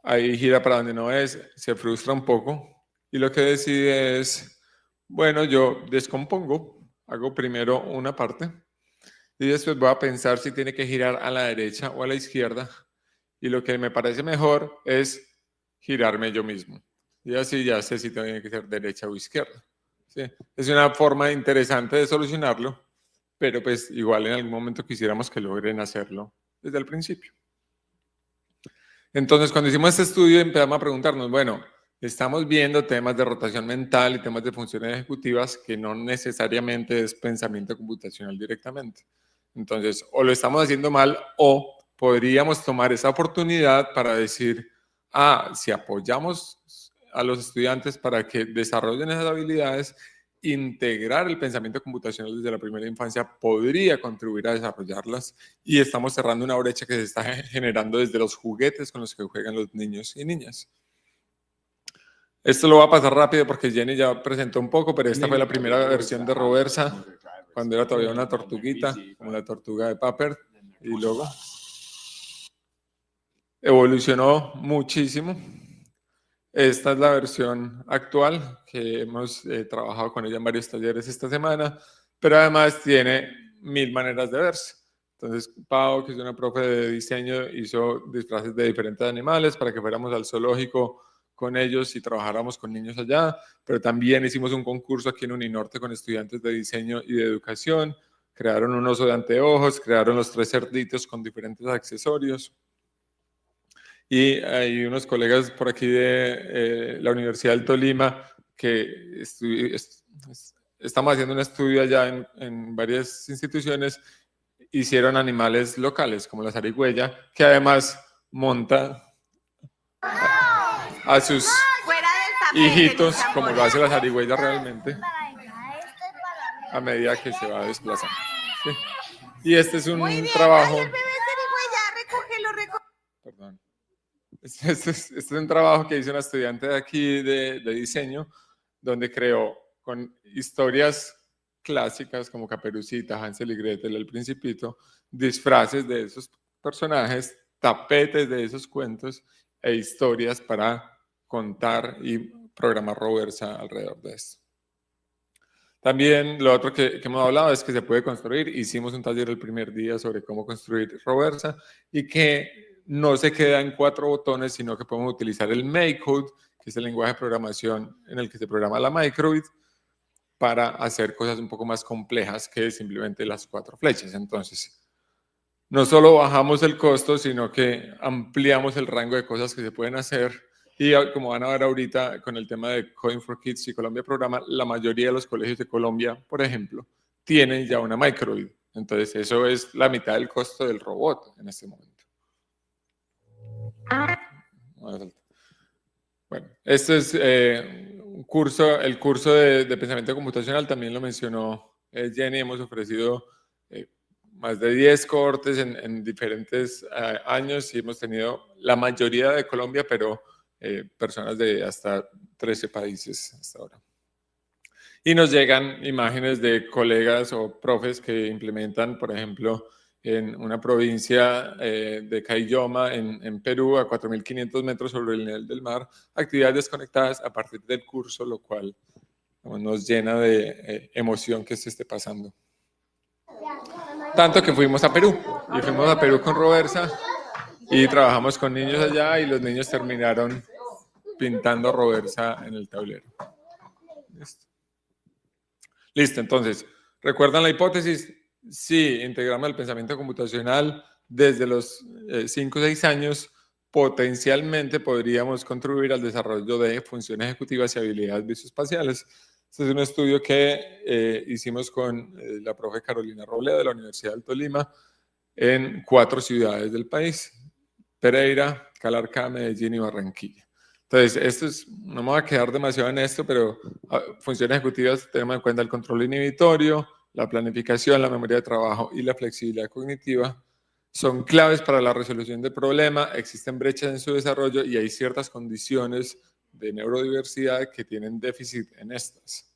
Ahí gira para donde no es, se frustra un poco y lo que decide es, bueno, yo descompongo, hago primero una parte y después voy a pensar si tiene que girar a la derecha o a la izquierda y lo que me parece mejor es girarme yo mismo. Y así ya sé si tiene que ser derecha o izquierda. ¿Sí? Es una forma interesante de solucionarlo, pero pues igual en algún momento quisiéramos que logren hacerlo desde el principio. Entonces, cuando hicimos este estudio empezamos a preguntarnos, bueno, estamos viendo temas de rotación mental y temas de funciones ejecutivas que no necesariamente es pensamiento computacional directamente. Entonces, o lo estamos haciendo mal o podríamos tomar esa oportunidad para decir, si apoyamos a los estudiantes para que desarrollen esas habilidades, integrar el pensamiento computacional desde la primera infancia podría contribuir a desarrollarlas y estamos cerrando una brecha que se está generando desde los juguetes con los que juegan los niños y niñas. Esto lo va a pasar rápido porque Jenny ya presentó un poco, pero esta fue la primera versión de Roversa, cuando era todavía una tortuguita, como la tortuga de Papert, y luego evolucionó muchísimo. Esta es la versión actual, que hemos trabajado con ella en varios talleres esta semana, pero además tiene 1000 maneras de verse. Entonces, Pau, que es una profe de diseño, hizo disfraces de diferentes animales para que fuéramos al zoológico con ellos y trabajáramos con niños allá, pero también hicimos un concurso aquí en Uninorte con estudiantes de diseño y de educación, crearon un oso de anteojos, crearon los 3 cerditos con diferentes accesorios. Y hay unos colegas por aquí de la Universidad del Tolima que estamos haciendo un estudio allá en varias instituciones, hicieron animales locales como la zarigüeya, que además monta a sus hijitos, como lo hace la zarigüeya realmente, a medida que se va desplazando. ¿Sí? Y este es un trabajo... Perdón. Este es un trabajo que hizo una estudiante de aquí de diseño, donde creó con historias clásicas como Caperucita, Hansel y Gretel, El Principito, disfraces de esos personajes, tapetes de esos cuentos e historias para contar y programar Roversa alrededor de esto. También lo otro que hemos hablado es que se puede construir. Hicimos un taller el primer día sobre cómo construir Roversa y que no se queda en 4 botones, sino que podemos utilizar el MakeCode, que es el lenguaje de programación en el que se programa la micro:bit, para hacer cosas un poco más complejas que simplemente las 4 flechas. Entonces, no solo bajamos el costo, sino que ampliamos el rango de cosas que se pueden hacer. Y como van a ver ahorita con el tema de Coding for Kids y Colombia Programa, la mayoría de los colegios de Colombia, por ejemplo, tienen ya una micro:bit. Entonces, eso es la mitad del costo del robot en este momento. Bueno, este es el curso de pensamiento computacional, también lo mencionó Jenny. Hemos ofrecido más de 10 cohortes en diferentes años y hemos tenido la mayoría de Colombia, pero personas de hasta 13 países hasta ahora. Y nos llegan imágenes de colegas o profes que implementan, por ejemplo, en una provincia de Caylloma, en Perú, a 4.500 metros sobre el nivel del mar, actividades desconectadas a partir del curso, lo cual nos llena de emoción que esto esté pasando. Tanto que fuimos a Perú, y fuimos a Perú con Robersa, y trabajamos con niños allá, y los niños terminaron pintando Robersa en el tablero. Listo, entonces, ¿recuerdan la hipótesis? Sí, integramos el pensamiento computacional desde los 5 o 6 años, potencialmente podríamos contribuir al desarrollo de funciones ejecutivas y habilidades visoespaciales. Este es un estudio que hicimos con la profe Carolina Robledo de la Universidad del Tolima en 4 ciudades del país: Pereira, Calarcá, Medellín y Barranquilla. Entonces, no me voy a quedar demasiado en esto, pero funciones ejecutivas tenemos en cuenta el control inhibitorio, la planificación, la memoria de trabajo y la flexibilidad cognitiva. Son claves para la resolución del problema, existen brechas en su desarrollo y hay ciertas condiciones de neurodiversidad que tienen déficit en estas.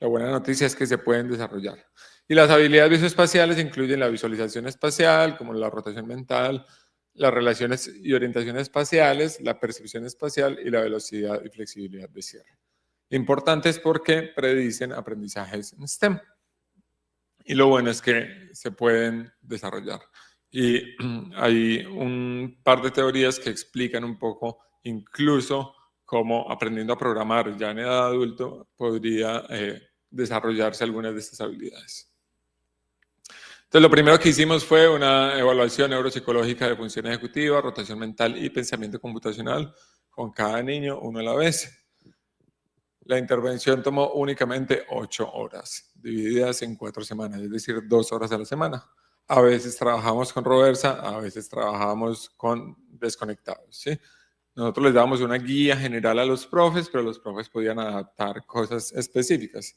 La buena noticia es que se pueden desarrollar. Y las habilidades visoespaciales incluyen la visualización espacial, como la rotación mental, las relaciones y orientaciones espaciales, la percepción espacial y la velocidad y flexibilidad de cierre. Importantes porque predicen aprendizajes en STEM. Y lo bueno es que se pueden desarrollar. Y hay un par de teorías que explican un poco incluso cómo aprendiendo a programar ya en edad adulto podría desarrollarse algunas de estas habilidades. Entonces, lo primero que hicimos fue una evaluación neuropsicológica de función ejecutiva, rotación mental y pensamiento computacional con cada niño, uno a la vez. La intervención tomó únicamente 8 horas, divididas en 4 semanas, es decir, 2 horas a la semana. A veces trabajamos con Roversa, a veces trabajamos con desconectados, ¿sí? Nosotros les dábamos una guía general a los profes, pero los profes podían adaptar cosas específicas.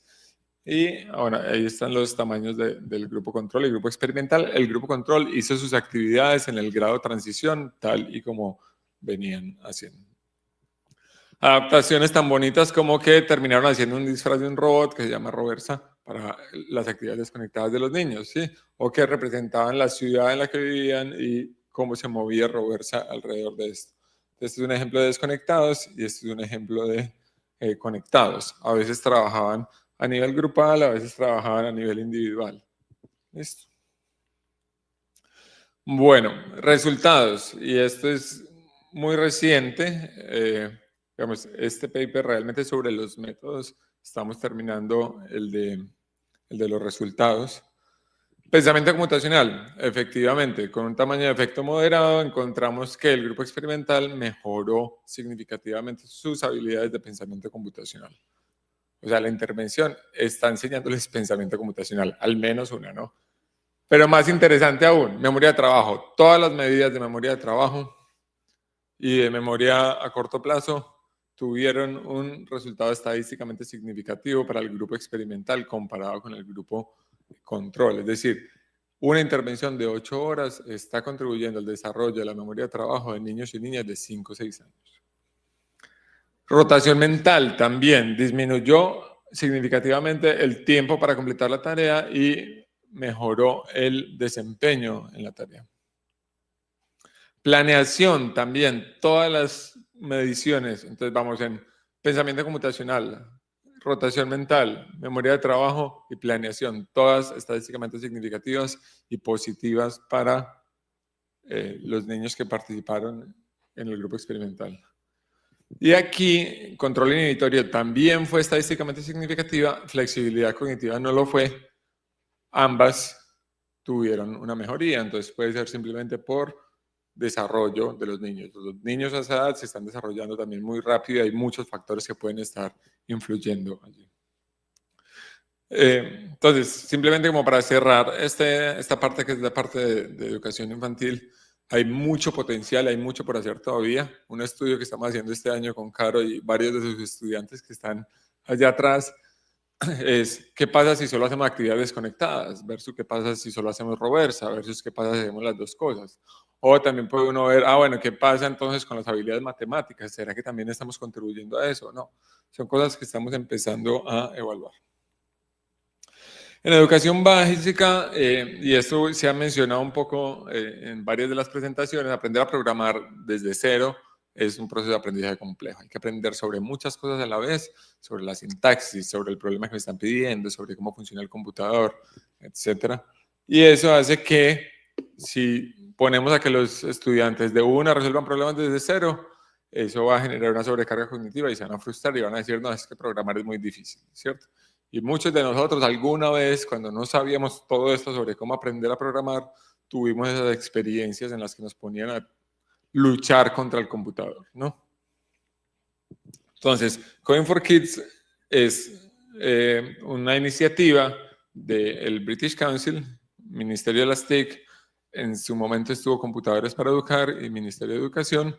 Y bueno, ahí están los tamaños del grupo control y grupo experimental. El grupo control hizo sus actividades en el grado de transición, tal y como venían haciendo. Adaptaciones tan bonitas como que terminaron haciendo un disfraz de un robot que se llama Roversa para las actividades desconectadas de los niños, ¿sí? O que representaban la ciudad en la que vivían y cómo se movía Roversa alrededor de esto. Este es un ejemplo de desconectados y este es un ejemplo de conectados. A veces trabajaban a nivel grupal, a veces trabajaban a nivel individual. ¿Listo? Bueno, resultados. Y esto es muy reciente. Digamos, este paper realmente sobre los métodos. Estamos terminando el de los resultados. Pensamiento computacional. Efectivamente, con un tamaño de efecto moderado, encontramos que el grupo experimental mejoró significativamente sus habilidades de pensamiento computacional. O sea, la intervención está enseñándoles pensamiento computacional, al menos una, ¿no? Pero más interesante aún, memoria de trabajo. Todas las medidas de memoria de trabajo y de memoria a corto plazo tuvieron un resultado estadísticamente significativo para el grupo experimental comparado con el grupo control. Es decir, una intervención de 8 horas está contribuyendo al desarrollo de la memoria de trabajo de niños y niñas de 5 o 6 años. Rotación mental también disminuyó significativamente el tiempo para completar la tarea y mejoró el desempeño en la tarea. Planeación también, todas las mediciones, entonces vamos en pensamiento computacional, rotación mental, memoria de trabajo y planeación, todas estadísticamente significativas y positivas para los niños que participaron en el grupo experimental. Y aquí, control inhibitorio también fue estadísticamente significativa, flexibilidad cognitiva no lo fue. Ambas tuvieron una mejoría, entonces puede ser simplemente por desarrollo de los niños. Los niños a esa edad se están desarrollando también muy rápido y hay muchos factores que pueden estar influyendo allí. Entonces, simplemente como para cerrar esta parte que es la parte de educación infantil, hay mucho potencial, hay mucho por hacer todavía. Un estudio que estamos haciendo este año con Caro y varios de sus estudiantes que están allá atrás es qué pasa si solo hacemos actividades desconectadas versus qué pasa si solo hacemos reversa versus qué pasa si hacemos las dos cosas. O también puede uno ver, bueno, ¿qué pasa entonces con las habilidades matemáticas? ¿Será que también estamos contribuyendo a eso? No, son cosas que estamos empezando a evaluar. En educación básica, y esto se ha mencionado un poco en varias de las presentaciones, aprender a programar desde cero es un proceso de aprendizaje complejo. Hay que aprender sobre muchas cosas a la vez, sobre la sintaxis, sobre el problema que me están pidiendo, sobre cómo funciona el computador, etc. Y eso hace que si ponemos a que los estudiantes de una resuelvan problemas desde cero, eso va a generar una sobrecarga cognitiva y se van a frustrar y van a decir, no, es que programar es muy difícil, ¿cierto? Y muchos de nosotros alguna vez, cuando no sabíamos todo esto sobre cómo aprender a programar, tuvimos esas experiencias en las que nos ponían a luchar contra el computador, ¿no? Entonces, Coding for Kids es una iniciativa del British Council, Ministerio de las TIC, en su momento estuvo Computadores para Educar y Ministerio de Educación,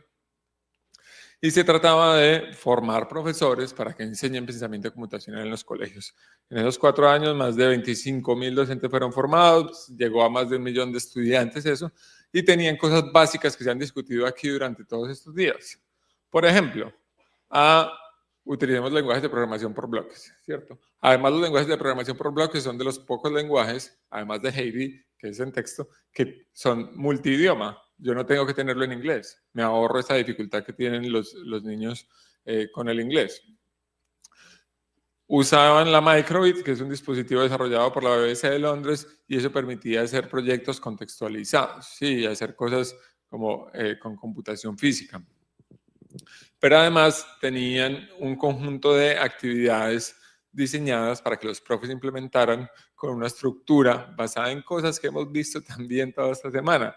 y se trataba de formar profesores para que enseñen pensamiento computacional en los colegios. En esos 4 años, más de 25.000 docentes fueron formados, llegó a más de 1 millón de estudiantes eso, y tenían cosas básicas que se han discutido aquí durante todos estos días. Por ejemplo, utilicemos lenguajes de programación por bloques, ¿cierto? Además, los lenguajes de programación por bloques son de los pocos lenguajes, además de Heidi, que es en texto, que son multidioma. Yo no tengo que tenerlo en inglés. Me ahorro esa dificultad que tienen los niños con el inglés. Usaban la Microbit, que es un dispositivo desarrollado por la BBC de Londres, y eso permitía hacer proyectos contextualizados, ¿sí? Y hacer cosas como con computación física. Pero además tenían un conjunto de actividades diseñadas para que los profes implementaran con una estructura basada en cosas que hemos visto también toda esta semana.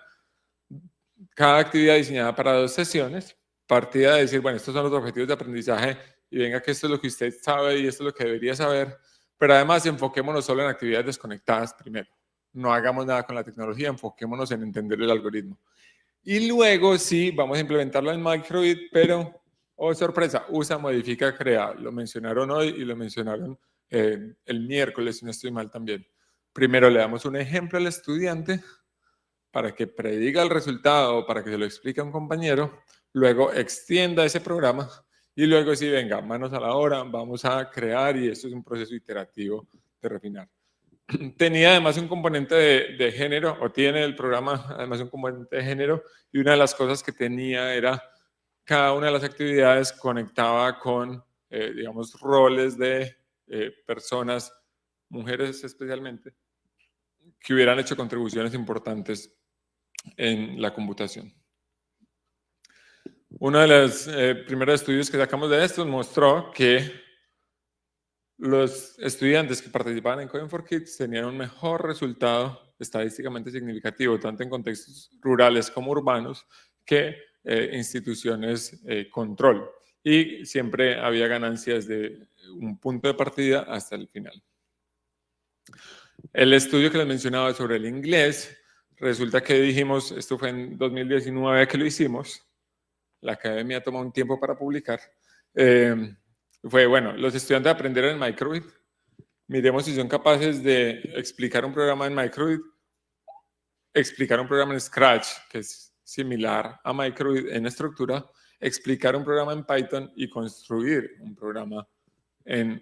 Cada actividad diseñada para 2 sesiones, partida de decir, bueno, estos son los objetivos de aprendizaje y venga que esto es lo que usted sabe y esto es lo que debería saber, pero además enfoquémonos solo en actividades desconectadas primero. No hagamos nada con la tecnología, enfoquémonos en entender el algoritmo. Y luego sí, vamos a implementarlo en Microbit, pero, oh sorpresa, usa, modifica, crea. Lo mencionaron hoy y lo mencionaron el miércoles, si no estoy mal también. Primero le damos un ejemplo al estudiante para que prediga el resultado, para que se lo explique a un compañero, luego extienda ese programa y luego sí, venga, manos a la obra, vamos a crear y esto es un proceso iterativo de refinar. Tenía además un componente de género, o tiene el programa además un componente de género, y una de las cosas que tenía era cada una de las actividades conectaba con, digamos, roles de personas, mujeres especialmente, que hubieran hecho contribuciones importantes en la computación. Uno de los primeros estudios que sacamos de esto mostró que los estudiantes que participaban en Coding for Kids tenían un mejor resultado estadísticamente significativo, tanto en contextos rurales como urbanos, que instituciones control. Y siempre había ganancias de un punto de partida hasta el final. El estudio que les mencionaba sobre el inglés, resulta que dijimos, esto fue en 2019 que lo hicimos, la academia tomó un tiempo para publicar, fue, bueno, los estudiantes aprendieron en Microbit, miremos si son capaces de explicar un programa en Microbit, explicar un programa en Scratch, que es similar a Microbit en estructura, explicar un programa en Python y construir un programa en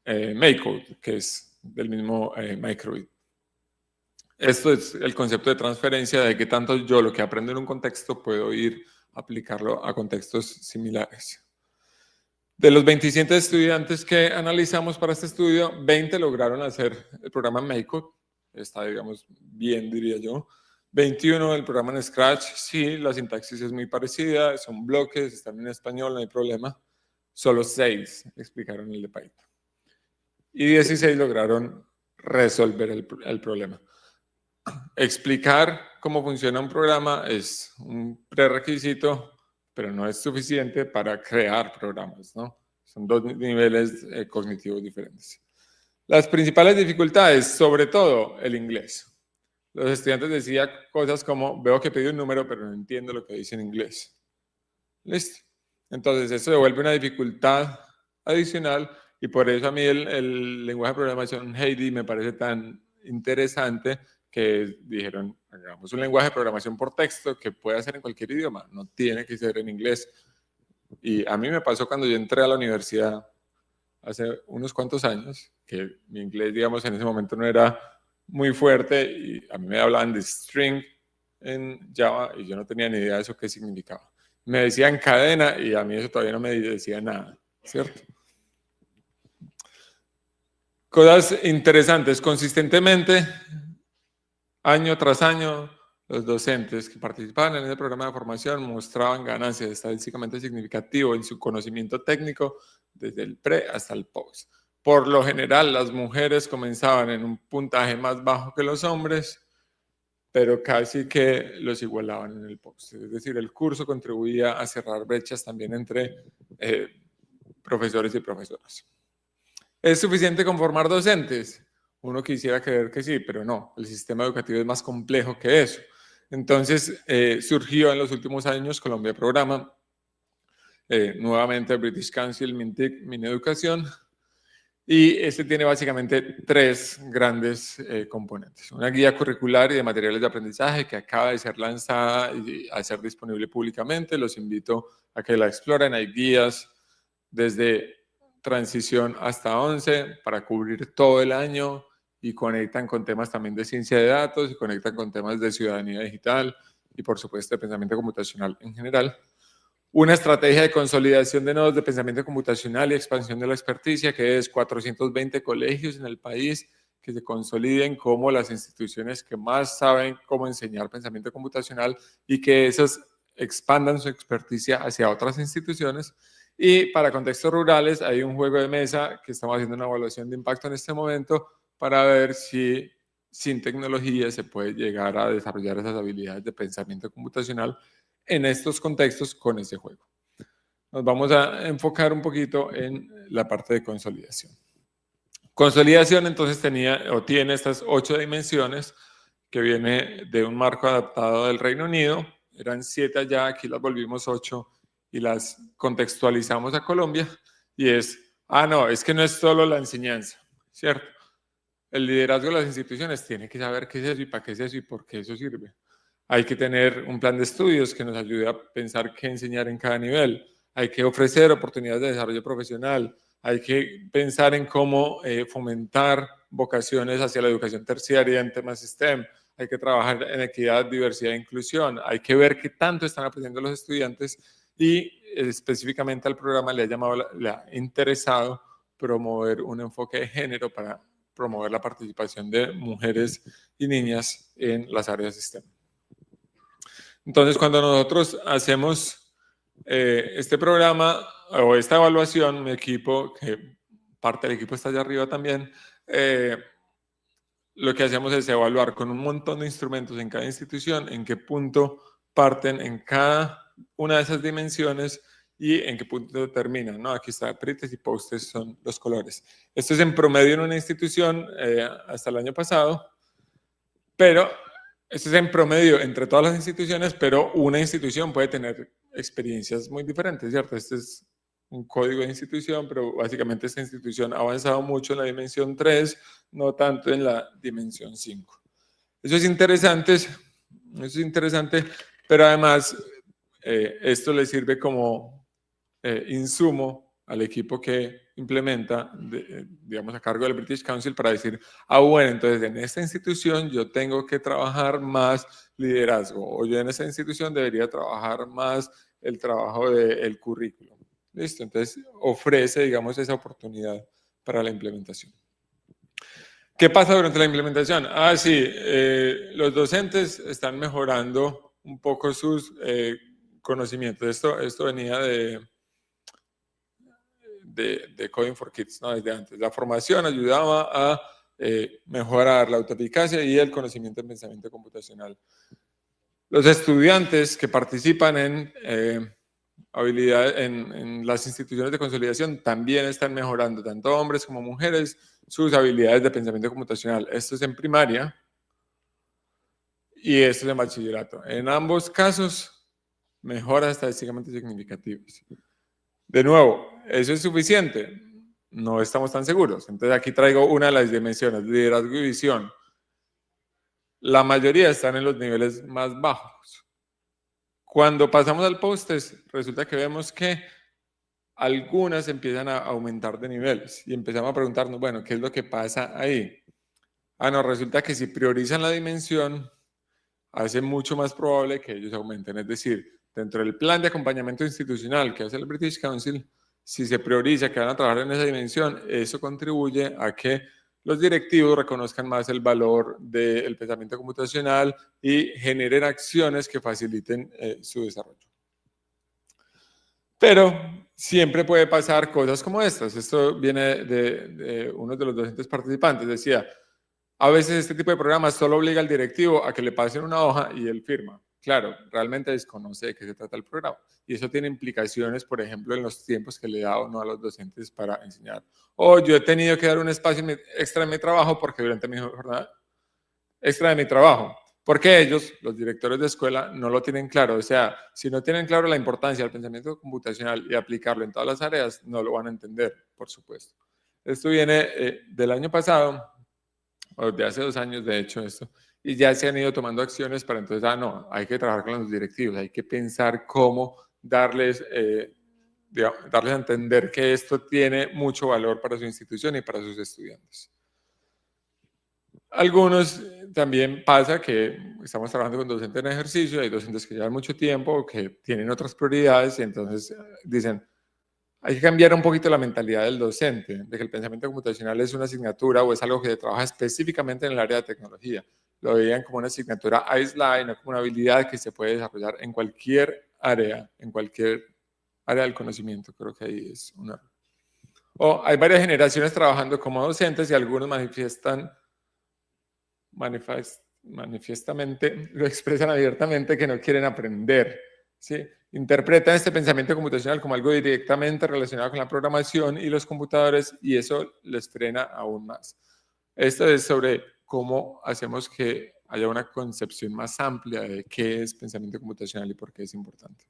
MakeCode, que es del mismo Microbit. Esto es el concepto de transferencia, de que tanto yo lo que aprendo en un contexto puedo ir a aplicarlo a contextos similares. De los 27 estudiantes que analizamos para este estudio, 20 lograron hacer el programa MakeCode. Está, digamos, bien, diría yo. 21 el programa en Scratch, sí, la sintaxis es muy parecida, son bloques, están en español, no hay problema. Solo 6 explicaron el de Python. Y 16 lograron resolver el problema. Explicar cómo funciona un programa es un prerequisito, pero no es suficiente para crear programas, ¿no? Son dos niveles cognitivos diferentes. Las principales dificultades, sobre todo el inglés. Los estudiantes decían cosas como, veo que pedí un número, pero no entiendo lo que dice en inglés. ¿Listo? Entonces, eso devuelve una dificultad adicional y por eso a mí el lenguaje de programación Heidi me parece tan interesante que dijeron, hagamos un lenguaje de programación por texto que puede ser en cualquier idioma, no tiene que ser en inglés. Y a mí me pasó cuando yo entré a la universidad hace unos cuantos años, que mi inglés, digamos, en ese momento no era muy fuerte y a mí me hablaban de string en Java y yo no tenía ni idea de eso qué significaba. Me decían cadena y a mí eso todavía no me decía nada, ¿cierto? Cosas interesantes, consistentemente, año tras año, los docentes que participaban en ese programa de formación mostraban ganancias estadísticamente significativas en su conocimiento técnico desde el pre hasta el post. Por lo general, las mujeres comenzaban en un puntaje más bajo que los hombres, pero casi que los igualaban en el post. Es decir, el curso contribuía a cerrar brechas también entre profesores y profesoras. ¿Es suficiente con formar docentes? Uno quisiera creer que sí, pero no. El sistema educativo es más complejo que eso. Entonces, surgió en los últimos años Colombia Programa, nuevamente British Council, MINTIC, Mineducación, y este tiene básicamente 3 grandes componentes. Una guía curricular y de materiales de aprendizaje que acaba de ser lanzada y a ser disponible públicamente. Los invito a que la exploren. Hay guías desde transición hasta 11 para cubrir todo el año y conectan con temas también de ciencia de datos y conectan con temas de ciudadanía digital y por supuesto de pensamiento computacional en general. Una estrategia de consolidación de nodos de pensamiento computacional y expansión de la experticia, que es 420 colegios en el país que se consoliden como las instituciones que más saben cómo enseñar pensamiento computacional y que esos expandan su experticia hacia otras instituciones. Y para contextos rurales hay un juego de mesa que estamos haciendo una evaluación de impacto en este momento para ver si sin tecnología se puede llegar a desarrollar esas habilidades de pensamiento computacional en estos contextos con ese juego. Nos vamos a enfocar un poquito en la parte de consolidación. Consolidación entonces tiene estas 8 dimensiones que viene de un marco adaptado del Reino Unido. Eran 7 allá, aquí las volvimos 8 y las contextualizamos a Colombia. Y es, no, es que no es solo la enseñanza, ¿cierto? El liderazgo de las instituciones tiene que saber qué es eso y para qué es eso y por qué eso sirve. Hay que tener un plan de estudios que nos ayude a pensar qué enseñar en cada nivel. Hay que ofrecer oportunidades de desarrollo profesional. Hay que pensar en cómo fomentar vocaciones hacia la educación terciaria en temas STEM. Hay que trabajar en equidad, diversidad e inclusión. Hay que ver qué tanto están aprendiendo los estudiantes y específicamente al programa le ha interesado promover un enfoque de género para promover la participación de mujeres y niñas en las áreas STEM. Entonces, cuando nosotros hacemos este programa o esta evaluación, mi equipo, que parte del equipo está allá arriba también, lo que hacemos es evaluar con un montón de instrumentos en cada institución, en qué punto parten en cada una de esas dimensiones y en qué punto terminan, ¿no? Aquí está pretes y postes, son los colores. Esto es en promedio en una institución hasta el año pasado, pero esto es en promedio entre todas las instituciones, pero una institución puede tener experiencias muy diferentes, ¿cierto? Este es un código de institución, pero básicamente esta institución ha avanzado mucho en la dimensión 3, no tanto en la dimensión 5. Eso es interesante, pero además esto le sirve como insumo al equipo que implementa, digamos, a cargo del British Council para decir, bueno, entonces en esta institución yo tengo que trabajar más liderazgo, o yo en esta institución debería trabajar más el trabajo del currículum. ¿Listo? Entonces ofrece, digamos, esa oportunidad para la implementación. ¿Qué pasa durante la implementación? Sí, los docentes están mejorando un poco sus conocimientos. Esto venía de Coding for Kids, ¿no? Desde antes. La formación ayudaba a mejorar la autoeficacia y el conocimiento en pensamiento computacional. Los estudiantes que participan en las instituciones de consolidación también están mejorando, tanto hombres como mujeres, sus habilidades de pensamiento computacional. Esto es en primaria y esto es en bachillerato. En ambos casos, mejoras estadísticamente significativas. De nuevo, ¿eso es suficiente? No estamos tan seguros. Entonces aquí traigo una de las dimensiones, liderazgo y visión. La mayoría están en los niveles más bajos. Cuando pasamos al post-test, resulta que vemos que algunas empiezan a aumentar de niveles y empezamos a preguntarnos, bueno, ¿qué es lo que pasa ahí? No, resulta que si priorizan la dimensión, hace mucho más probable que ellos aumenten. Es decir, dentro del plan de acompañamiento institucional que hace el British Council, si se prioriza que van a trabajar en esa dimensión, eso contribuye a que los directivos reconozcan más el valor del pensamiento computacional y generen acciones que faciliten su desarrollo. Pero siempre puede pasar cosas como estas. Esto viene de uno de los docentes participantes. Decía, a veces este tipo de programas solo obliga al directivo a que le pasen una hoja y él firma. Claro, realmente desconoce de qué se trata el programa. Y eso tiene implicaciones, por ejemplo, en los tiempos que le da o no a los docentes para enseñar. O yo he tenido que dar un espacio extra en mi trabajo porque durante mi jornada extra de mi trabajo. Porque ellos, los directores de escuela, no lo tienen claro. O sea, si no tienen claro la importancia del pensamiento computacional y aplicarlo en todas las áreas, no lo van a entender, por supuesto. Esto viene del año pasado, o de hace 2 años, de hecho, esto, y ya se han ido tomando acciones para entonces, no, hay que trabajar con los directivos, hay que pensar cómo darles a entender que esto tiene mucho valor para su institución y para sus estudiantes. Algunos también pasa que estamos trabajando con docentes en ejercicio, hay docentes que llevan mucho tiempo, que tienen otras prioridades y entonces dicen, hay que cambiar un poquito la mentalidad del docente, de que el pensamiento computacional es una asignatura o es algo que se trabaja específicamente en el área de tecnología. Lo veían como una asignatura aislada y no como una habilidad que se puede desarrollar en cualquier área del conocimiento. Creo que ahí es una. O hay varias generaciones trabajando como docentes y algunos manifiestamente, lo expresan abiertamente que no quieren aprender, ¿sí? Interpretan este pensamiento computacional como algo directamente relacionado con la programación y los computadores y eso les frena aún más. Esto es sobre cómo hacemos que haya una concepción más amplia de qué es pensamiento computacional y por qué es importante.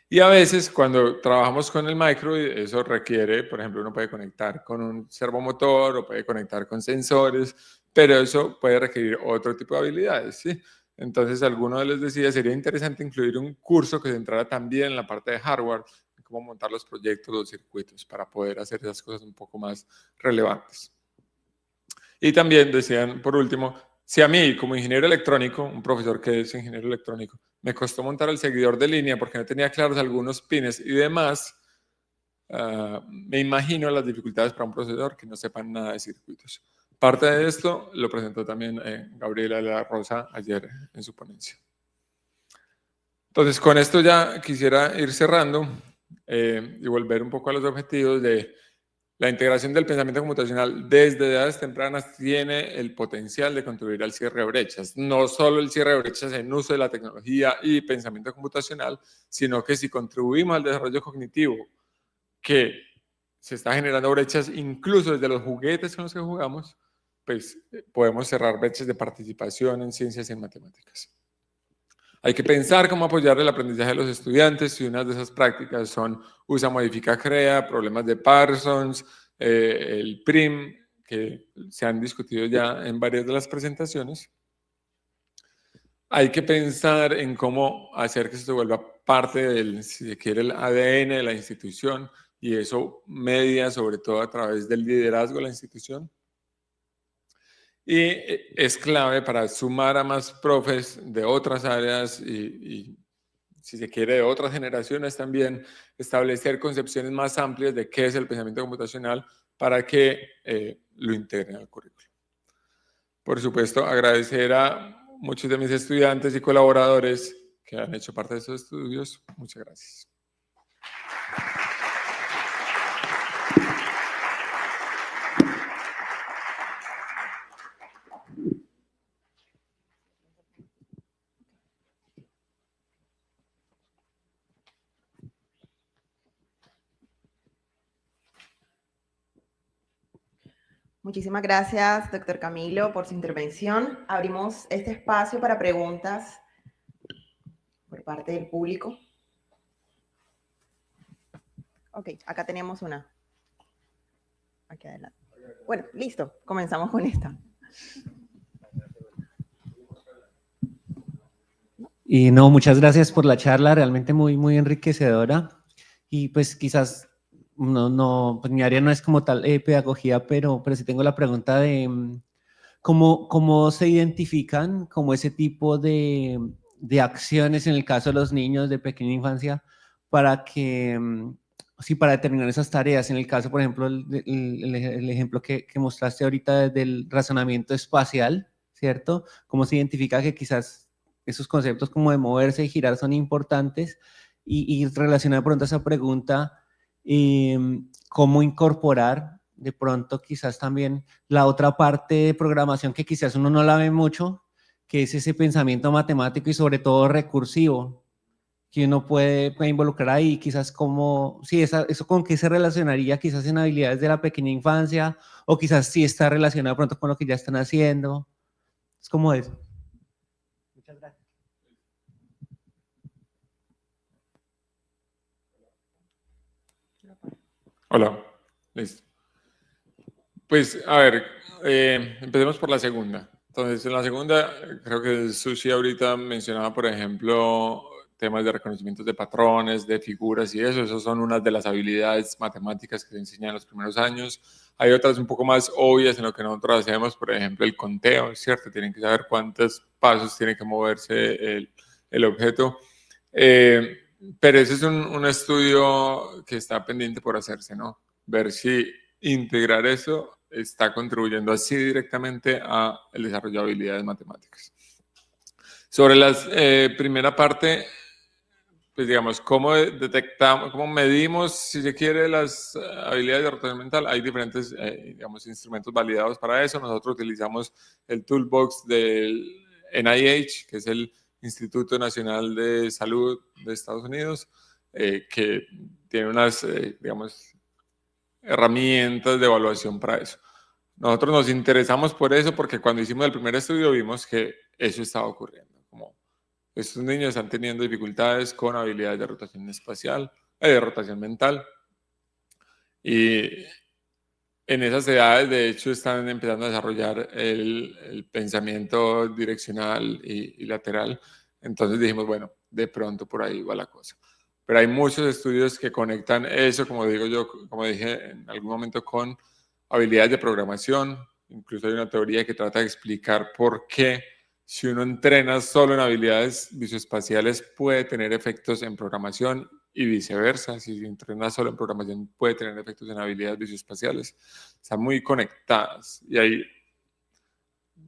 Y a veces cuando trabajamos con el micro, eso requiere, por ejemplo, uno puede conectar con un servomotor o puede conectar con sensores, pero eso puede requerir otro tipo de habilidades, ¿sí? Entonces, alguno les decía, sería interesante incluir un curso que se entrara también en la parte de hardware, cómo montar los proyectos, los circuitos, para poder hacer esas cosas un poco más relevantes. Y también decían, por último, si a mí, como ingeniero electrónico, un profesor que es ingeniero electrónico, me costó montar el seguidor de línea porque no tenía claros algunos pines y demás, me imagino las dificultades para un profesor que no sepan nada de circuitos. Parte de esto lo presentó también Gabriela de la Rosa ayer en su ponencia. Entonces, con esto ya quisiera ir cerrando y volver un poco a los objetivos de la integración del pensamiento computacional desde edades tempranas tiene el potencial de contribuir al cierre de brechas. No solo el cierre de brechas en uso de la tecnología y pensamiento computacional, sino que si contribuimos al desarrollo cognitivo, que se está generando brechas incluso desde los juguetes con los que jugamos, pues podemos cerrar brechas de participación en ciencias y en matemáticas. Hay que pensar cómo apoyar el aprendizaje de los estudiantes y una de esas prácticas son usa, modifica, crea, problemas de Parsons, el PRIM, que se han discutido ya en varias de las presentaciones. Hay que pensar en cómo hacer que esto vuelva parte del, si se quiere, el ADN de la institución y eso media sobre todo a través del liderazgo de la institución. Y es clave para sumar a más profes de otras áreas y si se quiere, de otras generaciones también, establecer concepciones más amplias de qué es el pensamiento computacional para que lo integren al currículo. Por supuesto, agradecer a muchos de mis estudiantes y colaboradores que han hecho parte de estos estudios. Muchas gracias. Muchísimas gracias, doctor Camilo, por su intervención. Abrimos este espacio para preguntas por parte del público. Ok, acá tenemos una. Aquí adelante. Bueno, listo, comenzamos con esta. Y no, muchas gracias por la charla, realmente muy enriquecedora. Y pues quizás, pues mi área no es como tal pedagogía, pero sí tengo la pregunta de cómo se identifican como ese tipo de acciones en el caso de los niños de pequeña infancia para que, sí, para determinar esas tareas. En el caso, por ejemplo, el ejemplo que mostraste ahorita del razonamiento espacial, ¿cierto? Cómo se identifica que quizás esos conceptos como de moverse y girar son importantes y relacionado pronto a esa pregunta, cómo incorporar de pronto quizás también la otra parte de programación que quizás uno no la ve mucho, que es ese pensamiento matemático y sobre todo recursivo, que uno puede involucrar ahí, quizás como, sí, eso con qué se relacionaría quizás en habilidades de la pequeña infancia, o quizás sí está relacionado de pronto con lo que ya están haciendo. Es como eso. Muchas gracias. Hola, listo. Pues, a ver, empecemos por la segunda. Entonces, en la segunda, creo que Sushi ahorita mencionaba, por ejemplo, temas de reconocimientos de patrones, de figuras y eso. Esas son unas de las habilidades matemáticas que se enseñan en los primeros años. Hay otras un poco más obvias en lo que nosotros hacemos, por ejemplo, el conteo, ¿cierto? Tienen que saber cuántos pasos tiene que moverse el objeto. Pero ese es un estudio que está pendiente por hacerse, ¿no? Ver si integrar eso está contribuyendo así directamente a el desarrollo de habilidades matemáticas. Sobre la primera parte, pues digamos, ¿cómo detectamos, cómo medimos, si se quiere, las habilidades de rotación mental? Hay diferentes, digamos, instrumentos validados para eso. Nosotros utilizamos el toolbox del NIH, que es el Instituto Nacional de Salud de Estados Unidos, que tiene unas, digamos, herramientas de evaluación para eso. Nosotros nos interesamos por eso porque cuando hicimos el primer estudio vimos que eso estaba ocurriendo. Como estos niños están teniendo dificultades con habilidades de rotación espacial, de rotación mental. Y en esas edades, de hecho, están empezando a desarrollar el pensamiento direccional y lateral. Entonces dijimos, bueno, de pronto por ahí va la cosa. Pero hay muchos estudios que conectan eso, como digo yo, como dije en algún momento, con habilidades de programación. Incluso hay una teoría que trata de explicar por qué si uno entrena solo en habilidades visoespaciales puede tener efectos en programación y viceversa. Si entrena solo en programación puede tener efectos en habilidades visoespaciales. Están muy conectadas. Y hay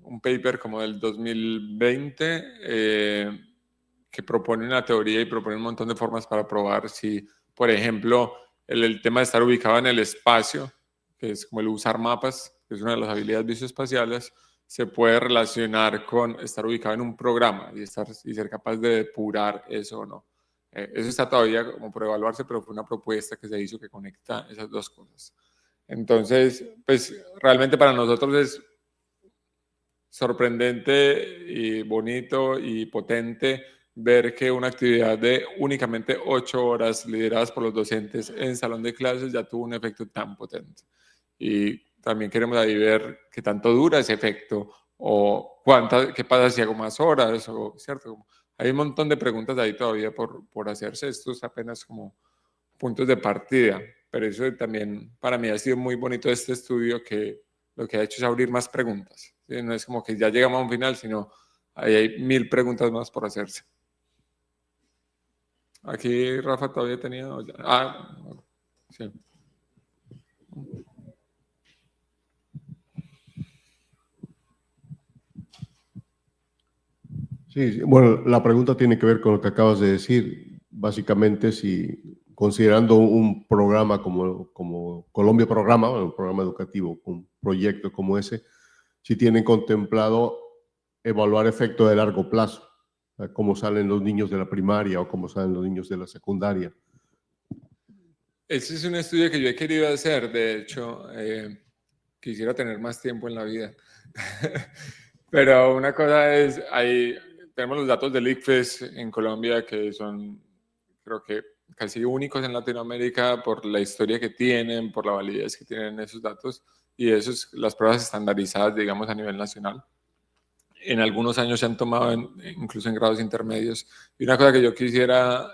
un paper como del 2020 que propone una teoría y propone un montón de formas para probar si, por ejemplo, el tema de estar ubicado en el espacio, que es como el usar mapas, que es una de las habilidades visoespaciales, se puede relacionar con estar ubicado en un programa y ser capaz de depurar eso o no. Eso está todavía como por evaluarse, pero fue una propuesta que se hizo que conecta esas dos cosas. Entonces, pues realmente para nosotros es sorprendente y bonito y potente ver que una actividad de únicamente 8 horas lideradas por los docentes en salón de clases ya tuvo un efecto tan potente. Y también queremos ahí ver qué tanto dura ese efecto o qué pasa si hago más horas, o, ¿cierto? Hay un montón de preguntas ahí todavía por hacerse. Esto es apenas como puntos de partida, pero eso también para mí ha sido muy bonito este estudio, que lo que ha hecho es abrir más preguntas, ¿sí? No es como que ya llegamos a un final, sino ahí hay 1000 preguntas más por hacerse. Aquí Rafa todavía tenía... sí. Sí, bueno, la pregunta tiene que ver con lo que acabas de decir. Básicamente, si considerando un programa como Colombia Programa, un programa educativo, un proyecto como ese, si tienen contemplado evaluar efecto de largo plazo, cómo salen los niños de la primaria o cómo salen los niños de la secundaria. Ese es un estudio que yo he querido hacer, de hecho, quisiera tener más tiempo en la vida. Pero una cosa es, tenemos los datos del ICFES en Colombia que son, creo que casi únicos en Latinoamérica por la historia que tienen, por la validez que tienen esos datos, y las pruebas estandarizadas, digamos, a nivel nacional. En algunos años se han tomado incluso en grados intermedios. Y una cosa que yo quisiera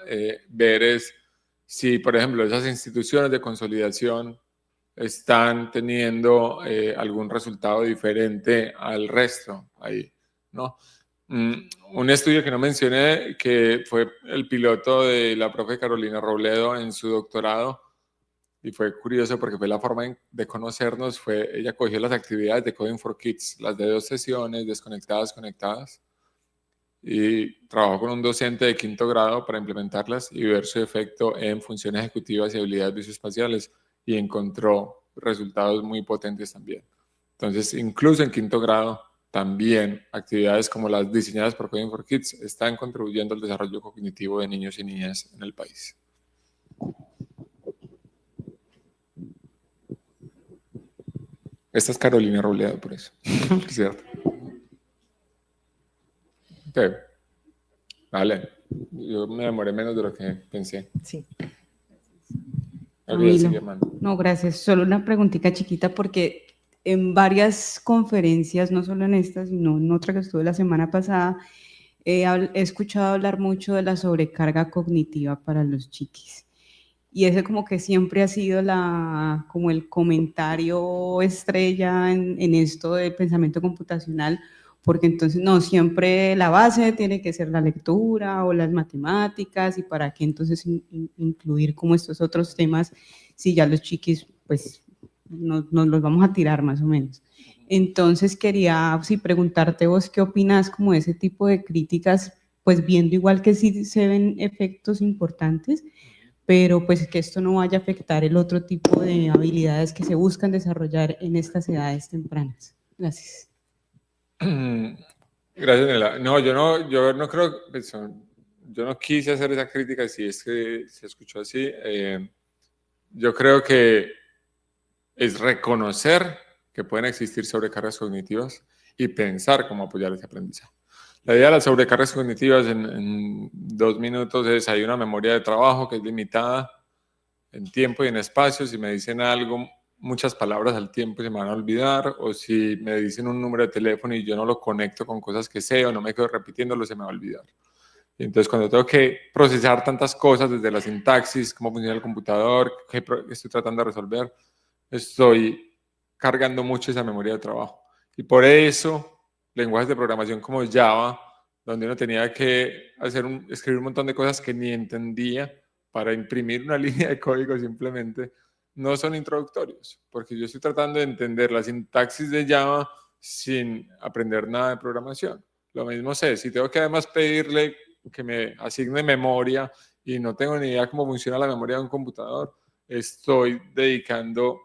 ver es si, por ejemplo, esas instituciones de consolidación están teniendo algún resultado diferente al resto ahí, ¿no? Un estudio que no mencioné, que fue el piloto de la profe Carolina Robledo en su doctorado, y fue curioso porque fue la forma de conocernos, ella cogió las actividades de Coding for Kids, las de 2 sesiones, desconectadas, conectadas, y trabajó con un docente de 5º grado para implementarlas y ver su efecto en funciones ejecutivas y habilidades visoespaciales, y encontró resultados muy potentes también. Entonces, incluso en 5º grado, también actividades como las diseñadas por Coding for Kids están contribuyendo al desarrollo cognitivo de niños y niñas en el país. Esta es Carolina Robledo, por eso. ¿Cierto? Okay. Vale. Yo me demoré menos de lo que pensé. Sí. No, gracias. Solo una preguntita chiquita porque en varias conferencias, no solo en esta, sino en otra que estuve la semana pasada, he escuchado hablar mucho de la sobrecarga cognitiva para los chiquis. Y ese como que siempre ha sido como el comentario estrella en esto del pensamiento computacional, porque entonces no, siempre la base tiene que ser la lectura o las matemáticas, y para qué entonces incluir como estos otros temas si ya los chiquis pues nos los vamos a tirar más o menos. Entonces quería preguntarte vos qué opinas como de ese tipo de críticas, pues viendo igual que sí se ven efectos importantes, pero pues que esto no vaya a afectar el otro tipo de habilidades que se buscan desarrollar en estas edades tempranas. Gracias. Gracias, Nela. No, yo no creo, pues, yo no quise hacer esa crítica, si es que se escuchó así. Yo creo que es reconocer que pueden existir sobrecargas cognitivas y pensar cómo apoyar ese aprendizaje. La idea de las sobrecargas cognitivas en 2 minutos es: hay una memoria de trabajo que es limitada en tiempo y en espacio. Si me dicen algo, muchas palabras al tiempo se me van a olvidar, o si me dicen un número de teléfono y yo no lo conecto con cosas que sé o no me quedo repitiéndolo, se me va a olvidar. Y entonces, cuando tengo que procesar tantas cosas, desde la sintaxis, cómo funciona el computador, qué estoy tratando de resolver, estoy cargando mucho esa memoria de trabajo. Y por eso lenguajes de programación como Java, donde uno tenía que escribir un montón de cosas que ni entendía para imprimir una línea de código simplemente, no son introductorios, porque yo estoy tratando de entender la sintaxis de Java sin aprender nada de programación. Lo mismo sé, si tengo que además pedirle que me asigne memoria y no tengo ni idea cómo funciona la memoria de un computador, estoy dedicando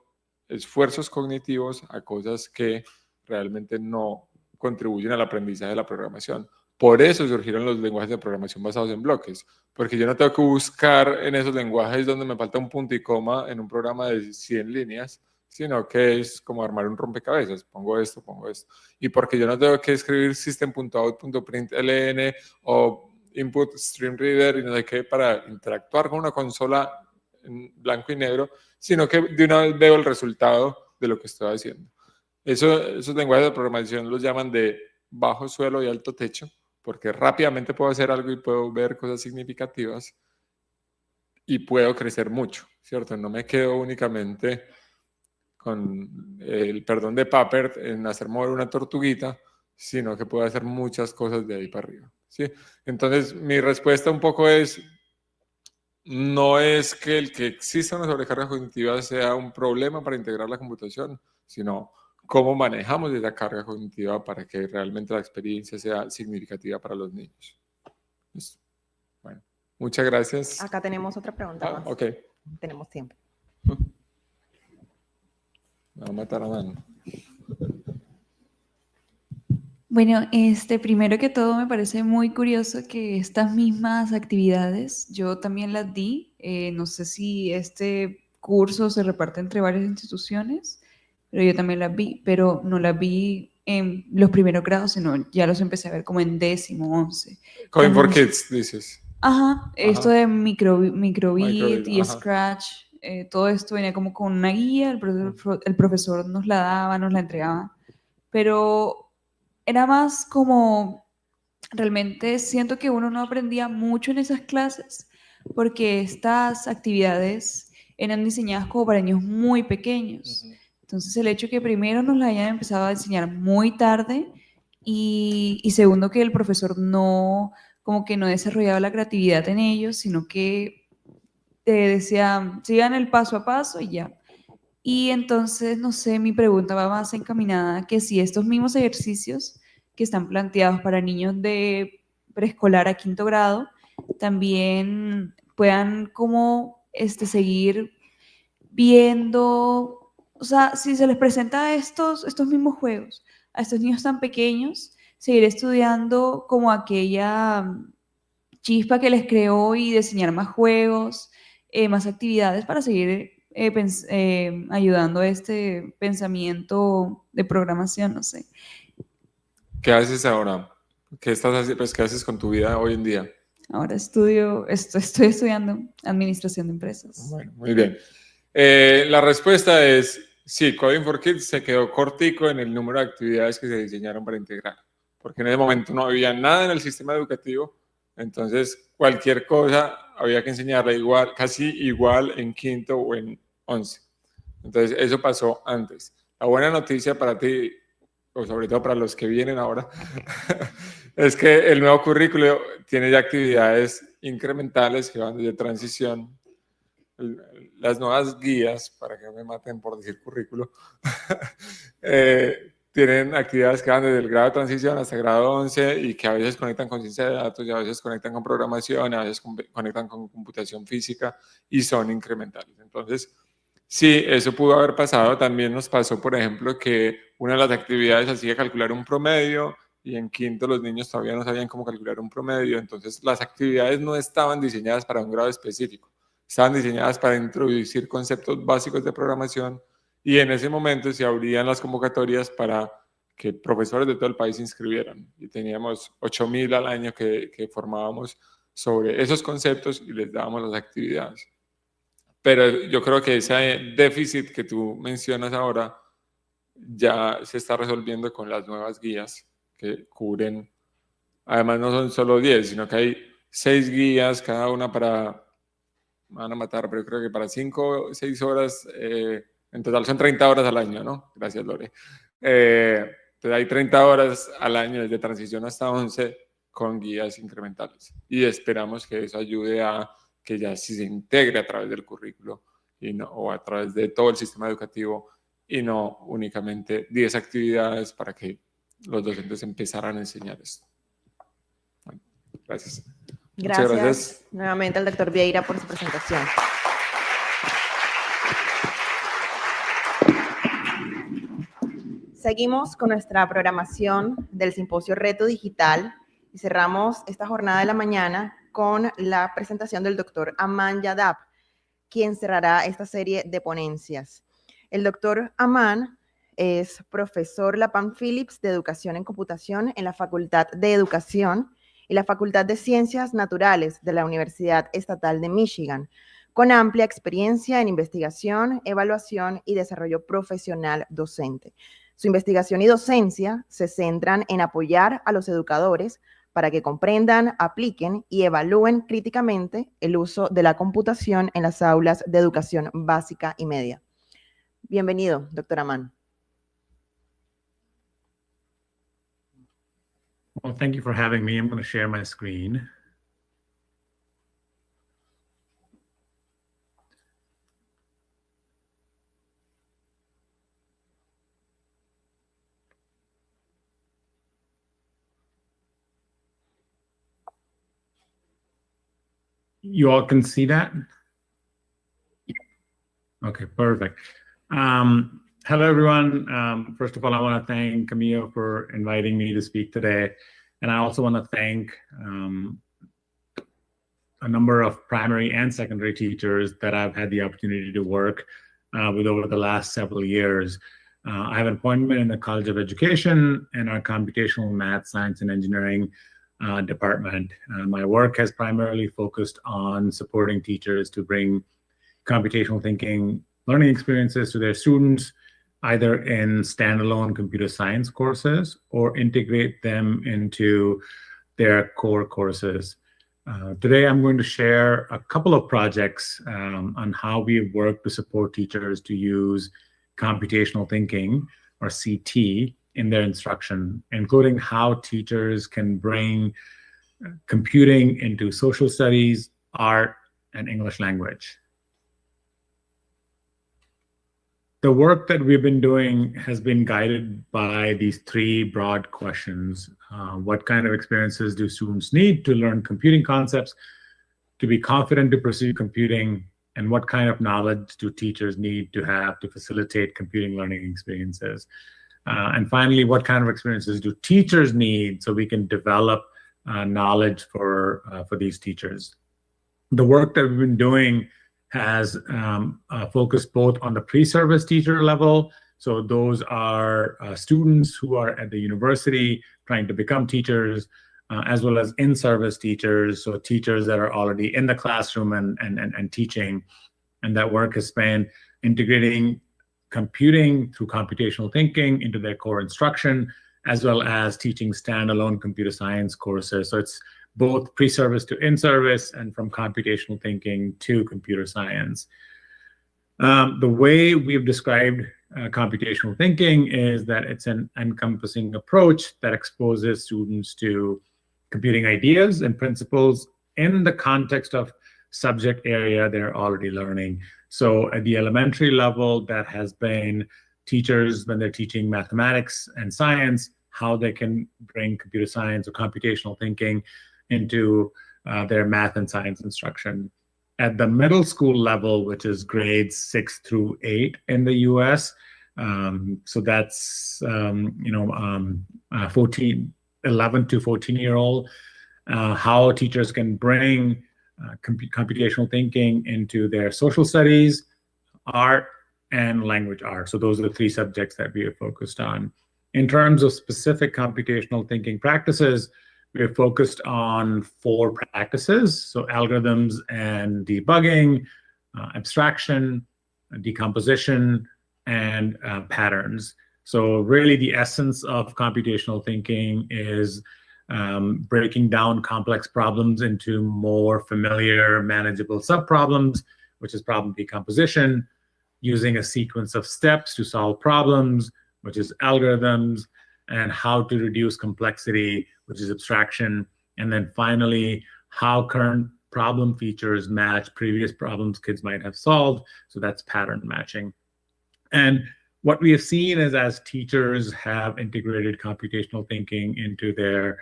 esfuerzos cognitivos a cosas que realmente no contribuyen al aprendizaje de la programación. Por eso surgieron los lenguajes de programación basados en bloques, porque yo no tengo que buscar en esos lenguajes donde me falta un punto y coma en un programa de 100 líneas, sino que es como armar un rompecabezas. Pongo esto. Y porque yo no tengo que escribir system.out.println o input stream reader y no sé qué para interactuar con una consola en blanco y negro, sino que de una vez veo el resultado de lo que estoy haciendo. Esos lenguajes de programación los llaman de bajo suelo y alto techo, porque rápidamente puedo hacer algo y puedo ver cosas significativas y puedo crecer mucho, ¿cierto? No me quedo únicamente con el perdón de Papert en hacer mover una tortuguita, sino que puedo hacer muchas cosas de ahí para arriba, ¿sí? Entonces, mi respuesta un poco es: no es que el que exista una sobrecarga cognitiva sea un problema para integrar la computación, sino cómo manejamos esa carga cognitiva para que realmente la experiencia sea significativa para los niños. ¿Listo? Bueno, muchas gracias. Acá tenemos otra pregunta más. Ok. Tenemos tiempo. Me va a matar a mano. Bueno, primero que todo me parece muy curioso que estas mismas actividades yo también las di. No sé si este curso se reparte entre varias instituciones, pero yo también las vi, pero no las vi en los primeros grados, sino ya los empecé a ver como en 10º, 11. Coding for Kids, dices. Ajá, esto de microbit Microbit, y ajá. Scratch, todo esto venía como con una guía, el profesor nos la daba, nos la entregaba, pero era más como, realmente siento que uno no aprendía mucho en esas clases, porque estas actividades eran diseñadas como para niños muy pequeños. Entonces el hecho que primero nos la hayan empezado a enseñar muy tarde y segundo que el profesor no, como que no desarrollaba la creatividad en ellos, sino que te decía, sigan el paso a paso y ya. Y entonces, no sé, mi pregunta va más encaminada que si estos mismos ejercicios que están planteados para niños de preescolar a 5º grado también puedan como seguir viendo, o sea, si se les presenta estos mismos juegos a estos niños tan pequeños, seguir estudiando como aquella chispa que les creó y diseñar más juegos, más actividades para seguir ayudando a este pensamiento de programación, no sé. ¿Qué haces ahora? ¿Qué estás haciendo? Pues, ¿qué haces con tu vida hoy en día? Ahora estoy estudiando administración de empresas. Bueno, muy bien. La respuesta es sí, Coding for Kids se quedó cortico en el número de actividades que se diseñaron para integrar, porque en ese momento no había nada en el sistema educativo, entonces cualquier cosa había que enseñarla igual, casi igual en 5º o en 11. Entonces eso pasó antes. La buena noticia para ti, o sobre todo para los que vienen ahora, es que el nuevo currículo tiene ya actividades incrementales que van desde transición. Las nuevas guías, para que no me maten por decir currículo, tienen actividades que van desde el grado de transición hasta el grado 11 y que a veces conectan con ciencia de datos y a veces conectan con programación, a veces conectan con computación física y son incrementales. Entonces, sí, eso pudo haber pasado. También nos pasó, por ejemplo, que una de las actividades hacía calcular un promedio y en 5º los niños todavía no sabían cómo calcular un promedio. Entonces, las actividades no estaban diseñadas para un grado específico. Estaban diseñadas para introducir conceptos básicos de programación y en ese momento se abrían las convocatorias para que profesores de todo el país se inscribieran. Y teníamos 8.000 al año que formábamos sobre esos conceptos y les dábamos las actividades. Pero yo creo que ese déficit que tú mencionas ahora ya se está resolviendo con las nuevas guías que cubren, además no son solo 10, sino que hay 6 guías, cada una para... Me van a matar, pero creo que para 5 o 6 horas, en total son 30 horas al año, ¿no? Gracias, Lore. Entonces hay 30 horas al año desde transición hasta 11 con guías incrementales. Y esperamos que eso ayude a que ya se integre a través del currículo y no, o a través de todo el sistema educativo y no únicamente 10 actividades para que los docentes empezaran a enseñar esto. Bueno, gracias. Muchas gracias Nuevamente al doctor Vieira por su presentación. Seguimos con nuestra programación del simposio Reto Digital y cerramos esta jornada de la mañana con la presentación del doctor Aman Yadab, quien cerrará esta serie de ponencias. El doctor Aman es profesor Lapán Phillips de Educación en Computación en la Facultad de Educación y la Facultad de Ciencias Naturales de la Universidad Estatal de Michigan, con amplia experiencia en investigación, evaluación y desarrollo profesional docente. Su investigación y docencia se centran en apoyar a los educadores para que comprendan, apliquen y evalúen críticamente el uso de la computación en las aulas de educación básica y media. Bienvenido, doctor Aman. Well, thank you for having me. I'm going to share my screen. You all can see that? Okay, perfect. Hello, everyone. First of all, I want to thank Camille for inviting me to speak today. And I also want to thank a number of primary and secondary teachers that I've had the opportunity to work with over the last several years. I have an appointment in the College of Education and our computational math, science, and engineering department. My work has primarily focused on supporting teachers to bring computational thinking learning experiences to their students, either in standalone computer science courses or integrate them into their core courses. Today, I'm going to share a couple of projects on how we work to support teachers to use computational thinking, or CT, in their instruction, including how teachers can bring computing into social studies, art, and English language. The work that we've been doing has been guided by these three broad questions. What kind of experiences do students need to learn computing concepts, to be confident to pursue computing, and what kind of knowledge do teachers need to have to facilitate computing learning experiences? And finally, what kind of experiences do teachers need so we can develop knowledge for these teachers? The work that we've been doing has focused both on the pre-service teacher level. So those are students who are at the university trying to become teachers, as well as in-service teachers, so teachers that are already in the classroom and teaching. And that work has been integrating computing through computational thinking into their core instruction, as well as teaching standalone computer science courses. So it's both pre-service to in-service and from computational thinking to computer science. The way we've described computational thinking is that it's an encompassing approach that exposes students to computing ideas and principles in the context of subject area they're already learning. So at the elementary level, that has been teachers, when they're teaching mathematics and science, how they can bring computer science or computational thinking into their math and science instruction. At the middle school level, which is grades 6 through 8 in the US, so that's 11 to 14-year-old, how teachers can bring computational thinking into their social studies, art, and language arts. So those are the three subjects that we are focused on. In terms of specific computational thinking practices, we are focused on 4 practices. So algorithms and debugging, abstraction, decomposition, and patterns. So really the essence of computational thinking is breaking down complex problems into more familiar, manageable subproblems, which is problem decomposition, using a sequence of steps to solve problems, which is algorithms, and how to reduce complexity, which is abstraction, and then finally, how current problem features match previous problems kids might have solved, so that's pattern matching. And what we have seen is as teachers have integrated computational thinking into their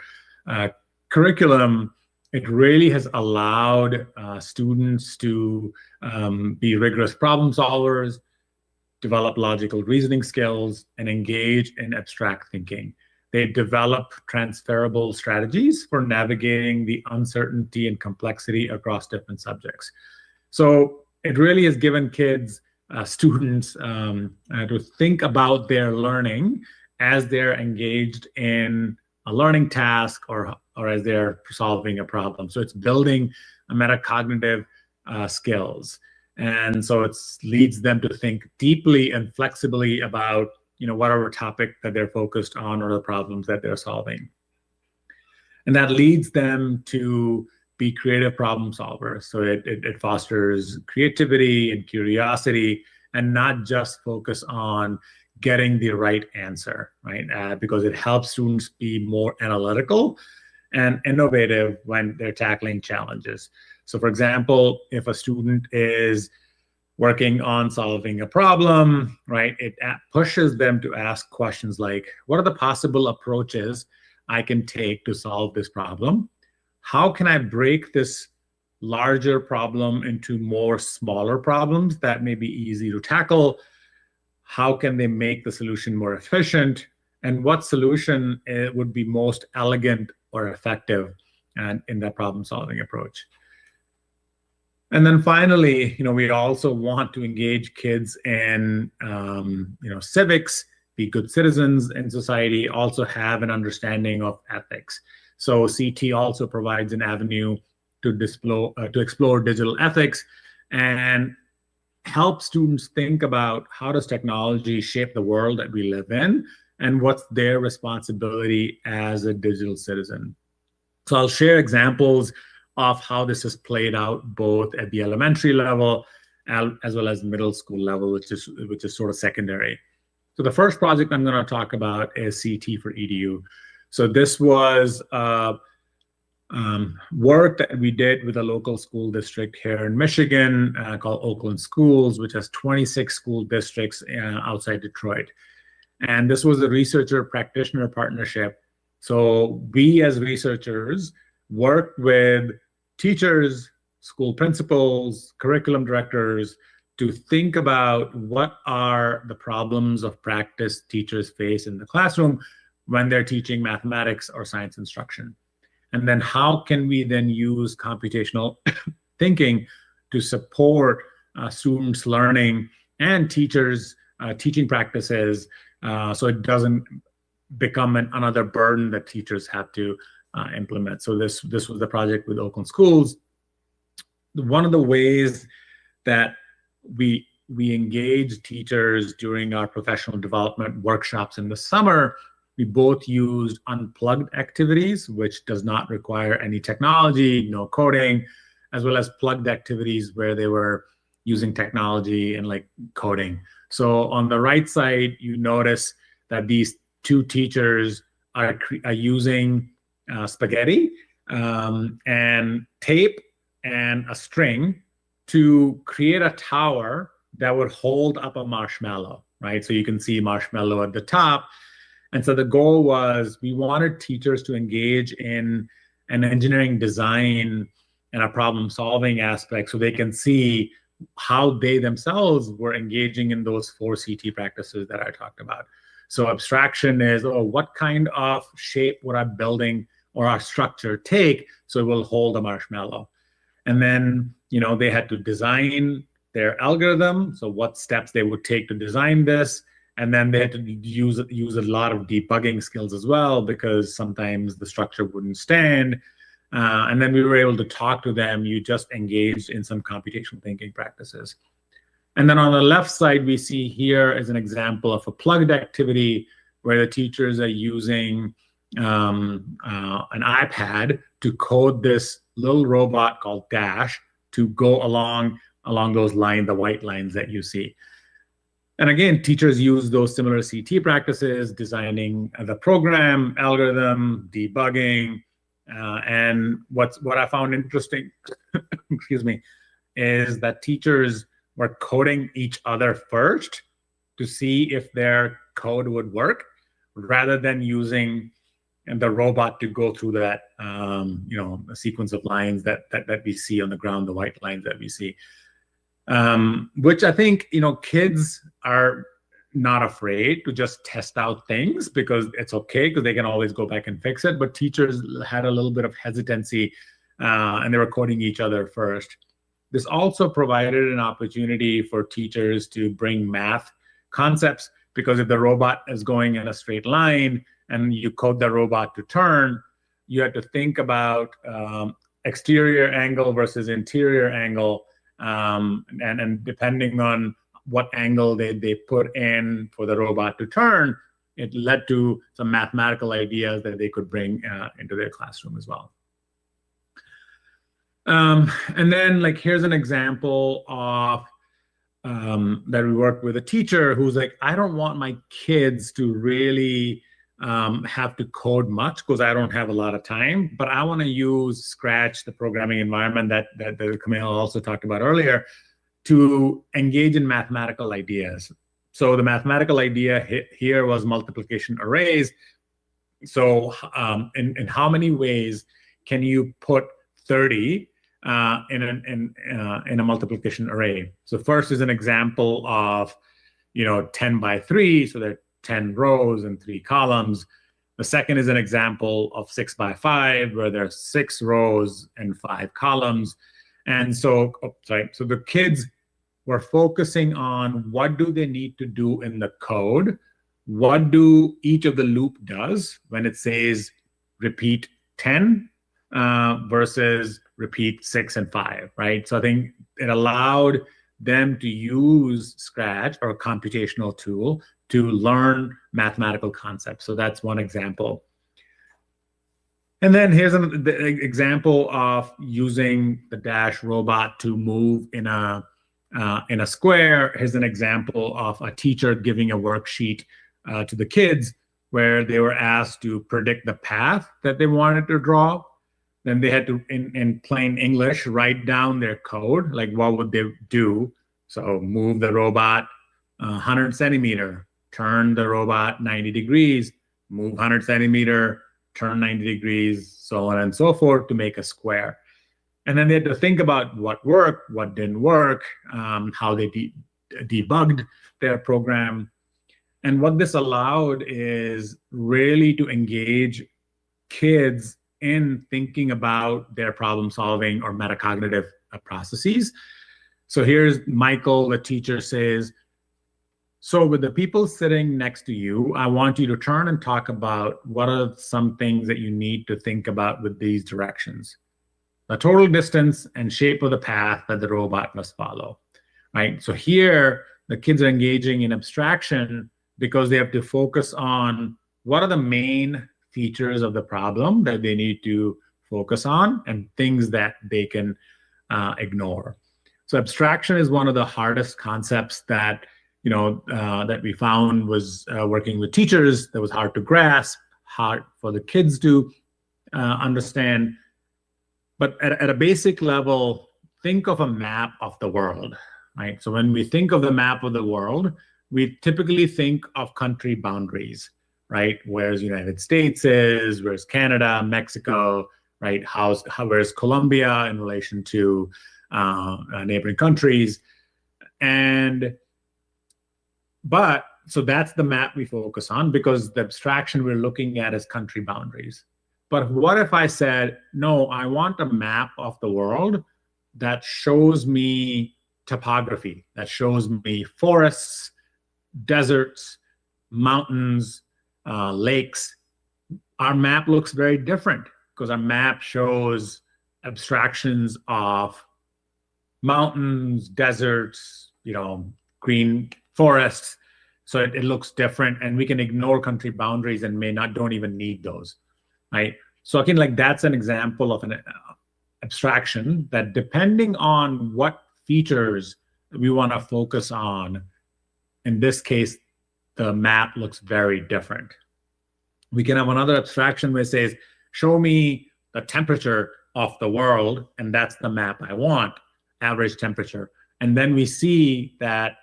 curriculum, it really has allowed students to be rigorous problem solvers, develop logical reasoning skills, and engage in abstract thinking. They develop transferable strategies for navigating the uncertainty and complexity across different subjects. So it really has given kids, students, to think about their learning as they're engaged in a learning task or as they're solving a problem. So it's building a metacognitive skills. And so it leads them to think deeply and flexibly about, whatever topic that they're focused on or the problems that they're solving. And that leads them to be creative problem solvers. So it fosters creativity and curiosity, and not just focus on getting the right answer, right? Because it helps students be more analytical and innovative when they're tackling challenges. So for example, if a student is working on solving a problem, right, it pushes them to ask questions like, what are the possible approaches I can take to solve this problem? How can I break this larger problem into more smaller problems that may be easy to tackle. How can they make the solution more efficient? And what solution would be most elegant or effective and in that problem-solving approach? And then finally, we also want to engage kids in, civics, be good citizens in society, also have an understanding of ethics. So CT also provides an avenue to explore digital ethics and help students think about how does technology shape the world that we live in and what's their responsibility as a digital citizen. So I'll share examples of how this is played out both at the elementary level as well as middle school level, which is sort of secondary. So the first project I'm going to talk about is CT for EDU. So this was work that we did with a local school district here in Michigan called Oakland Schools, which has 26 school districts outside Detroit. And this was a researcher-practitioner partnership. So we as researchers worked with teachers, school principals, curriculum directors to think about what are the problems of practice teachers face in the classroom when they're teaching mathematics or science instruction. And then how can we then use computational thinking to support students' learning and teachers' teaching practices so it doesn't become another burden that teachers have to implement. So this was the project with Oakland Schools. One of the ways that we engage teachers during our professional development workshops in the summer, we both used unplugged activities, which does not require any technology, no coding, as well as plugged activities where they were using technology and like coding. So on the right side, you notice that these two teachers are using spaghetti and tape and a string to create a tower that would hold up a marshmallow, right? So you can see marshmallow at the top. And so the goal was we wanted teachers to engage in an engineering design and a problem-solving aspect so they can see how they themselves were engaging in those 4 CT practices that I talked about. So abstraction is, what kind of shape would our building or our structure take so it will hold a marshmallow? And then, they had to design their algorithm, so what steps they would take to design this. And then they had to use a lot of debugging skills as well, because sometimes the structure wouldn't stand. And then we were able to talk to them. You just engaged in some computational thinking practices. And then on the left side, we see here is an example of a plugged activity where the teachers are using an iPad to code this little robot called Dash to go along those lines, the white lines that you see. And again, teachers use those similar CT practices, designing the program, algorithm, debugging. And what I found interesting, excuse me, is that teachers were coding each other first to see if their code would work, rather than using the robot to go through that, a sequence of lines that we see on the ground, the white lines that we see. Which I think, kids are not afraid to just test out things because it's okay, because they can always go back and fix it. But teachers had a little bit of hesitancy and they were coding each other first. This also provided an opportunity for teachers to bring math concepts, because if the robot is going in a straight line and you code the robot to turn, you have to think about exterior angle versus interior angle. And depending on what angle they put in for the robot to turn, it led to some mathematical ideas that they could bring into their classroom as well. And then here's an example of that we worked with a teacher who's like, I don't want my kids to really have to code much because I don't have a lot of time, but I want to use Scratch, the programming environment that Camille also talked about earlier, to engage in mathematical ideas. So the mathematical idea here was multiplication arrays. So in how many ways can you put 30 in a multiplication array. So first is an example of 10 by 3, so there are 10 rows and 3 columns. The second is an example of 6 by 5, where there are 6 rows and 5 columns. And so, so the kids were focusing on what do they need to do in the code, what do each of the loop does when it says repeat 10 versus repeat 6 and 5, right? So I think it allowed them to use Scratch or a computational tool to learn mathematical concepts. So that's one example. And then here's an example of using the Dash robot to move in a square. Here's an example of a teacher giving a worksheet to the kids where they were asked to predict the path that they wanted to draw. Then they had to, in plain English, write down their code, like what would they do? So move the robot 100 centimeter, turn the robot 90 degrees, move 100 centimeter, turn 90 degrees, so on and so forth to make a square. And then they had to think about what worked, what didn't work, how they debugged their program. And what this allowed is really to engage kids in thinking about their problem solving or metacognitive processes. So here's Michael, the teacher says, so with the people sitting next to you, I want you to turn and talk about what are some things that you need to think about with these directions. The total distance and shape of the path that the robot must follow, right? So here, the kids are engaging in abstraction because they have to focus on what are the main features of the problem that they need to focus on and things that they can ignore. So abstraction is one of the hardest concepts that that we found was working with teachers that was hard to grasp, hard for the kids to understand. But at a basic level, think of a map of the world, right? So when we think of the map of the world, we typically think of country boundaries, right? Where's the United States is, where's Canada, Mexico, right? Where's Colombia in relation to neighboring countries. So that's the map we focus on because the abstraction we're looking at is country boundaries. But what if I said, no, I want a map of the world that shows me topography, that shows me forests, deserts, mountains, lakes. Our map looks very different because our map shows abstractions of mountains, deserts, green forests. So it looks different, and we can ignore country boundaries and don't even need those, right? So again, like that's an example of an abstraction that depending on what features we want to focus on, in this case, the map looks very different. We can have another abstraction where it says, show me the temperature of the world, and that's the map I want, average temperature. And then we see that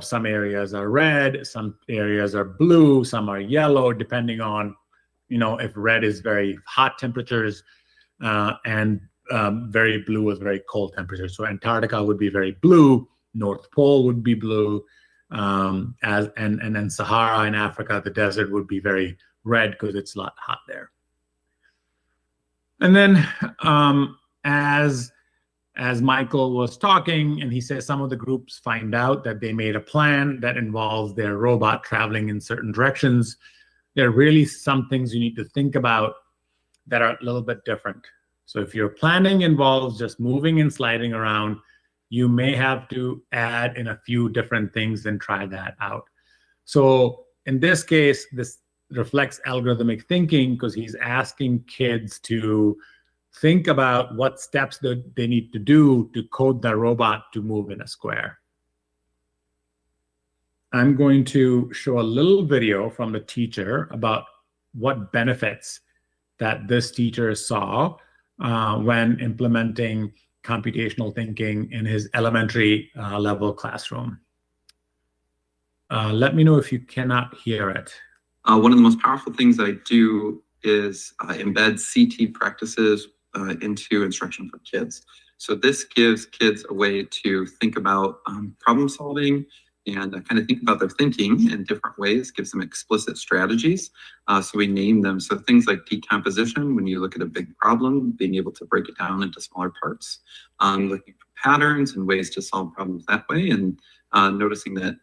some areas are red, some areas are blue, some are yellow, depending on, if red is very hot temperatures and very blue is very cold temperatures. So Antarctica would be very blue, North Pole would be blue, and then Sahara in Africa, the desert would be very red because it's a lot hot there. And then as Michael was talking, and he says some of the groups find out that they made a plan that involves their robot traveling in certain directions. There are really some things you need to think about that are a little bit different. So if your planning involves just moving and sliding around, you may have to add in a few different things and try that out. So in this case, this reflects algorithmic thinking because he's asking kids to think about what steps that they need to do to code the robot to move in a square. I'm going to show a little video from the teacher about what benefits that this teacher saw when implementing computational thinking in his elementary level classroom. Let me know if you cannot hear it. One of the most powerful things that I do is embed CT practices into instruction for kids. So this gives kids a way to think about problem solving and kind of think about their thinking in different ways, gives them explicit strategies. So we name them. So things like decomposition, when you look at a big problem, being able to break it down into smaller parts, looking for patterns and ways to solve problems that way, and noticing that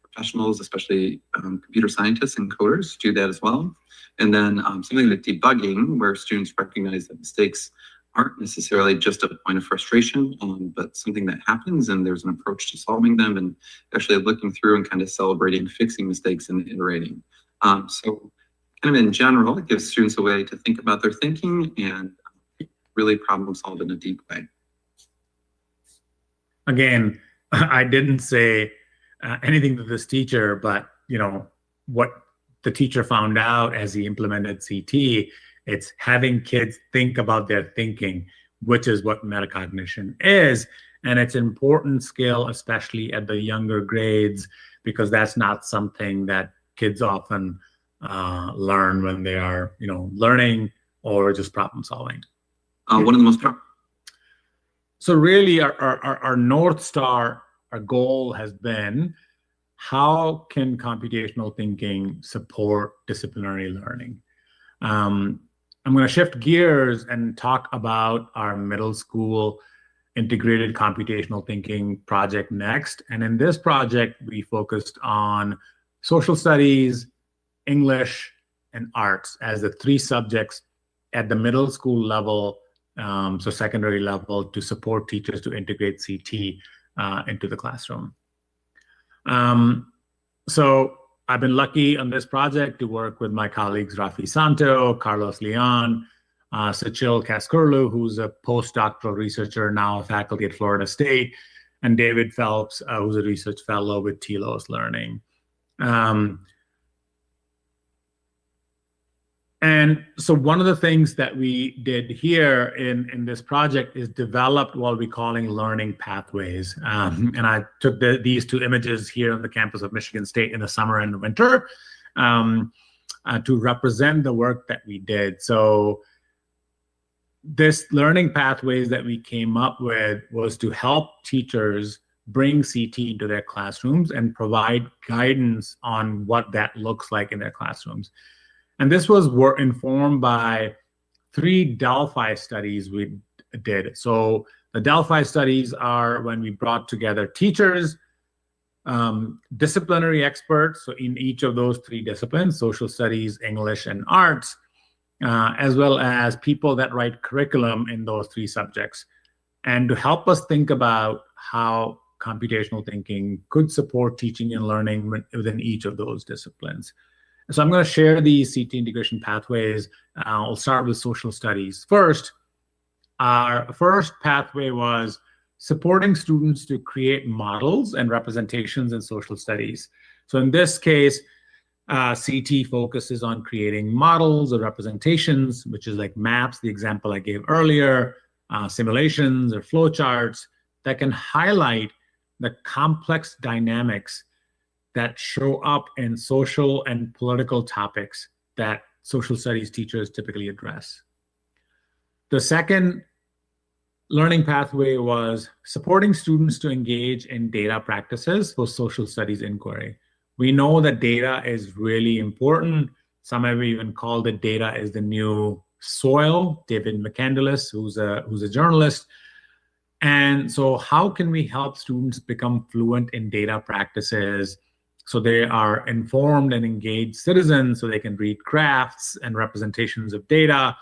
professionals, especially computer scientists and coders, do that as well. And then something like debugging, where students recognize that mistakes aren't necessarily just a point of frustration, but something that happens and there's an approach to solving them, and actually looking through and kind of celebrating fixing mistakes and iterating. So kind of in general, it gives students a way to think about their thinking and really problem solve in a deep way. Again, I didn't say anything to this teacher, but what the teacher found out as he implemented CT, it's having kids think about their thinking, which is what metacognition is. And it's an important skill, especially at the younger grades, because that's not something that kids often learn when they are, learning or just problem solving. One of the most So really our North Star, our goal has been, how can computational thinking support disciplinary learning? I'm going to shift gears and talk about our middle school integrated computational thinking project next. And in this project, we focused on social studies, English, and arts as the three subjects at the middle school level, so secondary level, to support teachers to integrate CT into the classroom. So I've been lucky on this project to work with my colleagues Rafi Santo, Carlos Leon, Sachil Kaskurlu, who's a postdoctoral researcher, now a faculty at Florida State, and David Phelps, who's a research fellow with Telos Learning. And so one of the things that we did here in this project is developed what we're calling learning pathways. And I took these two images here on the campus of Michigan State in the summer and the winter to represent the work that we did. So this learning pathways that we came up with was to help teachers bring CT into their classrooms and provide guidance on what that looks like in their classrooms. And this was informed by 3 Delphi studies we did. So the Delphi studies are when we brought together teachers, disciplinary experts, so in each of those 3 disciplines, social studies, English, and arts, as well as people that write curriculum in those 3 subjects, and to help us think about how computational thinking could support teaching and learning within each of those disciplines. So I'm going to share these CT integration pathways. I'll start with social studies. First, our first pathway was supporting students to create models and representations in social studies. So in this case, CT focuses on creating models or representations, which is like maps, the example I gave earlier, simulations or flowcharts that can highlight the complex dynamics that show up in social and political topics that social studies teachers typically address. The second learning pathway was supporting students to engage in data practices for social studies inquiry. We know that data is really important. Some have even called it data is the new soil. David McCandless, who's a journalist. And so how can we help students become fluent in data practices so they are informed and engaged citizens, so they can read graphs and representations of data,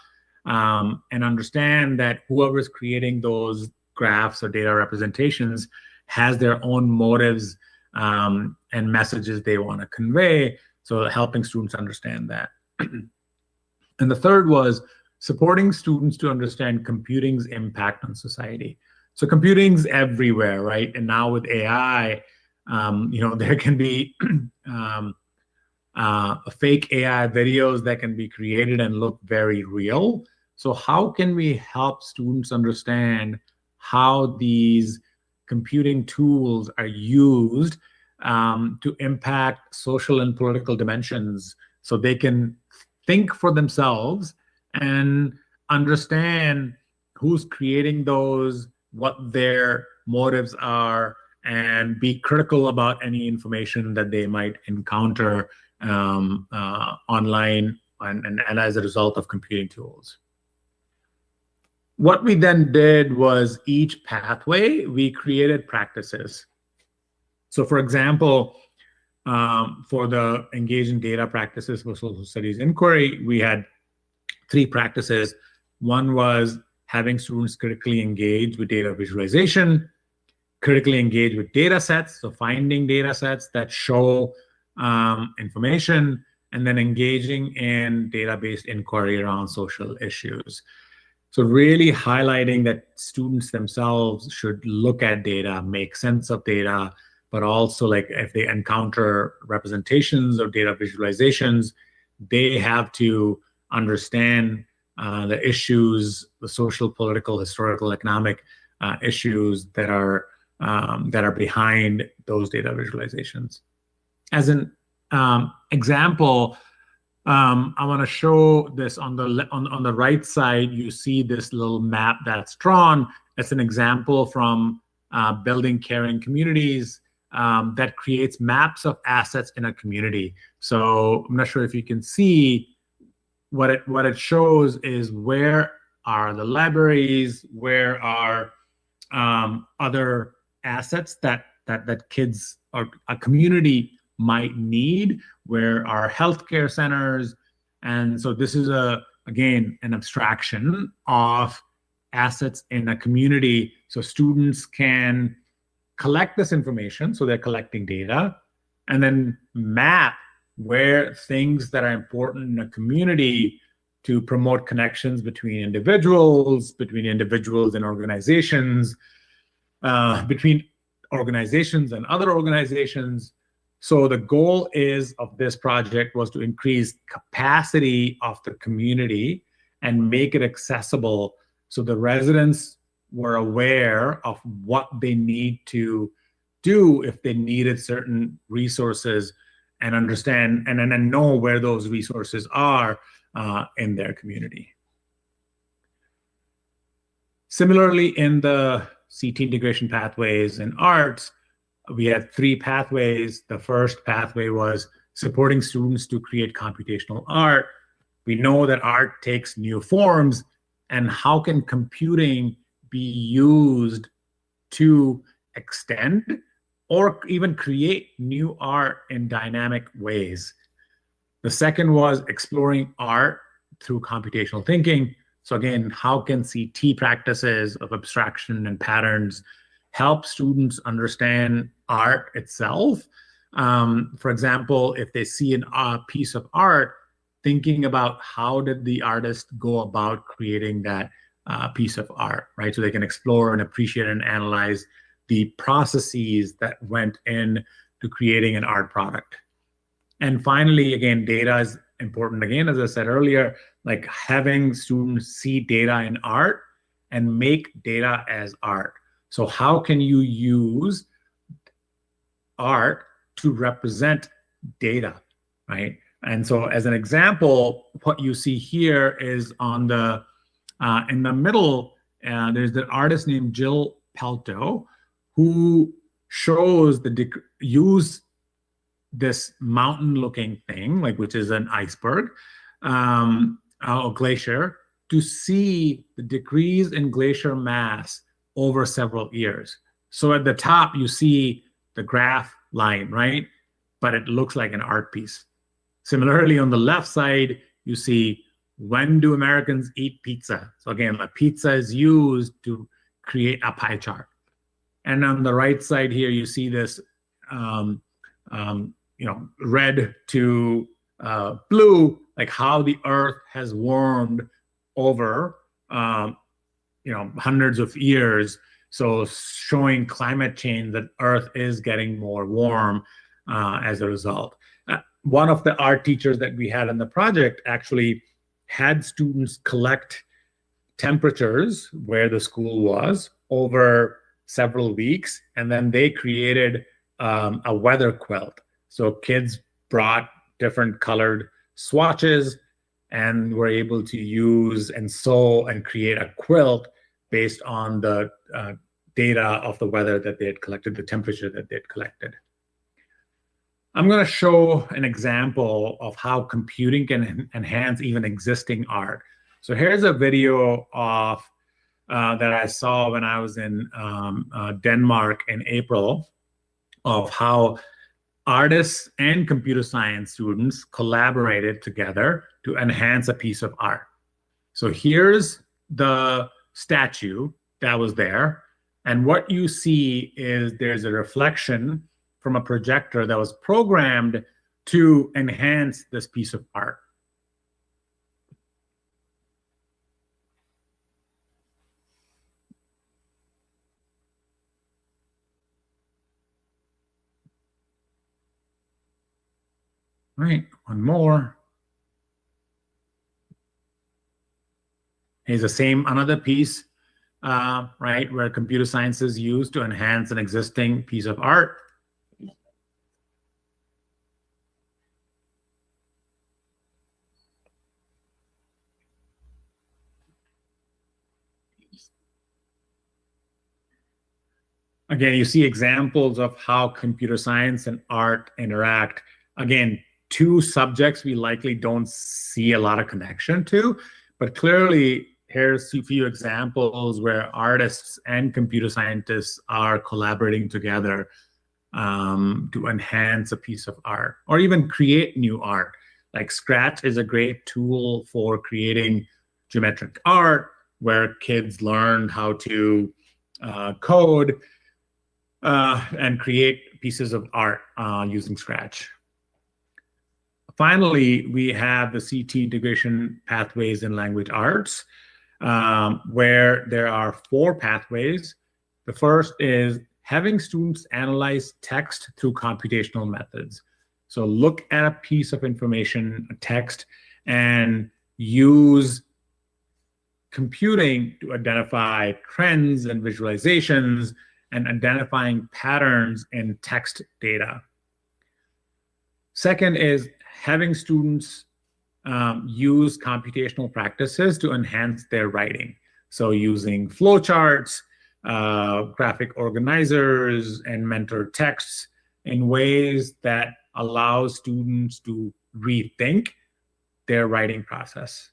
and understand that whoever is creating those graphs or data representations has their own motives and messages they want to convey, so helping students understand that. And the third was supporting students to understand computing's impact on society. So computing's everywhere, right? And now with AI, there can be fake AI videos that can be created and look very real. So how can we help students understand how these computing tools are used to impact social and political dimensions, so they can think for themselves and understand who's creating those what their motives are, and be critical about any information that they might encounter online and as a result of computing tools. What we then did was each pathway, we created practices. So for example, for the engage in data practices for social studies inquiry, we had 3 practices. One was having students critically engage with data visualization, critically engage with data sets, so finding data sets that show information, and then engaging in data-based inquiry around social issues. So really highlighting that students themselves should look at data, make sense of data, but also like if they encounter representations or data visualizations, they have to understand the issues, the social, political, historical, economic issues that are behind those data visualizations. As an example, I want to show this on the right side. You see this little map that's drawn. It's an example from Building Caring Communities that creates maps of assets in a community. So I'm not sure if you can see what it shows is where are the libraries, where are other assets that kids or a community might need, where are healthcare centers. And so this is again an abstraction of assets in a community, so students can collect this information, so they're collecting data, and then map where things that are important in a community to promote connections between individuals and organizations, between organizations and other organizations. So the goal of this project was to increase capacity of the community and make it accessible so the residents were aware of what they need to do if they needed certain resources, and understand and know where those resources are in their community. Similarly, in the CT integration pathways in arts, we had 3 pathways. The first pathway was supporting students to create computational art. We know that art takes new forms, and how can computing be used to extend or even create new art in dynamic ways. The second was exploring art through computational thinking. So again, how can CT practices of abstraction and patterns help students understand art itself? For example, if they see a piece of art, thinking about how did the artist go about creating that piece of art, right? So they can explore and appreciate and analyze the processes that went in to creating an art product. And finally, again, data is important. Again, as I said earlier, like having students see data in art and make data as art. So how can you use art to represent data, right? And so as an example, what you see here is on the, in the middle, there's the artist named Jill Pelto, who shows use this mountain-looking thing, like which is an iceberg, or glacier, to see the decrease in glacier mass over several years. So at the top, you see the graph line, right? But it looks like an art piece. Similarly, on the left side, you see when do Americans eat pizza? So again, the pizza is used to create a pie chart. And on the right side here, you see this, red to blue, like how the Earth has warmed over, hundreds of years. So showing climate change, that Earth is getting more warm as a result. One of the art teachers that we had in the project actually had students collect temperatures where the school was over several weeks, and then they created a weather quilt. So kids brought different colored swatches and were able to use and sew and create a quilt based on the data of the weather that they had collected, the temperature that they had collected. I'm going to show an example of how computing can enhance even existing art. So here's a video of that I saw when I was in Denmark in April, of how artists and computer science students collaborated together to enhance a piece of art. So here's the statue that was there. And what you see is there's a reflection from a projector that was programmed to enhance this piece of art. Right, one more. Here's the same, another piece, right, where computer science is used to enhance an existing piece of art. Again, you see examples of how computer science and art interact. Again, two subjects we likely don't see a lot of connection to, but clearly here's a few examples where artists and computer scientists are collaborating together to enhance a piece of art or even create new art. Like Scratch is a great tool for creating geometric art, where kids learn how to code and create pieces of art using Scratch. Finally, we have the CT integration pathways in language arts, where there are 4 pathways. The first is having students analyze text through computational methods. So look at a piece of information, a text, and use computing to identify trends and visualizations and identifying patterns in text data. Second is having students use computational practices to enhance their writing. So using flowcharts, graphic organizers, and mentor texts in ways that allow students to rethink their writing process.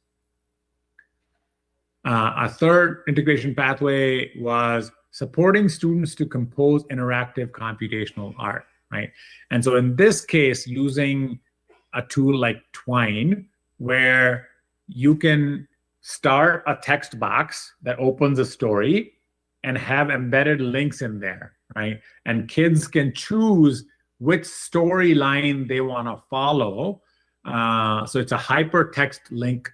A third integration pathway was supporting students to compose interactive computational art, right? And so in this case, using a tool like Twine, where you can start a text box that opens a story and have embedded links in there, right? And kids can choose which storyline they want to follow. So it's a hypertext link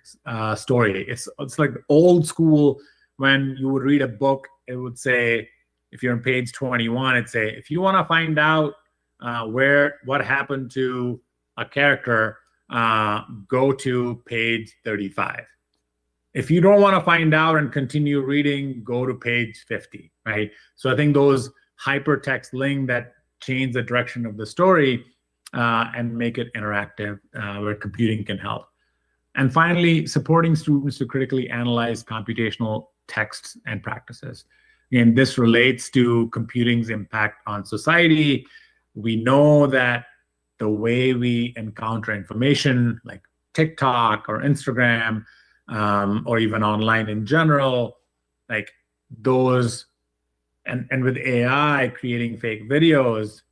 story. It's like old school. When you would read a book, it would say, if you're on page 21, it'd say, if you want to find out what happened to a character, go to page 35. If you don't want to find out and continue reading, go to page 50, right? So I think those hypertext links that change the direction of the story and make it interactive, where computing can help. And finally, supporting students to critically analyze computational texts and practices. Again, this relates to computing's impact on society. We know that the way we encounter information, like TikTok or Instagram, or even online in general, like those, and with AI creating fake videos,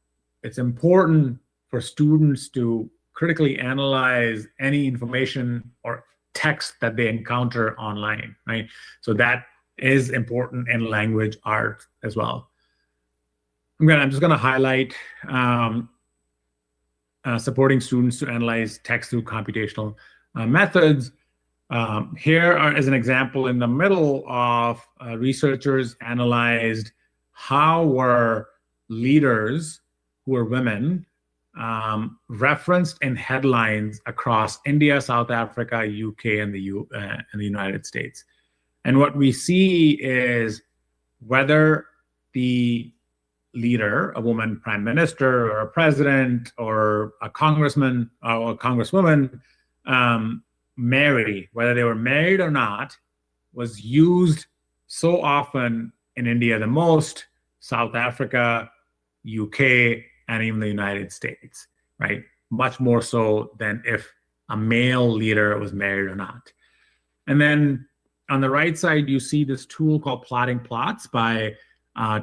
it's important for students to critically analyze any information or text that they encounter online, right? So that is important in language art as well. I'm just gonna highlight supporting students to analyze text through computational methods. Here is an example in the middle of researchers analyzed how were leaders who were women referenced in headlines across India, South Africa, UK, and the United States. And what we see is whether the leader, a woman prime minister or a president or a congressman or a congresswoman, whether they were married or not, was used so often in India the most, South Africa, UK, and even the United States, right? Much more so than if a male leader was married or not. And then on the right side, you see this tool called Plotting Plots by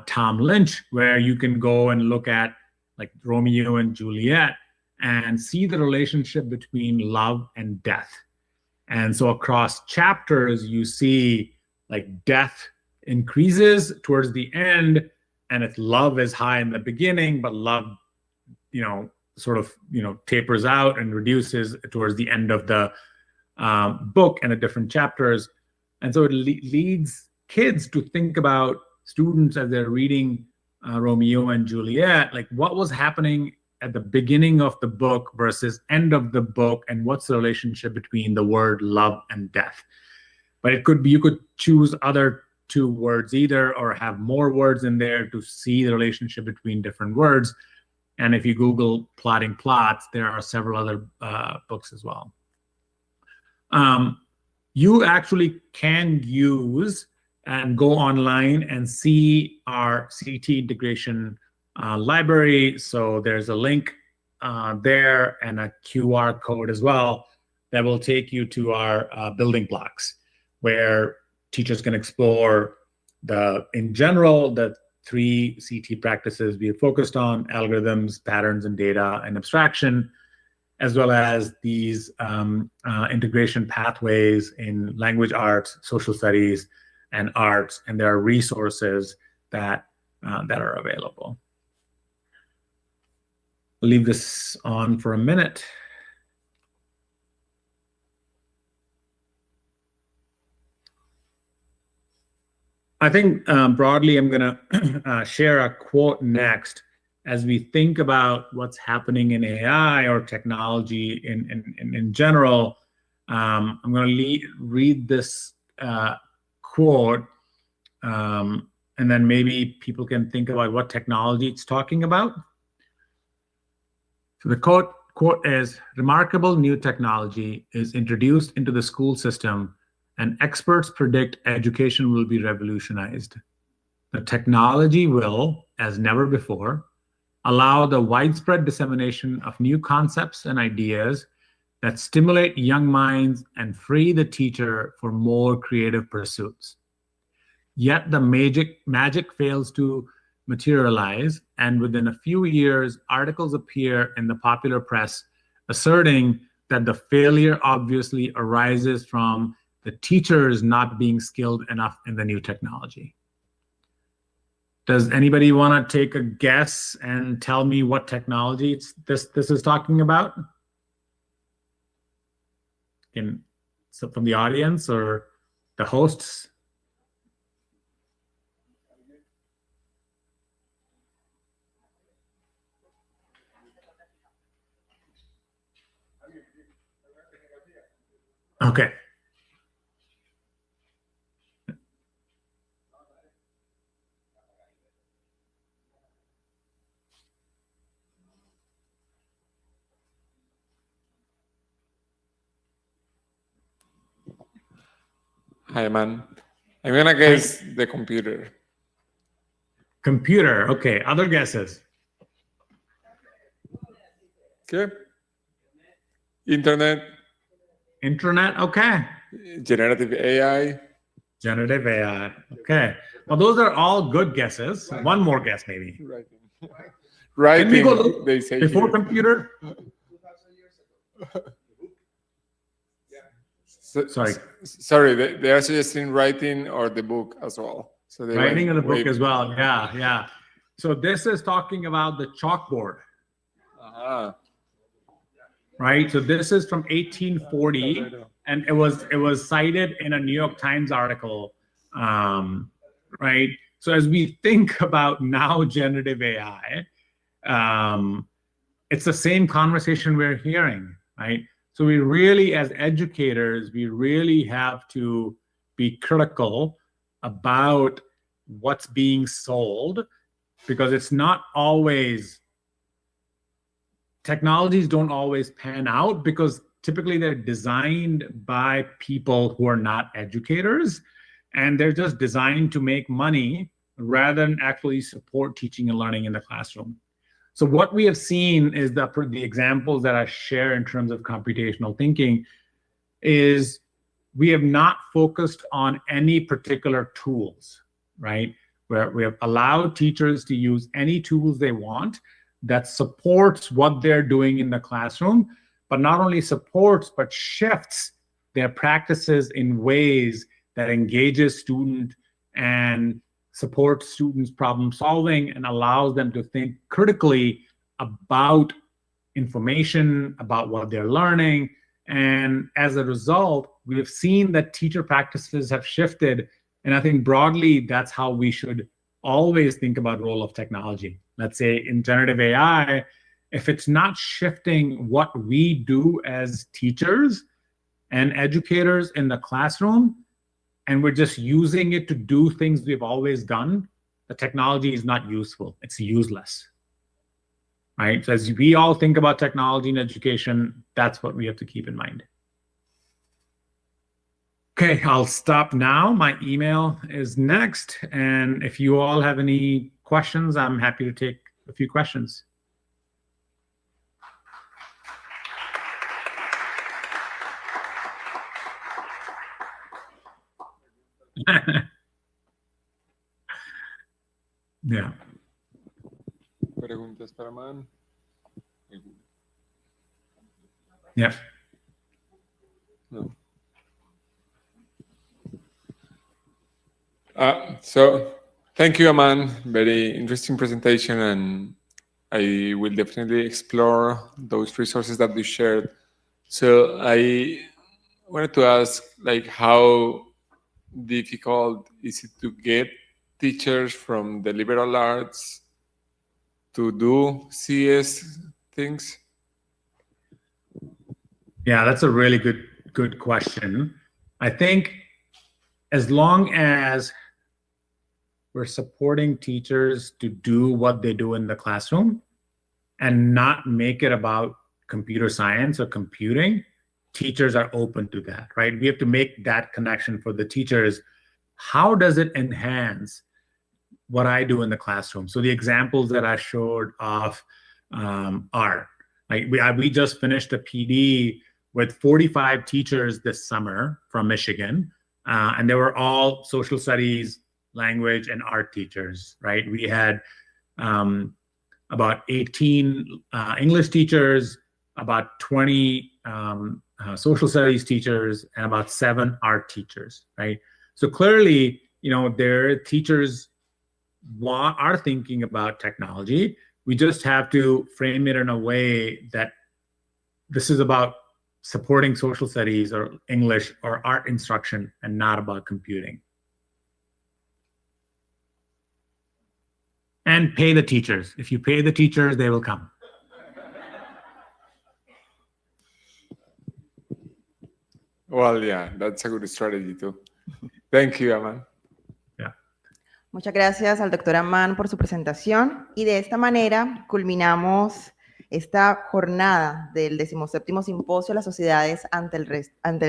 Tom Lynch, where you can go and look at like Romeo and Juliet and see the relationship between love and death. And so across chapters, you see like death increases towards the end, and its love is high in the beginning, but love, sort of, tapers out and reduces towards the end of the book and the different chapters. And so it leads kids to think about students as they're reading Romeo and Juliet, like what was happening at the beginning of the book versus end of the book, and what's the relationship between the word love and death. But it could be, you could choose other two words either, or have more words in there to see the relationship between different words. And if you Google Plotting Plots, there are several other books as well. You actually can use and go online and see our CT integration library. So there's a link there and a QR code as well that will take you to our building blocks, where teachers can explore in general, the 3 CT practices we have focused on: algorithms, patterns and data, and abstraction, as well as these integration pathways in language arts, social studies, and arts. And there are resources that are available. I'll leave this on for a minute. I think broadly, I'm going to share a quote next as we think about what's happening in AI or technology in general. I'm going to read this quote, and then maybe people can think about what technology it's talking about. So the quote is, "Remarkable new technology is introduced into the school system, and experts predict education will be revolutionized. The technology will, as never before, allow the widespread dissemination of new concepts and ideas that stimulate young minds and free the teacher for more creative pursuits. Yet the magic fails to materialize, and within a few years, articles appear in the popular press asserting that the failure obviously arises from the teachers not being skilled enough in the new technology." Does anybody want to take a guess and tell me what technology this is talking about? So from the audience or the hosts? Okay. Hi, man. I'm gonna guess the computer. Computer. Okay. Other guesses? Okay. Internet. Internet. Okay. Generative AI. Generative AI. Okay. Well, those are all good guesses. One more guess, maybe. Writing. Can we go they say before here. computer? Sorry, they are suggesting writing or the book as well. So Writing in the book as well. Yeah. So this is talking about the chalkboard. Right. So this is from 1840, and it was cited in a New York Times article. Right. So as we think about now generative AI, it's the same conversation we're hearing, right? So we really, as educators, we really have to be critical about what's being sold, because it's not always, technologies don't always pan out, because typically they're designed by people who are not educators. and they're just designed to make money rather than actually support teaching and learning in the classroom. So what we have seen is that for the examples that I share in terms of computational thinking is we have not focused on any particular tools, right? Where we have allowed teachers to use any tools they want that supports what they're doing in the classroom, but not only supports, but shifts their practices in ways that engages student and supports students' problem solving and allows them to think critically about information, about what they're learning. And as a result, we have seen that teacher practices have shifted. And I think broadly, that's how we should always think about role of technology. Let's say in generative AI, if it's not shifting what we do as teachers and educators in the classroom, and we're just using it to do things we've always done, the technology is not useful. It's useless, right? So as we all think about technology in education, that's what we have to keep in mind. Okay, I'll stop now. My email is next. And if you all have any questions, I'm happy to take a few questions. Yeah. Preguntas para Man. Yeah. No. So thank you, Aman. Very interesting presentation, and I will definitely explore those resources that you shared. So I wanted to ask, like, how difficult is it to get teachers from the liberal arts to do CS things? Yeah, that's a really good question. I think as long as we're supporting teachers to do what they do in the classroom and not make it about computer science or computing, teachers are open to that, right? We have to make that connection for the teachers. How does it enhance what I do in the classroom? So the examples that I showed of are, like we just finished a PD with 45 teachers this summer from Michigan, and they were all social studies, language, and art teachers, right? We had about 18 English teachers, about 20 social studies teachers, and about 7 art teachers, right? So clearly, you know, their teachers are thinking about technology. We just have to frame it in a way that this is about supporting social studies or English or art instruction and not about computing. And pay the teachers. If you pay the teachers, they will come. Well, yeah, that's a good strategy too. Thank you, Aman. Yeah. Muchas gracias al doctor Aman por su presentación, y de esta manera culminamos esta jornada del 17º Simposio de las Sociedades ante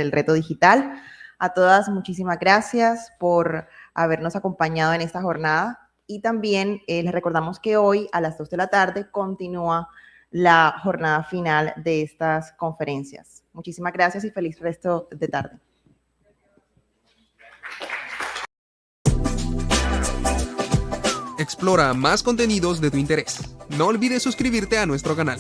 el Reto Digital. A todas, muchísimas gracias por habernos acompañado en esta jornada, y también les recordamos que hoy a las 2 de la tarde continúa la jornada final de estas conferencias. Muchísimas gracias y feliz resto de tarde. Explora más contenidos de tu interés. No olvides suscribirte a nuestro canal.